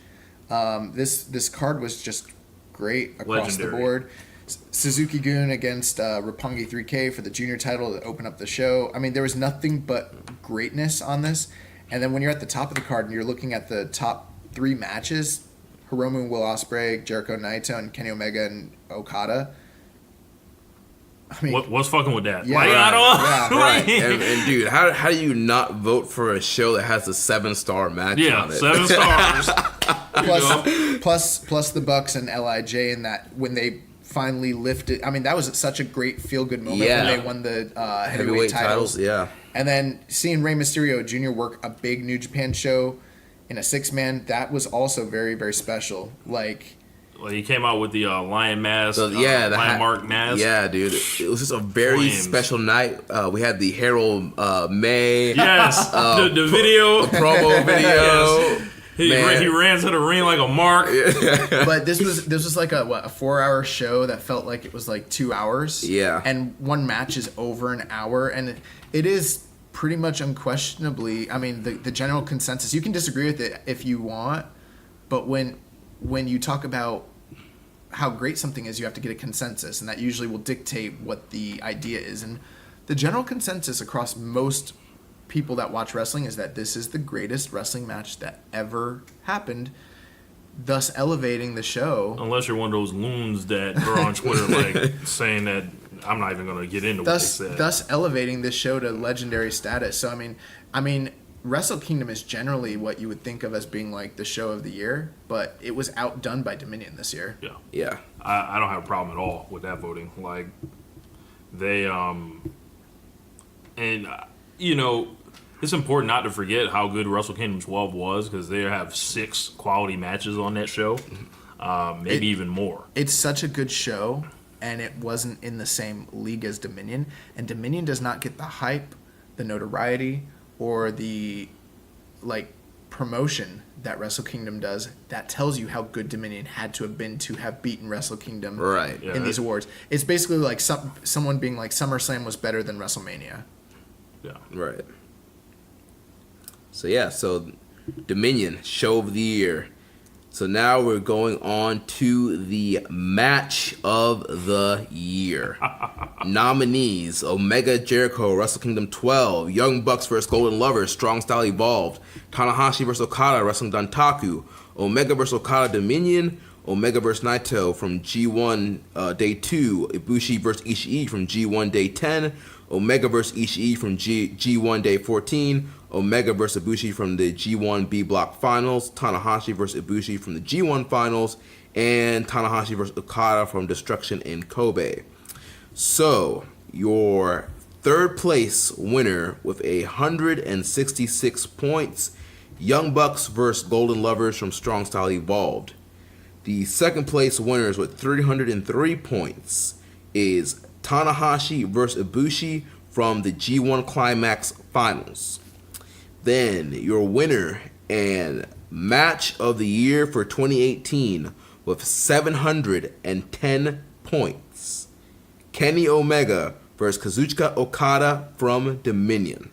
This card was just great across the board. Suzuki Gun against Roppongi 3K for the junior title to open up the show. I mean, there was nothing but greatness on this. And then when you're at the top of the card and you're looking at the top 3 matches, Hiromu and Will Ospreay, Jericho Naito, and Kenny Omega and Okada. I mean, what's fucking with that? Yeah, right. And dude, how do you not vote for a show that has a 7-star match on it? 7 stars. Plus the Bucks and LIJ in that when they finally lifted. I mean, that was such a great feel-good moment when they won the heavyweight titles. Yeah. And then seeing Rey Mysterio Jr. work a big New Japan show in a 6-man, that was also very, very special. He came out with the lion mask, the lion mark mask. Yeah, dude. It was just a very special night. We had the Harold May. Yes, the video. The promo video. Yes. He ran to the ring like a mark. But this was like a 4-hour show that felt like it was like 2 hours. Yeah. And one match is over an hour, and it is pretty much unquestionably. I mean, the general consensus. You can disagree with it if you want, but when you talk about how great something is, you have to get a consensus, and that usually will dictate what the idea is. And the general consensus across most people that watch wrestling is that this is the greatest wrestling match that ever happened, thus elevating the show. Unless you're one of those loons that are on Twitter saying that I'm not even going to get into what they said. Thus elevating this show to legendary status. So I mean, Wrestle Kingdom is generally what you would think of as being like the show of the year, but it was outdone by Dominion this year. Yeah. I don't have a problem at all with that voting. They it's important not to forget how good Wrestle Kingdom 12 was, because they have 6 quality matches on that show, maybe even more. It's such a good show, and it wasn't in the same league as Dominion. And Dominion does not get the hype, the notoriety, or the promotion that Wrestle Kingdom does. That tells you how good Dominion had to have been to have beaten Wrestle Kingdom in these awards. It's basically like someone being like SummerSlam was better than WrestleMania. Yeah. Right. So Dominion, Show of the Year. So now we're going on to the Match of the Year. Nominees: Omega Jericho, Wrestle Kingdom 12, Young Bucks vs. Golden Lovers, Strong Style Evolved, Tanahashi vs. Okada, Wrestling Dantaku, Omega vs. Okada Dominion, Omega vs. Naito from G1 Day 2, Ibushi vs. Ishii from G1 Day 10, Omega vs. Ishii from G1 Day 14, Omega vs. Ibushi from the G1 B Block Finals, Tanahashi vs. Ibushi from the G1 Finals, and Tanahashi vs. Okada from Destruction in Kobe. So, your third place winner with 166 points, Young Bucks vs. Golden Lovers from Strong Style Evolved. The second place winners with 303 points is Tanahashi vs. Ibushi from the G1 Climax Finals. Then your winner and Match of the Year for 2018 with 710 points, Kenny Omega versus Kazuchika Okada from Dominion.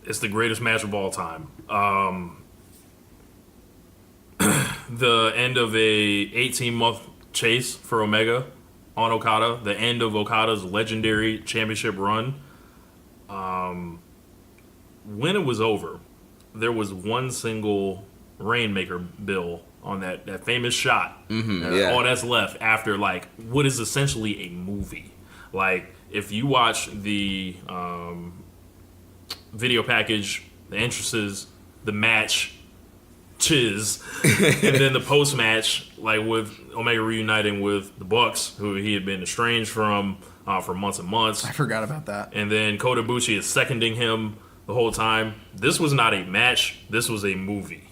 It's the greatest match of all time. The end of a 18-month chase for Omega on Okada, the end of Okada's legendary championship run. When it was over, there was one single Rainmaker bill on that famous shot. All that's left after what is essentially a movie. If you watch the video package, the entrances, the match, and then the post match, with Omega reuniting with the Bucks, who he had been estranged from for months and months. I forgot about that. And then Kota Ibushi is seconding him the whole time. This was not a match. This was a movie.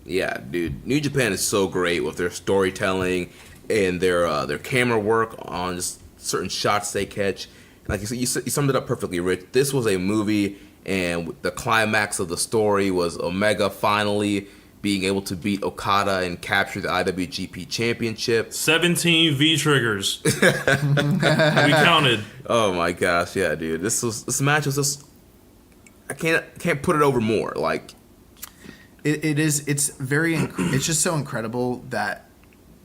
Yeah, dude. New Japan is so great with their storytelling and their camera work on just certain shots they catch. Like you summed it up perfectly, Rich. This was a movie, and the climax of the story was Omega finally being able to beat Okada and capture the IWGP Championship. 17 V-triggers. We counted. Oh my gosh, yeah, dude. This match was just, I can't put it over more. It's just so incredible that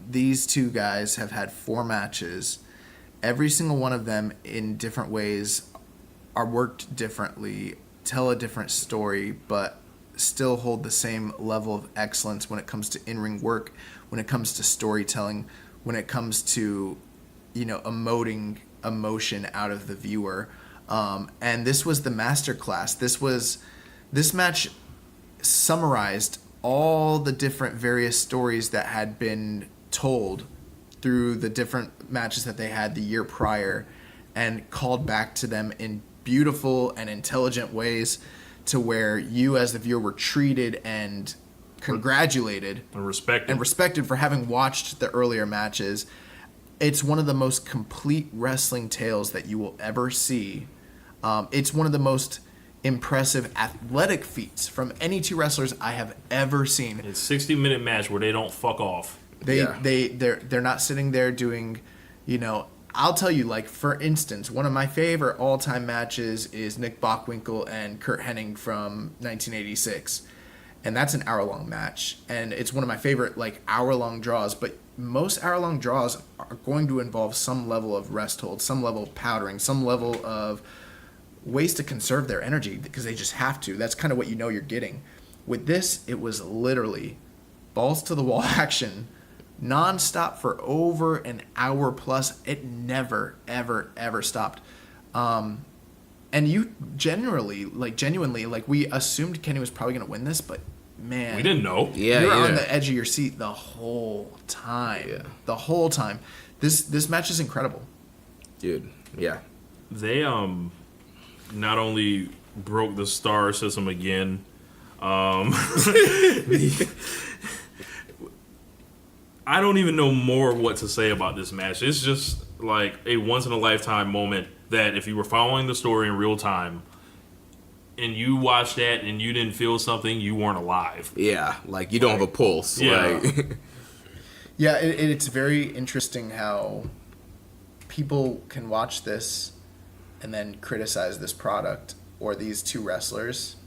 these two guys have had 4 matches. Every single one of them in different ways are worked differently, tell a different story, but still hold the same level of excellence when it comes to in-ring work, when it comes to storytelling, when it comes to, emoting emotion out of the viewer. And this was the masterclass. This match summarized all the different various stories that had been told through the different matches that they had the year prior, and called back to them in beautiful and intelligent ways, to where you as the viewer were treated and congratulated and respected for having watched the earlier matches. It's one of the most complete wrestling tales that you will ever see. It's one of the most impressive athletic feats from any two wrestlers I have ever seen. It's a 60-minute match where they don't fuck off. They're not sitting there doing, I'll tell you, for instance, one of my favorite all-time matches is Nick Bockwinkel and Kurt Hennig from 1986. And that's an hour-long match. And it's one of my favorite, hour-long draws. But most hour-long draws are going to involve some level of rest hold, some level of powdering, some level of ways to conserve their energy, because they just have to. That's kind of what you're getting. With this, it was literally balls-to-the-wall action, non-stop for over an hour plus. It never, ever, ever stopped. And you genuinely, we assumed Kenny was probably going to win this, but man, we didn't know. You're on the edge of your seat the whole time. Yeah. The whole time. This match is incredible. Dude, yeah. They not only broke the star system again, I don't even know more what to say about this match. It's just like a once-in-a-lifetime moment that if you were following the story in real time and you watched that and you didn't feel something, you weren't alive. Yeah, like you don't have a pulse. Yeah. Like, Yeah, it's very interesting how people can watch this and then criticize this product or these two wrestlers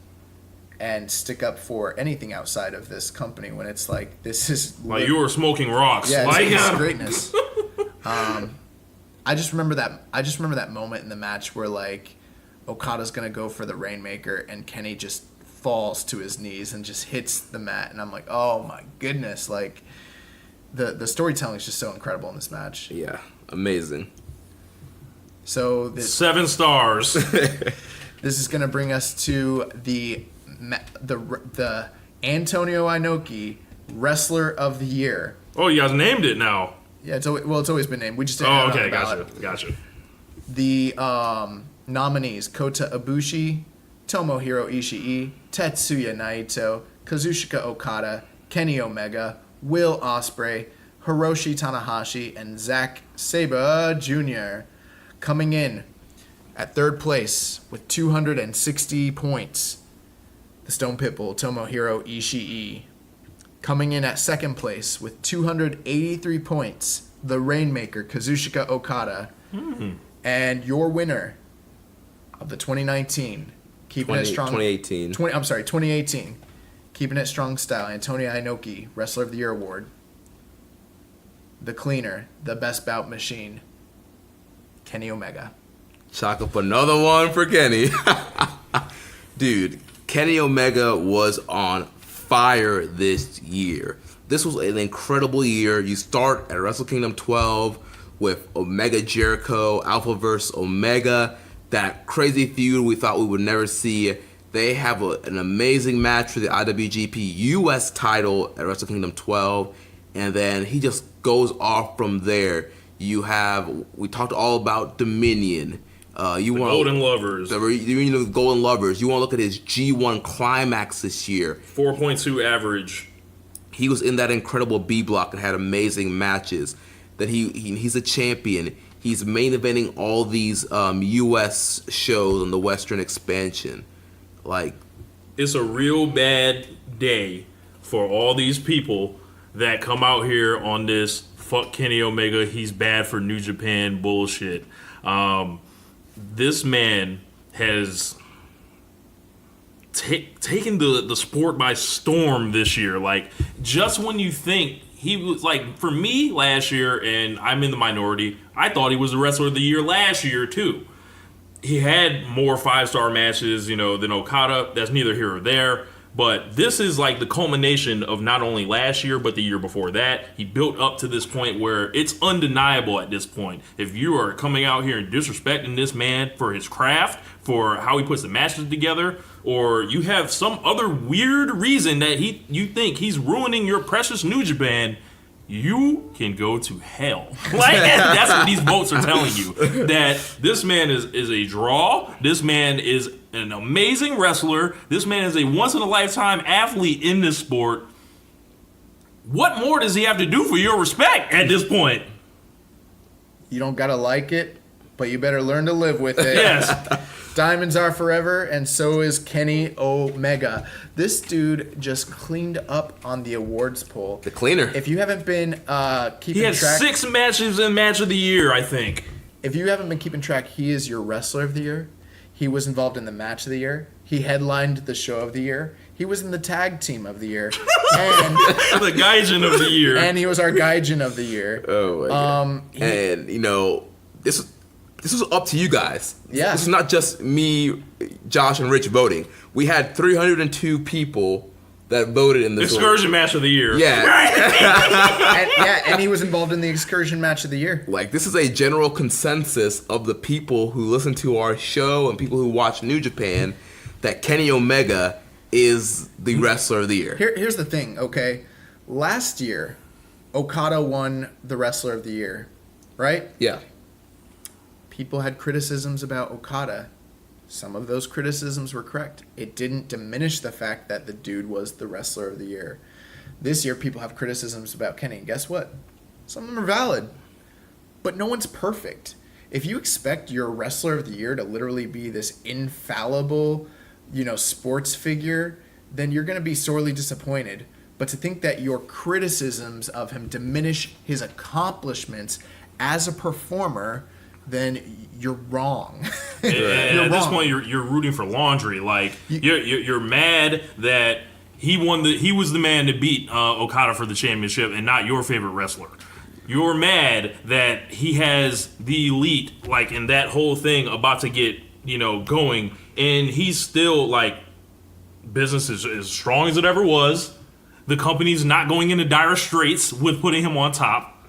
and stick up for anything outside of this company when it's like, this is... Like you were smoking rocks. Yeah, like, it's greatness. I just remember that moment in the match where like Okada's gonna go for the Rainmaker and Kenny just falls to his knees and just hits the mat, and I'm like, oh my goodness, like the storytelling is just so incredible in this match. yeah, amazing. So 7 stars. this is gonna bring us to the Antonio Inoki Wrestler of the Year. Oh, you guys named it now. Yeah, it's always been named. We just didn't have it on the ballot. Gotcha. The nominees: Kota Ibushi, Tomohiro Ishii, Tetsuya Naito, Kazuchika Okada, Kenny Omega, Will Ospreay, Hiroshi Tanahashi, and Zack Sabre Jr. Coming in at third place with 260 points, the Stone Pitbull Tomohiro Ishii. Coming in at second place with 283 points, the Rainmaker Kazuchika Okada. And your winner of the 2019 2018. 2018 Keeping It Strong Style Antonio Inoki Wrestler of the Year Award. The cleaner, the best bout machine, Kenny Omega. Chalk up another one for Kenny. Dude, Kenny Omega was on fire this year. This was an incredible year. You start at Wrestle Kingdom 12 with Omega Jericho, Alpha vs. Omega, that crazy feud we thought we would never see. They have an amazing match for the IWGP US title at Wrestle Kingdom 12, and then he just goes off from there. We talked all about Dominion. Golden Lovers. The Golden Lovers. You want to look at his G1 Climax this year. 4.2 average. He was in that incredible B block and had amazing matches. That he's a champion. He's main eventing all these U.S. shows on the Western expansion. Like, it's a real bad day for all these people that come out here on this fuck Kenny Omega, he's bad for New Japan bullshit. This man has taken the sport by storm this year. Like, just when you think he was, like, for me last year, and I'm in the minority, I thought he was the Wrestler of the Year last year too. He had more 5-star matches, than Okada. That's neither here or there. But this is like the culmination of not only last year, but the year before that. He built up to this point where it's undeniable at this point. If you are coming out here and disrespecting this man for his craft, for how he puts the matches together, or you have some other weird reason that you think he's ruining your precious New Japan, you can go to hell. Like, that's what these votes are telling you. That this man is a draw. This man is an amazing wrestler. This man is a once-in-a-lifetime athlete in this sport. What more does he have to do for your respect at this point? You don't gotta like it, but you better learn to live with it. Yes. Diamonds are forever, and so is Kenny Omega. This dude just cleaned up on the awards poll. The cleaner. If you haven't been keeping he had track... 6 matches in Match of the Year, I think. If you haven't been keeping track, he is your Wrestler of the Year. He was involved in the Match of the Year. He headlined the Show of the Year. He was in the Tag Team of the Year. And the Gaijin of the Year. And he was our Gaijin of the Year. Oh, my God. And, this was up to you guys. Yeah. This is not just me, Josh, and Rich voting. We had 302 people that voted in this Excursion Match of the Year. Yeah. and he was involved in the Excursion Match of the Year. Like, this is a general consensus of the people who listen to our show and people who watch New Japan that Kenny Omega is the Wrestler of the Year. Here's the thing, okay? Last year, Okada won the Wrestler of the Year, right? Yeah. People had criticisms about Okada. Some of those criticisms were correct. It didn't diminish the fact that the dude was the Wrestler of the Year. This year, people have criticisms about Kenny. And guess what? Some of them are valid. But no one's perfect. If you expect your wrestler of the year to literally be this infallible, sports figure, then you're going to be sorely disappointed. But to think that your criticisms of him diminish his accomplishments as a performer, then you're wrong. At this point, you're rooting for laundry. Like you're mad that he was the man to beat Okada for the championship, and not your favorite wrestler. You're mad that he has the elite, like, in that whole thing about to get going, and he's still like, business is as strong as it ever was. The company's not going into dire straits with putting him on top.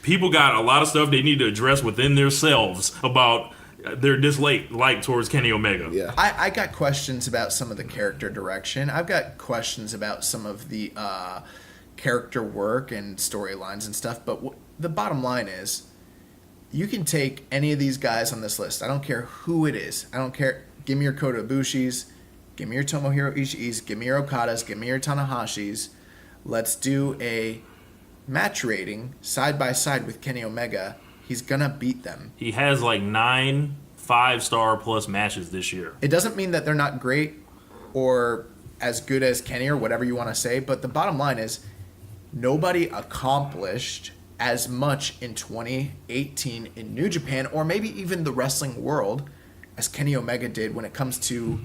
People got a lot of stuff they need to address within themselves about their dislike towards Kenny Omega. Yeah. I got questions about some of the character direction. I've got questions about some of the character work and storylines and stuff. But the bottom line is, you can take any of these guys on this list. I don't care who it is. I don't care. Give me your Kota Ibushi's. Give me your Tomohiro Ishii's. Give me your Okadas. Give me your Tanahashi's. Let's do a match rating side by side with Kenny Omega. He's gonna beat them. He has like 9 5-star plus matches this year. It doesn't mean that they're not great or as good as Kenny or whatever you want to say, but the bottom line is nobody accomplished as much in 2018 in New Japan, or maybe even the wrestling world, as Kenny Omega did when it comes to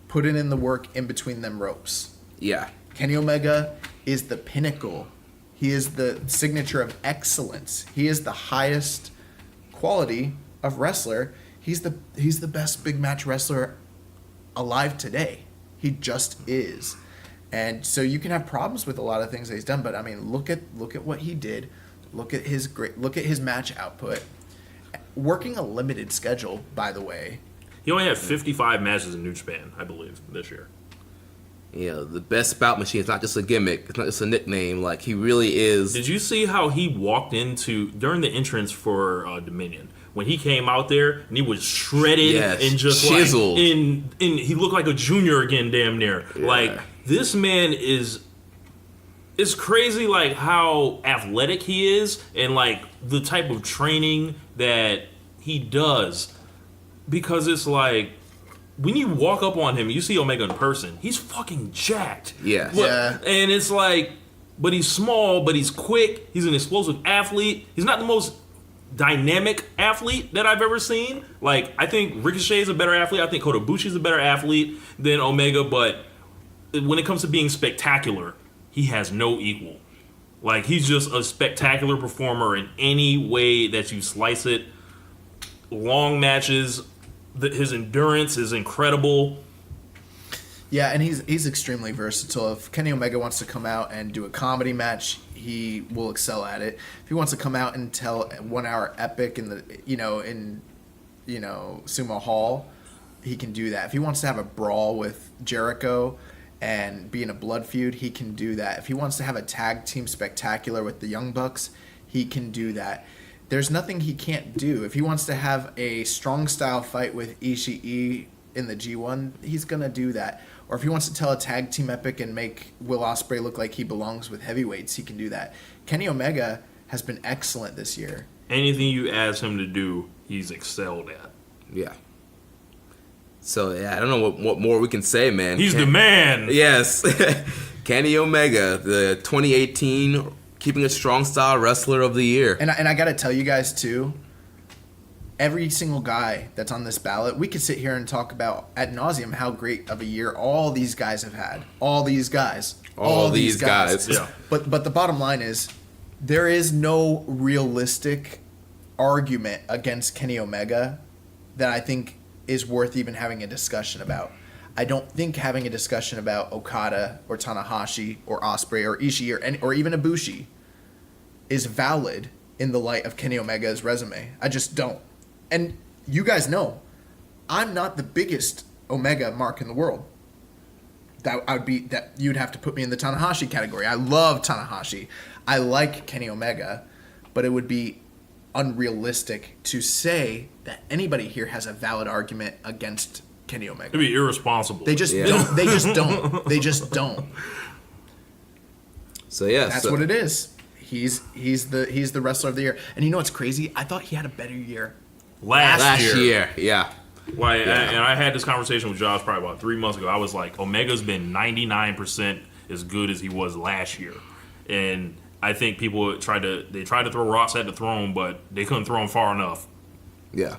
putting in the work in between them ropes. Yeah. Kenny Omega is the pinnacle. He is the signature of excellence. He is the highest quality of wrestler. He's the best big match wrestler alive today. He just is. And so you can have problems with a lot of things that he's done, but I mean, look at what he did. Look at his match output. Working a limited schedule, by the way. He only had 55 matches in New Japan, I believe, this year. The best spout machine is not just a gimmick. It's not just a nickname. Like, he really is. Did you see how he walked into during the entrance for Dominion? When he came out there and he was shredded and just chiseled. Like, he looked like a junior again, damn near. Yeah. Like, this man is. It's crazy, like, how athletic he is and, like, the type of training that he does. Because it's like, when you walk up on him, you see Omega in person, he's fucking jacked. Yeah. Yeah. And it's like, but he's small, but he's quick. He's an explosive athlete. He's not the most dynamic athlete that I've ever seen. Like, I think Ricochet is a better athlete. I think Kota Ibushi is a better athlete than Omega. But when it comes to being spectacular, he has no equal. Like, he's just a spectacular performer in any way that you slice it. Long matches. His endurance is incredible. Yeah, and he's extremely versatile. If Kenny Omega wants to come out and do a comedy match, he will excel at it. If he wants to come out and tell a 1-hour epic in the Sumo Hall, he can do that. If he wants to have a brawl with Jericho and be in a blood feud, he can do that. If he wants to have a tag team spectacular with the Young Bucks, he can do that. There's nothing he can't do. If he wants to have a strong style fight with Ishii in the G1, he's going to do that. Or if he wants to tell a tag team epic and make Will Ospreay look like he belongs with heavyweights, he can do that. Kenny Omega has been excellent this year. Anything you ask him to do, he's excelled at. Yeah. So, I don't know what more we can say, man. He's the man. Yes. Kenny Omega, the 2018 Keeping It Strong Style Wrestler of the Year. And I got to tell you guys, too, every single guy that's on this ballot, we could sit here and talk about ad nauseum how great of a year all these guys have had. All these guys. All these guys. Yeah. But the bottom line is, there is no realistic argument against Kenny Omega that I think is worth even having a discussion about. I don't think having a discussion about Okada or Tanahashi or Ospreay or Ishii or even Ibushi is valid in the light of Kenny Omega's resume. I just don't. And you guys know, I'm not the biggest Omega mark in the world. That you'd have to put me in the Tanahashi category. I love Tanahashi. I like Kenny Omega, but it would be unrealistic to say that anybody here has a valid argument against Kenny Omega. It'd be irresponsible. They just don't. They just don't. So yeah, that's what it is. He's the wrestler of the year. And you know what's crazy? I thought he had a better year Last year. Yeah. Like, and I had this conversation with Josh probably about 3 months ago. I was like, Omega's been 99% as good as he was last year, and I think people tried to throw Ross at the throne, but they couldn't throw him far enough. Yeah.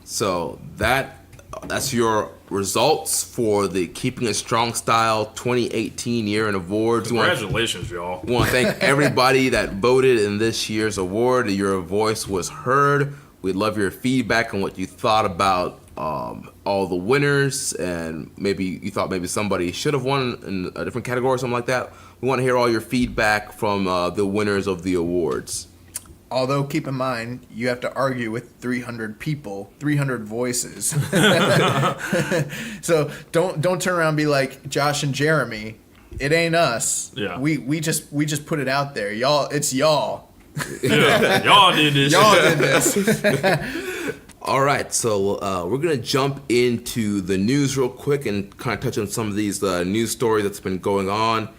So that's your results for the Keeping It Strong Style 2018 year in awards. Congratulations, y'all. We want to thank everybody that voted in this year's award. Your voice was heard. We'd love your feedback on what you thought about all the winners, and maybe you thought maybe somebody should have won in a different category or something like that. We want to hear all your feedback from the winners of the awards. Although, keep in mind, you have to argue with 300 people, 300 voices. So don't turn around and be like Josh and Jeremy. It ain't us. Yeah. We just put it out there. Y'all, it's y'all. Yeah. Y'all did this. Y'all did this. All right, so we're going to jump into the news real quick and kind of touch on some of these news stories that's been going on.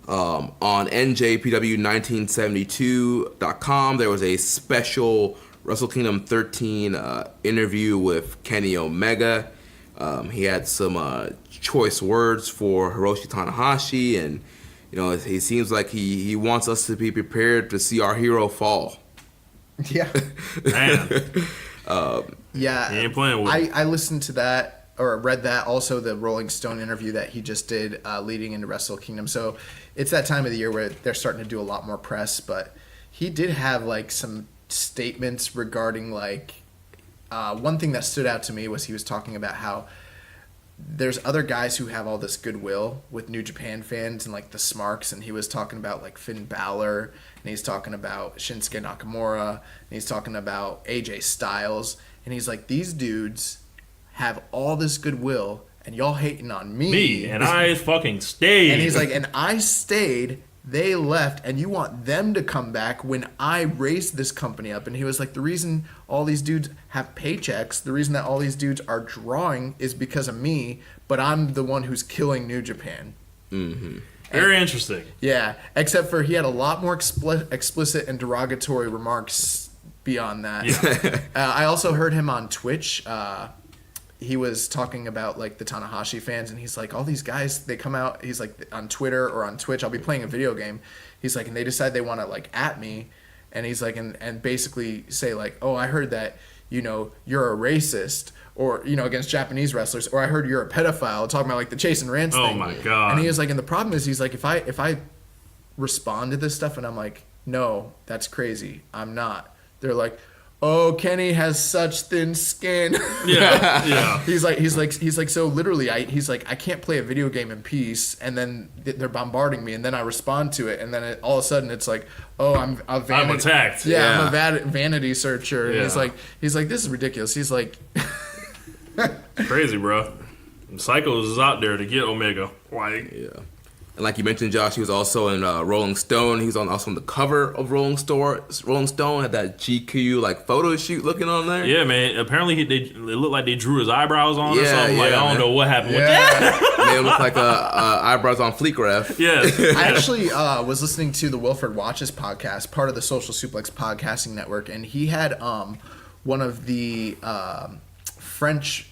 On NJPW1972.com, there was a special Wrestle Kingdom 13 interview with Kenny Omega. He had some choice words for Hiroshi Tanahashi, and he seems like he wants us to be prepared to see our hero fall. Yeah. Man. Yeah. He ain't playing with it. I listened to that, or read that, also the Rolling Stone interview that he just did leading into Wrestle Kingdom. So it's that time of the year where they're starting to do a lot more press, but he did have like some statements regarding one thing that stood out to me was he was talking about how there's other guys who have all this goodwill with New Japan fans and like the Smarks, and he was talking about like Finn Balor, and he's talking about Shinsuke Nakamura, and he's talking about AJ Styles, and he's like, these dudes have all this goodwill and y'all hating on me. And I fucking stayed. And he's like, and I stayed, they left, and you want them to come back when I raised this company up. And he was like, the reason all these dudes have paychecks, the reason that all these dudes are drawing is because of me, but I'm the one who's killing New Japan. Mm-hmm. Very interesting. Yeah, except for he had a lot more explicit and derogatory remarks beyond that. Yeah. I also heard him on Twitch. He was talking about like the Tanahashi fans, and he's like, all these guys, they come out, he's like, on Twitter or on Twitch, I'll be playing a video game, he's like, and they decide they want to like at me, and he's like, and basically say like, oh, I heard that, you're a racist, or, against Japanese wrestlers, or I heard you're a pedophile, talking about like the Chase and Rance thing. Oh my God. And he was like, and the problem is, he's like, if I respond to this stuff and I'm like, no, that's crazy, I'm not, they're like, oh, Kenny has such thin skin. Yeah, yeah. He's like, so literally, I can't play a video game in peace, and then they're bombarding me, and then I respond to it, and then all of a sudden it's like, oh, I'm attacked. Yeah, I'm a vanity searcher. And Yeah. he's like, this is ridiculous. He's like, Crazy, bro. Psychos is out there to get Omega. Like, Yeah. And like you mentioned, Josh, he was also in Rolling Stone. He was also on the cover of Rolling Stone, had that GQ photo shoot looking on there. yeah, man. Apparently, it looked like they drew his eyebrows on or Yeah, something. Like, yeah, I don't man. know what happened with that. Made him look like eyebrows on fleek ref. Yeah. I actually was listening to the Wilfred Watches podcast, part of the Social Suplex podcasting network, and he had one of the French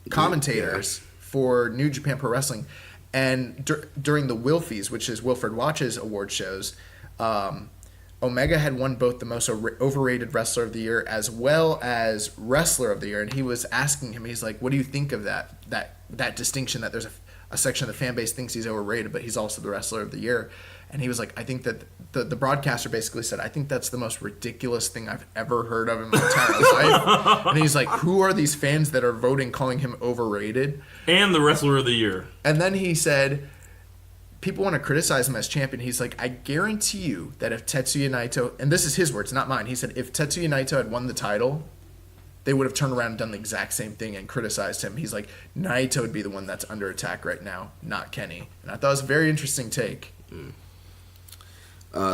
commentators for New Japan Pro Wrestling. And during the Wilfies, which is Wilfred Watches award shows, Omega had won both the most overrated wrestler of the year as well as wrestler of the year. And he was asking him, he's like, what do you think of that distinction, that there's a section of the fan base thinks he's overrated, but he's also the wrestler of the year? And he was like, I think that the broadcaster basically said, I think that's the most ridiculous thing I've ever heard of in my entire life. And he's like, who are these fans that are voting, calling him overrated? And the wrestler of the year. And then he said, people want to criticize him as champion. He's like, I guarantee you that if Tetsuya Naito, and this is his words, not mine, he said, if Tetsuya Naito had won the title, they would have turned around and done the exact same thing and criticized him. He's like, Naito would be the one that's under attack right now, not Kenny. And I thought it was a very interesting take.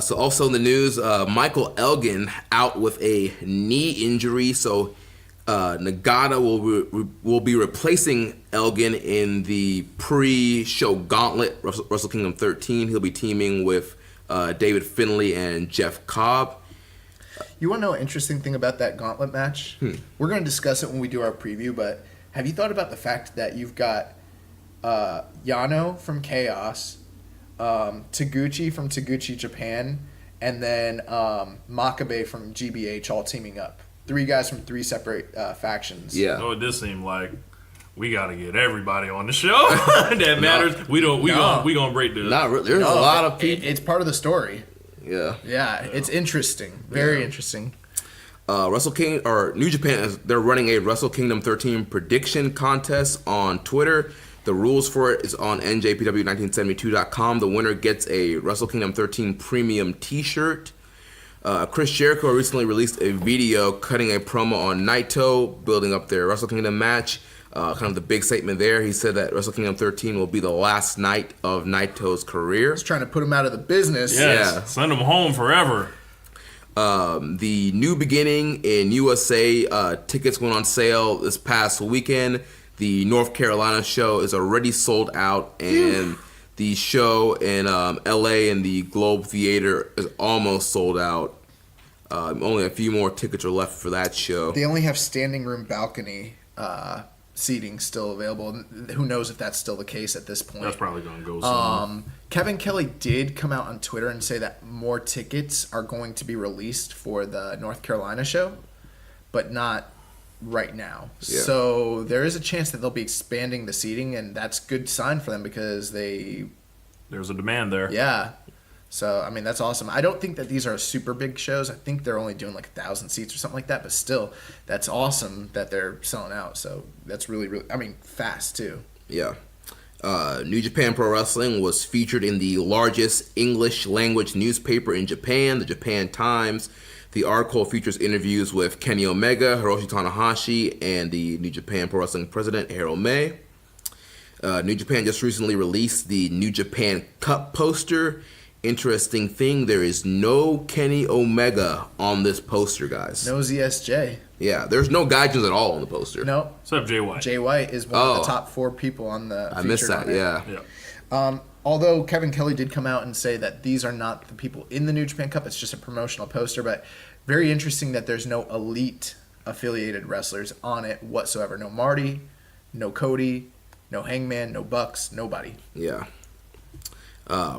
So also in the news, Michael Elgin out with a knee injury. So Nagata will be replacing Elgin in the pre-show gauntlet, Wrestle Kingdom 13. He'll be teaming with David Finlay and Jeff Cobb. You want to know an interesting thing about that gauntlet match? We're going to discuss it when we do our preview, but have you thought about the fact that you've got Yano from Chaos, Taguchi from Taguchi Japan, and then Makabe from GBH all teaming up? 3 guys from 3 separate factions. Yeah. Oh, it does seem like we got to get everybody on the show that matters. We gonna break this. Not really. There's a lot of people. It's part of the story. Yeah. Yeah, it's interesting. Very interesting. New Japan, they're running a Wrestle Kingdom 13 prediction contest on Twitter. The rules for it is on NJPW1972.com. The winner gets a Wrestle Kingdom 13 premium t-shirt. Chris Jericho recently released a video cutting a promo on Naito, building up their Wrestle Kingdom match. Kind of the big statement there. He said that Wrestle Kingdom 13 will be the last night of Naito's career. He's trying to put him out of the business. Yes, Yeah. send him home forever. The New Beginning in USA, tickets went on sale this past weekend. The North Carolina show is already sold out, and the show in LA in the Globe Theater is almost sold out. Only a few more tickets are left for that show. They only have standing room balcony seating still available. Who knows if that's still the case at this point. That's probably going to go soon. Kevin Kelly did come out on Twitter and say that more tickets are going to be released for the North Carolina show, but not right now. Yeah. So there is a chance that they'll be expanding the seating, and that's a good sign for them because There's a demand there. yeah. So, I mean, that's awesome. I don't think that these are super big shows. I think they're only doing like 1,000 seats or something like that. But still, that's awesome that they're selling out. So that's really, really, I mean, fast too. Yeah. New Japan Pro Wrestling was featured in the largest English language newspaper in Japan, the Japan Times. The article features interviews with Kenny Omega, Hiroshi Tanahashi, and the New Japan Pro Wrestling president, Harold May. New Japan just recently released the New Japan Cup poster. Interesting thing, there is no Kenny Omega on this poster, guys. No ZSJ. Yeah, there's no Gaijins at all on the poster. No. Except Jay White. Jay White is one of the top 4 people on the I missed that, yeah. Although Kevin Kelly did come out and say that these are not the people in the New Japan Cup, it's just a promotional poster, but very interesting that there's no elite affiliated wrestlers on it whatsoever. No Marty, no Cody, no Hangman, no Bucks, nobody. Yeah.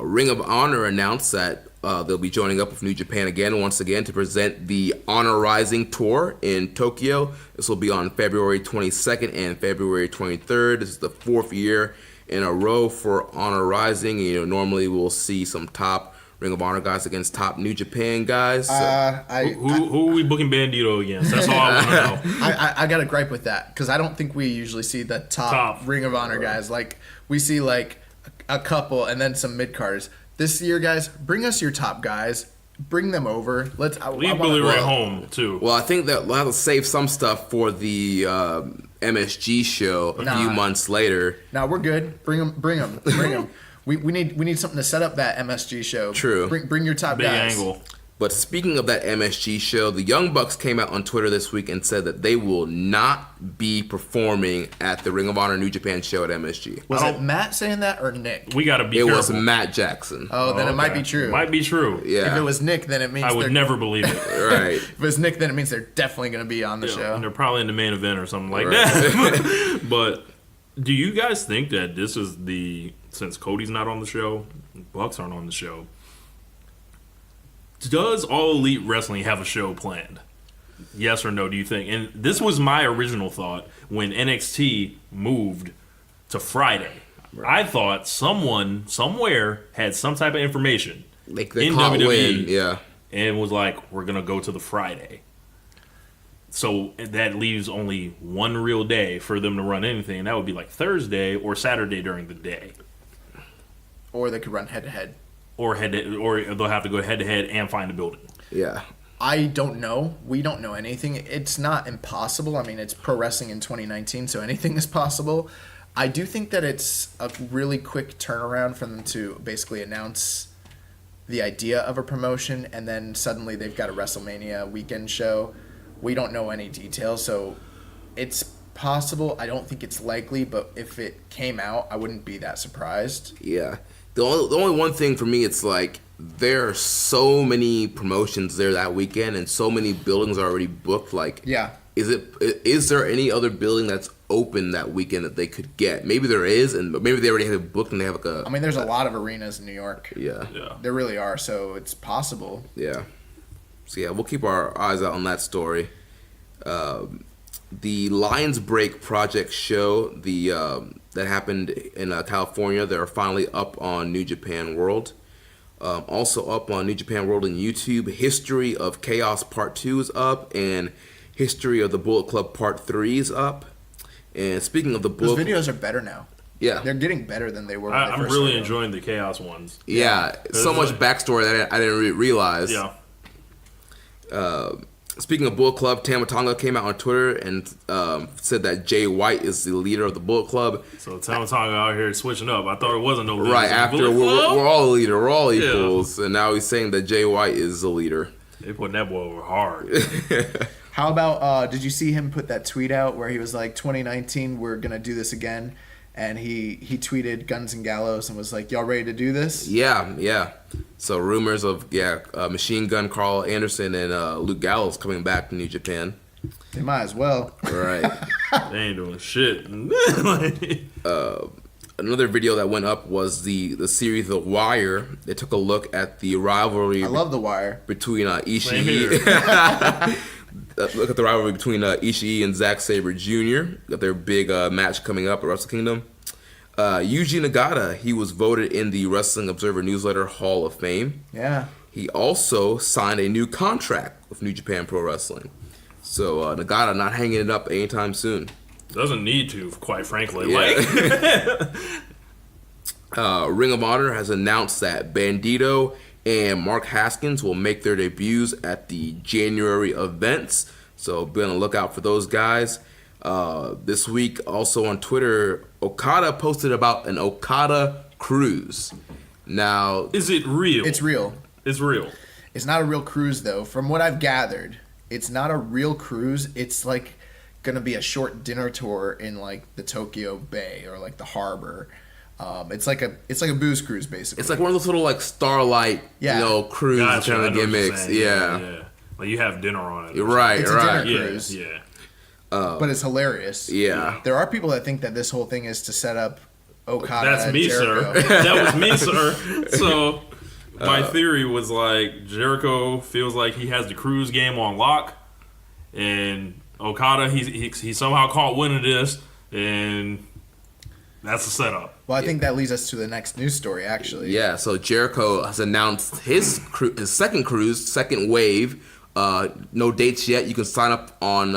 Ring of Honor announced that they'll be joining up with New Japan once again to present the Honor Rising Tour in Tokyo. This will be on February 22nd and February 23rd. This is the 4th year in a row for Honor Rising. You know, normally we'll see some top Ring of Honor guys against top New Japan guys. Who are we booking Bandito against? That's all I want to know. I got a gripe with that because I don't think we usually see the top Ring of Honor guys. Like, we see like a couple and then some mid-carders. This year, guys, bring us your top guys. Bring them over. Leave Billy Ray home, too. Well, I think that we'll have to save some stuff for the MSG show a few months later. No, we're good. Bring them. We need something to set up that MSG show. True. Bring your top Big guys. angle. But speaking of that MSG show, the Young Bucks came out on Twitter this week and said that they will not be performing at the Ring of Honor New Japan show at MSG. Was it Matt saying that or Nick? We got to be It careful. was Matt Jackson. Oh, then it might be true. Might be true. Yeah. If it was Nick, then it means I would never believe it. Right. If it was Nick, then it means they're definitely going to be on the show. And they're probably in the main event or something like that. But do you guys think that this is since Cody's not on the show, Bucks aren't on the show, does All Elite Wrestling have a show planned? Yes or no, do you think? And this was my original thought when NXT moved to Friday. Right. I thought someone somewhere had some type of information They in caught WWE wind, yeah. and was like, we're going to go to the Friday. So that leaves only one real day for them to run anything, and that would be like Thursday or Saturday during the day. Or they could run head-to-head. Or they'll have to go head-to-head and find a building. Yeah. I don't know. We don't know anything. It's not impossible. I mean, it's pro wrestling in 2019, so anything is possible. I do think that it's a really quick turnaround for them to basically announce the idea of a promotion, and then suddenly they've got a WrestleMania weekend show. We don't know any details, so It's possible. I don't think it's likely, but if it came out, I wouldn't be that surprised. Yeah. The only one thing for me, it's like there are so many promotions there that weekend and so many buildings are already booked. Like, Yeah. Is there any other building that's open that weekend that they could get? Maybe there is, and maybe they already have it booked and they have like a. I mean, there's a lot of arenas in New York. Yeah. There really are, so it's possible. Yeah. So yeah, we'll keep our eyes out on that story. The Lions Break Project show, that happened in California, they're finally up on New Japan World. Also up on New Japan World and YouTube, History of Chaos Part 2 is up, and History of the Bullet Club Part 3 is up. And speaking of the Those book, videos are better now. yeah, They're getting better than they were when they I'm first really started. enjoying the Chaos ones. yeah, so much backstory that I didn't realize. Yeah. Speaking of Bullet Club, Tama Tonga came out on Twitter and said that Jay White is the leader of the Bullet Club. So Tama Tonga out here switching up. I thought it wasn't no leader. Right It's after Bullet Club? we're all the leader, we're all Yeah. equals, and now he's saying that Jay White is the leader. They putting that boy over hard. How about, did you see him put that tweet out where he was like, 2019, we're going to do this again? And he tweeted Guns and Gallows and was like, y'all ready to do this? Yeah. So rumors of Machine Gun Carl Anderson and Luke Gallows coming back to New Japan. They might as well. Right. They ain't doing shit. Another video that went up was the series The Wire. They took a look at the rivalry. I love The Wire. Between Same here. Ishii. Look at the rivalry between Ishii and Zack Sabre Jr. Got their big match coming up at Wrestle Kingdom. Yuji Nagata, he was voted in the Wrestling Observer Newsletter Hall of Fame. Yeah. He also signed a new contract with New Japan Pro Wrestling. So Nagata not hanging it up anytime soon. Doesn't need to, quite frankly. Yeah. Ring of Honor has announced that Bandito and Mark Haskins will make their debuts at the January events. So be on the lookout for those guys. This week, also on Twitter, Okada posted about an Okada cruise. Now, Is it real? It's real. It's real. It's not a real cruise, though. From what I've gathered, it's not a real cruise. It's like going to be a short dinner tour in like the Tokyo Bay or like the harbor. It's like a booze cruise, basically. it's like one of those little like Starlight, Yeah. cruise Gotcha, kind I of know what you're gimmicks. saying. Yeah. Like you have dinner on it. You're right. It's a right. dinner Yeah, cruise. yeah. But it's hilarious. Yeah. There are people that think that this whole thing is to set up Okada That's and me, Jericho. sir. That was me, sir. So my theory was like Jericho feels like he has the cruise game on lock, and Okada he somehow caught wind of this, and that's the setup. Well, I think that leads us to the next news story, actually. Yeah, so Jericho has announced his second cruise, second wave. No dates yet. You can sign up on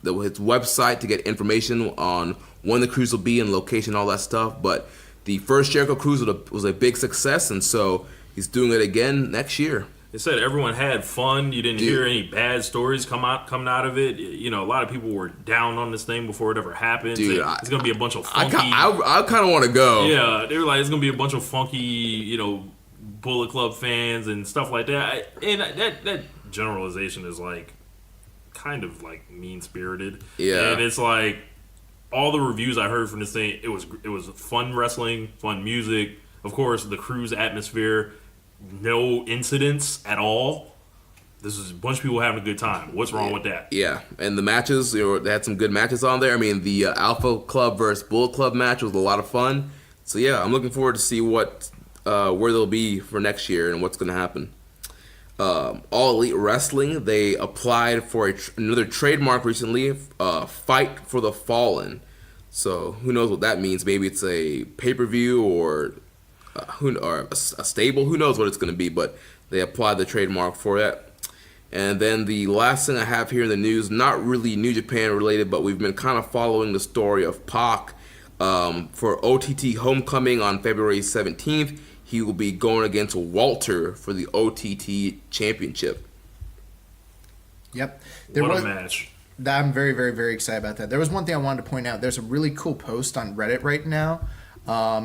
his website to get information on when the cruise will be and location, all that stuff. But the first Jericho cruise was a big success, and so he's doing it again next year. They said everyone had fun. You didn't hear any bad stories coming out of it. You know, a lot of people were down on this thing before it ever happened. Dude, it's gonna be a bunch of I funky. kind of want to go. Yeah, they were like, it's gonna be a bunch of funky, Bullet Club fans and stuff like that. And that generalization is like kind of like mean spirited. Yeah. And it's like all the reviews I heard from this thing, it was fun wrestling, fun music, of course the cruise atmosphere, no incidents at all. This is a bunch of people having a good time. What's wrong with that? Yeah, and the matches, they had some good matches on there. I mean, the Alpha Club versus Bullet Club match was a lot of fun. So yeah, I'm looking forward to see where they'll be for next year and what's going to happen. All Elite Wrestling, they applied for another trademark recently, Fight for the Fallen. So who knows what that means? Maybe it's a pay-per-view or a stable. Who knows what it's going to be? But they applied the trademark for that. And then the last thing I have here in the news, not really New Japan related, but we've been kind of following the story of Pac. For OTT Homecoming on February 17th, he will be going against Walter for the OTT Championship. Yep. What a match. I'm very, very, very excited about that. There was one thing I wanted to point out. There's a really cool post on Reddit right now.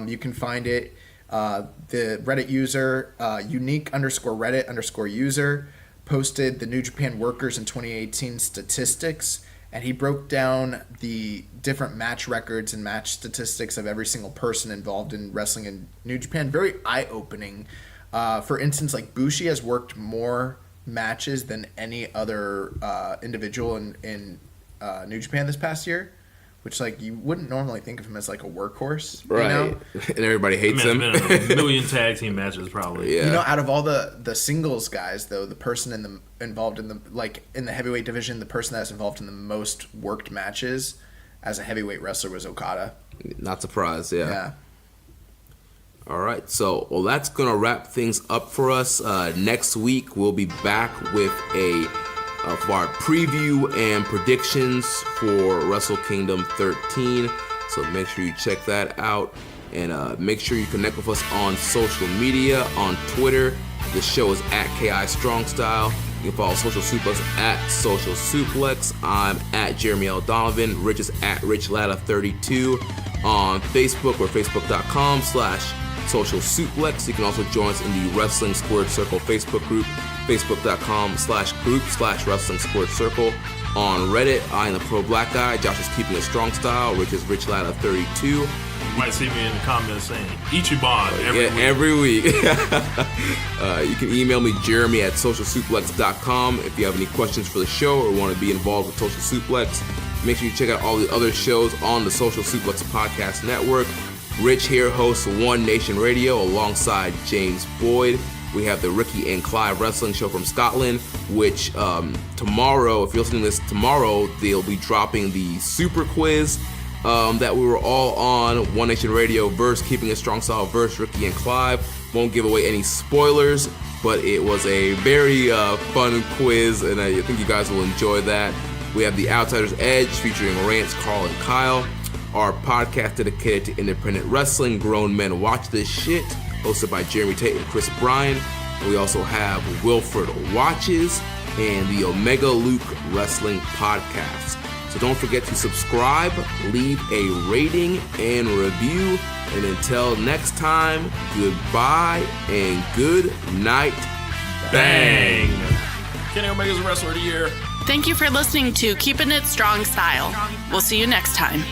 You can find it. The Reddit user, unique_Reddit_user, posted the New Japan Workers in 2018 statistics. and he broke down the different match records and match statistics of every single person involved in wrestling in New Japan. Very eye-opening. For instance, like Bushi has worked more matches than any other individual in New Japan this past year, which like you wouldn't normally think of him as like a workhorse, right? You know? And everybody hates him. Been in a million tag team matches probably. Yeah. You know, out of all the singles guys, though, the person involved in the heavyweight division, the person that's involved in the most worked matches as a heavyweight wrestler was Okada. Not surprised, yeah. Yeah. All right, so that's gonna wrap things up for us. Next week we'll be back with for our preview and predictions for Wrestle Kingdom 13. So make sure you check that out, and make sure you connect with us on social media. On Twitter, the show is at KI Strong Style. You can follow Social Suplex at Social Suplex. I'm at Jeremy L. Donovan. Rich is at Rich Latta 32. On Facebook, or facebook.com/Social Suplex. You can also join us in the Wrestling Squared Circle Facebook group, facebook.com/group/Wrestling Squared Circle. On Reddit, I am the Pro Black Guy. Josh is Keeping It Strong Style. Rich is Rich Latta 32. You might see me in the comments saying Ichiban every week. You can email me, Jeremy at socialsuplex.com. If you have any questions for the show or want to be involved with Social Suplex, make sure you check out all the other shows on the Social Suplex Podcast Network. Rich here hosts One Nation Radio alongside James Boyd. We have the Ricky and Clive Wrestling Show from Scotland, which tomorrow, if you're listening to this tomorrow, they'll be dropping the super quiz that we were all on, One Nation Radio versus Keeping It Strong Style versus Ricky and Clive. Won't give away any spoilers, but it was a very fun quiz, and I think you guys will enjoy that. We have the Outsider's Edge featuring Rance, Carl, and Kyle. Our podcast dedicated to independent wrestling, Grown Men Watch This Shit, hosted by Jeremy Tate and Chris Bryan. And we also have Wilfred Watches and the Omega Luke Wrestling Podcast. So don't forget to subscribe, leave a rating and review. And until next time, goodbye and good night. Bang! Kenny Omega's a Wrestler of the Year. Thank you for listening to Keepin' It Strong Style. We'll see you next time.